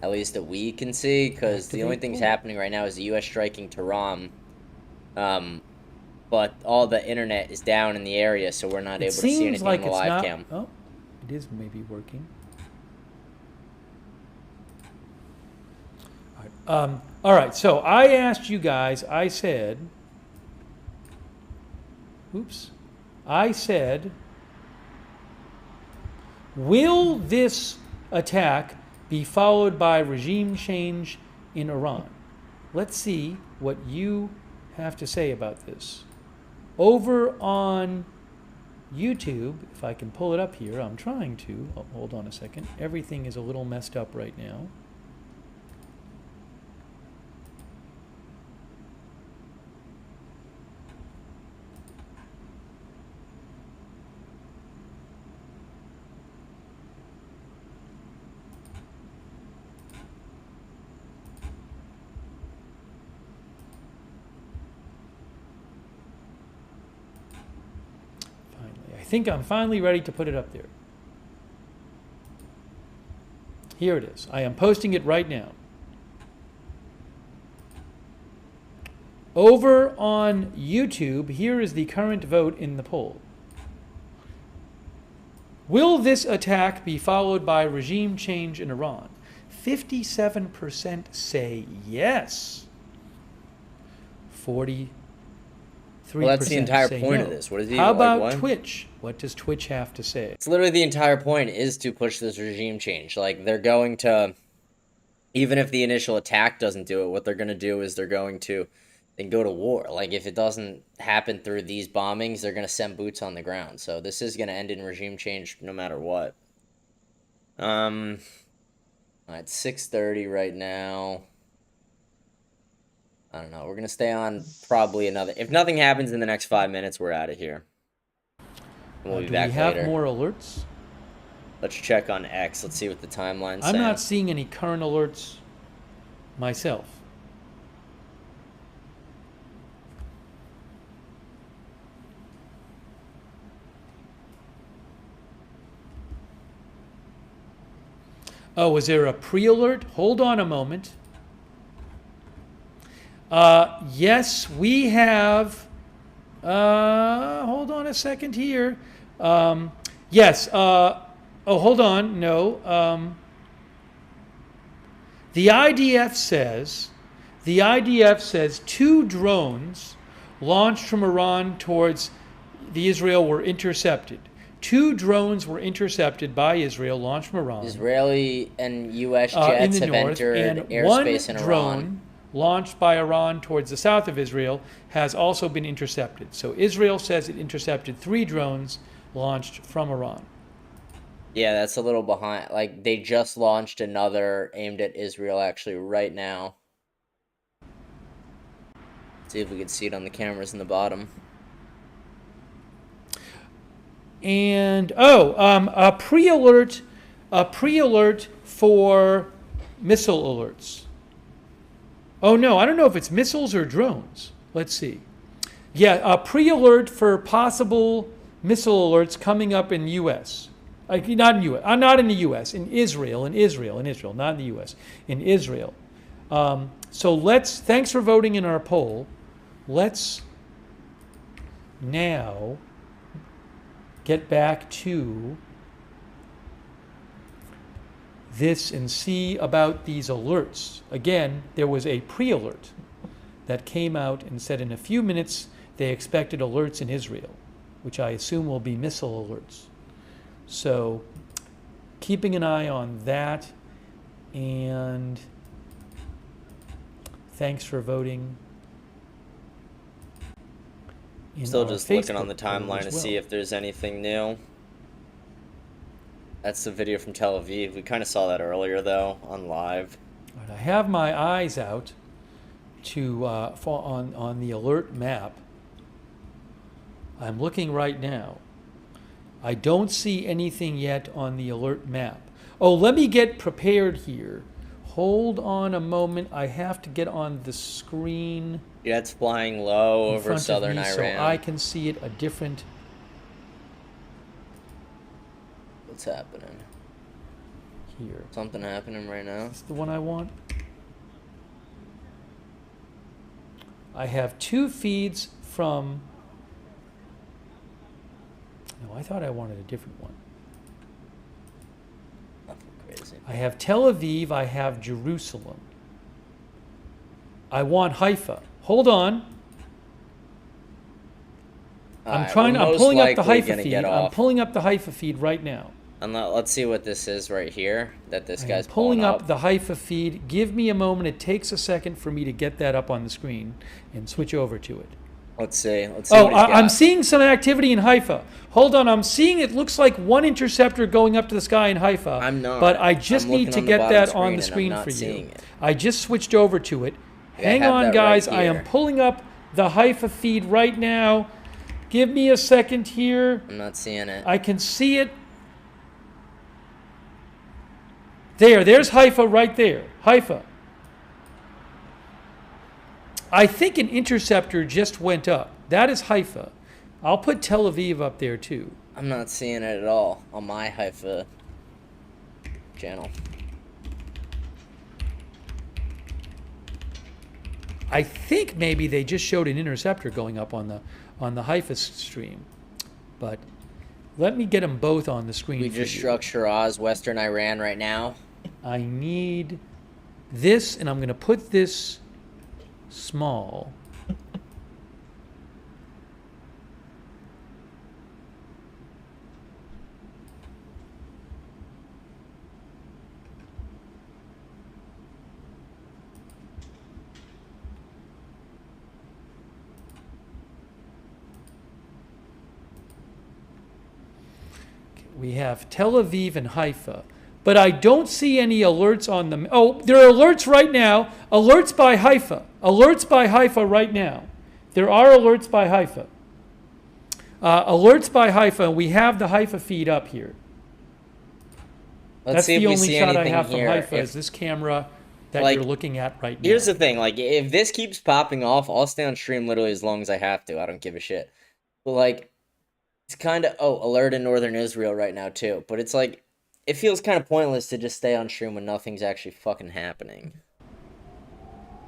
at least that we can see, because the only things happening right now is the U.S. striking Tehran. But all the internet is down in the area, so we're not able to see anything on the live cam. Oh, it is maybe working. All right, so I asked you guys, I said, will this attack be followed by regime change in Iran? Let's see what you have to say about this. Over on YouTube, if I can pull it up here, I'm trying to. Oh, hold on a second. Everything is a little messed up right now. think I'm finally ready to put it up there. Here it is. I am posting it right now. Over on YouTube, here is the current vote in the poll. Will this attack be followed by regime change in Iran? 57% say yes. 43% Well, that's the entire say point no. of this. What is he? How about what? Twitch? What does Twitch have to say? It's literally the entire point is to push this regime change. Like, they're going to, even if the initial attack doesn't do it, what they're going to do is they're going to then go to war. Like, if it doesn't happen through these bombings, they're going to send boots on the ground. So this is going to end in regime change no matter what. It's 6:30 right now. I don't know. We're going to stay on probably another... If nothing happens in the next 5 minutes, we're out of here. We'll be back later. Do we have more alerts? Let's check on X. Let's see what the timeline's I'm saying. not seeing any current alerts myself. Oh, is there a pre-alert? Hold on a moment. Yes, we have... hold on a second here. Yes. Oh, hold on. No. The IDF says 2 drones launched from Iran towards the Israel were intercepted. 2 drones were intercepted by Israel, launched from Iran. Israeli and U.S. jets have entered airspace in Iran. 1 drone launched by Iran towards the south of Israel has also been intercepted. So Israel says it intercepted 3 drones launched from Iran. Yeah, that's a little behind. Like, they just launched another aimed at Israel actually right now. See if we can see it on the cameras in the bottom. And a pre-alert for missile alerts. Oh no, I don't know if it's missiles or drones. Let's see. Yeah, a pre-alert for possible missile alerts coming up in U.S. Not in U.S. Not in the U.S. In Israel, not in the U.S. In Israel. So thanks for voting in our poll. Let's now get back to this and see about these alerts. Again, there was a pre-alert that came out and said in a few minutes they expected alerts in Israel, which I assume will be missile alerts. So keeping an eye on that, and thanks for voting. Still just looking on the timeline to see if there's anything new. That's the video from Tel Aviv. We kind of saw that earlier, though, on live. Right, I have my eyes out to on the alert map. I'm looking right now. I don't see anything yet on the alert map. Oh, let me get prepared here. Hold on a moment. I have to get on the screen. Jets flying low over southern Iran. So I can see it a different... What's happening? Here. Something happening right now? Is this the one I want? I have 2 feeds from... No, I thought I wanted a different one. Nothing crazy. I have Tel Aviv, I have Jerusalem. I want Haifa. Hold on. I'm pulling up the Haifa feed. I'm pulling up the Haifa feed right now. And let's see what this is right here that this guy's pulling up the Haifa feed. Give me a moment. It takes a second for me to get that up on the screen and switch over to it. Let's see. Oh, I'm seeing some activity in Haifa. Hold on. I'm seeing it looks like 1 interceptor going up to the sky in Haifa. I'm not. But I just need to get that on the screen for you. I just switched over to it. Hang on, guys. I am pulling up the Haifa feed right now. Give me a second here. I'm not seeing it. I can see it. There's Haifa right there. Haifa. I think an interceptor just went up. That is Haifa. I'll put Tel Aviv up there too. I'm not seeing it at all on my Haifa channel. I think maybe they just showed an interceptor going up on the Haifa stream, but let me get them both on the screen. We just struck Shiraz, Western Iran right now. I need this, and I'm going to put this small. We have Tel Aviv and Haifa, but I don't see any alerts on them. Oh, there are alerts right now. Alerts by Haifa. Alerts by Haifa right now. There are alerts by Haifa. Alerts by Haifa. We have the Haifa feed up here. Let's see if we see anything here. That's the only shot I have from Haifa is this camera that you're looking at right now. Here's the thing. Like, if this keeps popping off, I'll stay on stream literally as long as I have to. I don't give a shit. But, like, it's kind of, alert in northern Israel right now, too. But it's like, it feels kind of pointless to just stay on stream when nothing's actually fucking happening.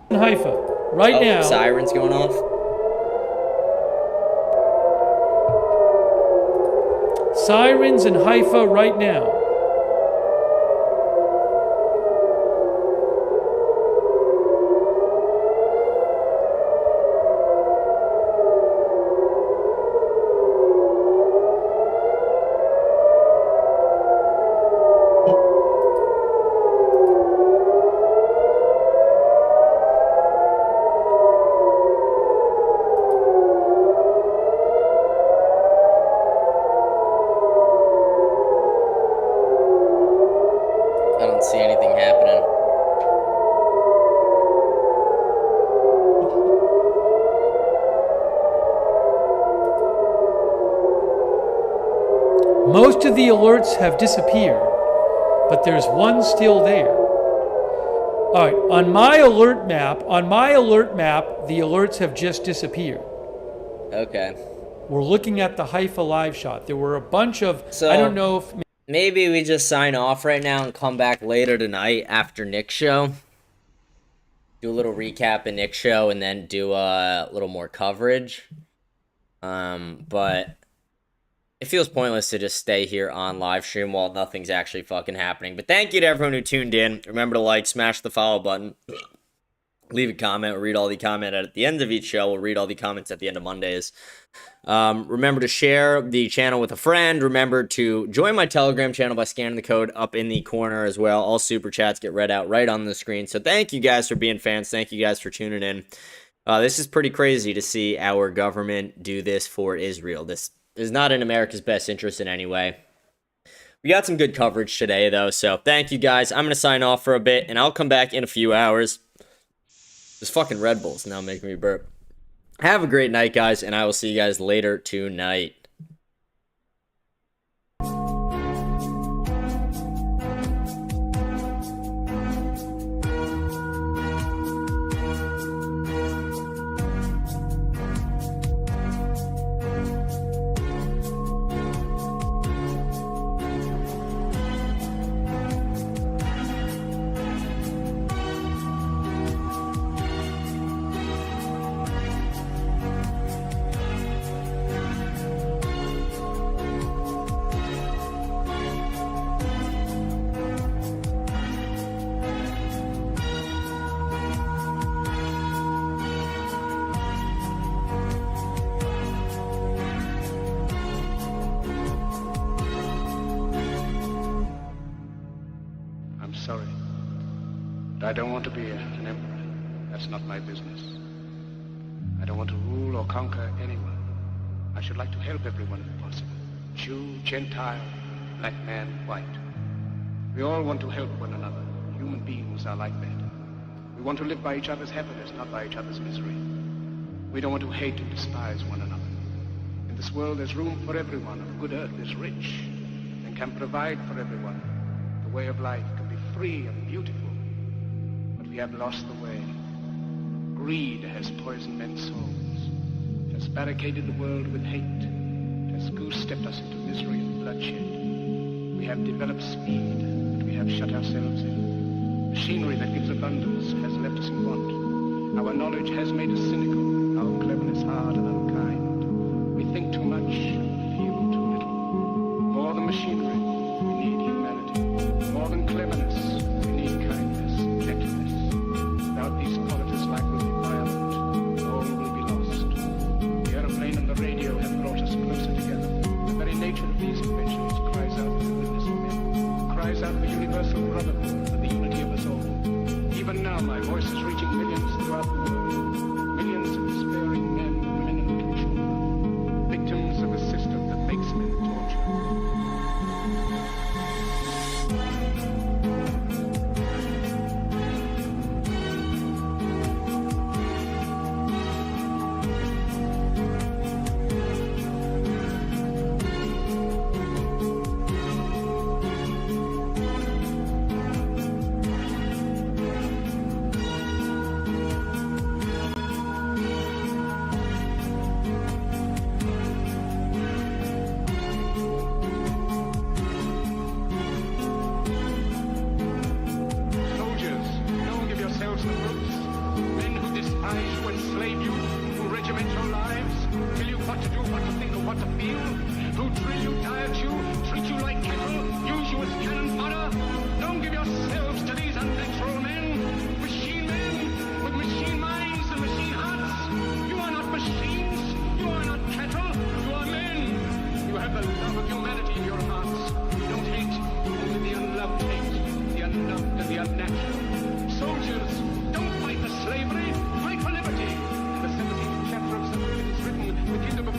In Haifa, right now. Sirens going off. Sirens in Haifa right now. Most of the alerts have disappeared, but there's one still there. All right, on my alert map, the alerts have just disappeared. Okay. We're looking at the Haifa live shot. There were a bunch of, I don't know if... Maybe we just sign off right now and come back later tonight after Nick's show. Do a little recap of Nick's show and then do a little more coverage. But it feels pointless to just stay here on live stream while nothing's actually fucking happening. But thank you to everyone who tuned in. Remember to like, smash the follow button. Leave a comment. We'll read all the comment at the end of each show. We'll read all the comments at the end of Mondays. Remember to share the channel with a friend. Remember to join my Telegram channel by scanning the code up in the corner as well. All super chats get read out right on the screen. So thank you guys for being fans. Thank you guys for tuning in. This is pretty crazy to see our government do this for Israel. This is not in America's best interest in any way. We got some good coverage today, though. So thank you guys. I'm going to sign off for a bit, and I'll come back in a few hours. This fucking Red Bull's now making me burp. Have a great night, guys, and I will see you guys later tonight. I don't want to be an emperor. That's not my business. I don't want to rule or conquer anyone. I should like to help everyone if possible. Jew, Gentile, black man, white. We all want to help one another. Human beings are like that. We want to live by each other's happiness, not by each other's misery. We don't want to hate and despise one another. In this world there's room for everyone, and the good earth is rich and can provide for everyone. The way of life can be free and beautiful. We have lost the way. Greed has poisoned men's souls, has barricaded the world with hate, has This goose stepped us into misery and bloodshed. We have developed speed, but we have shut ourselves in. Machinery that gives abundance has left us in want. Our knowledge has made us cynical, our cleverness hard and unkind. We think too much, feel too little. More than machinery, we need humanity. More than cleverness, we need kindness, gentleness. Without these qualities, life will be violent. All will be lost. The aeroplane and the radio have brought us closer together. The very nature of these inventions cries out for the goodness of men, cries out for universal brotherhood, for the unity of us all. Even now, my voice is reaching millions throughout the world. Millions of despairing men, women, and little children, victims of a system that makes men torture.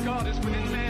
God is within man.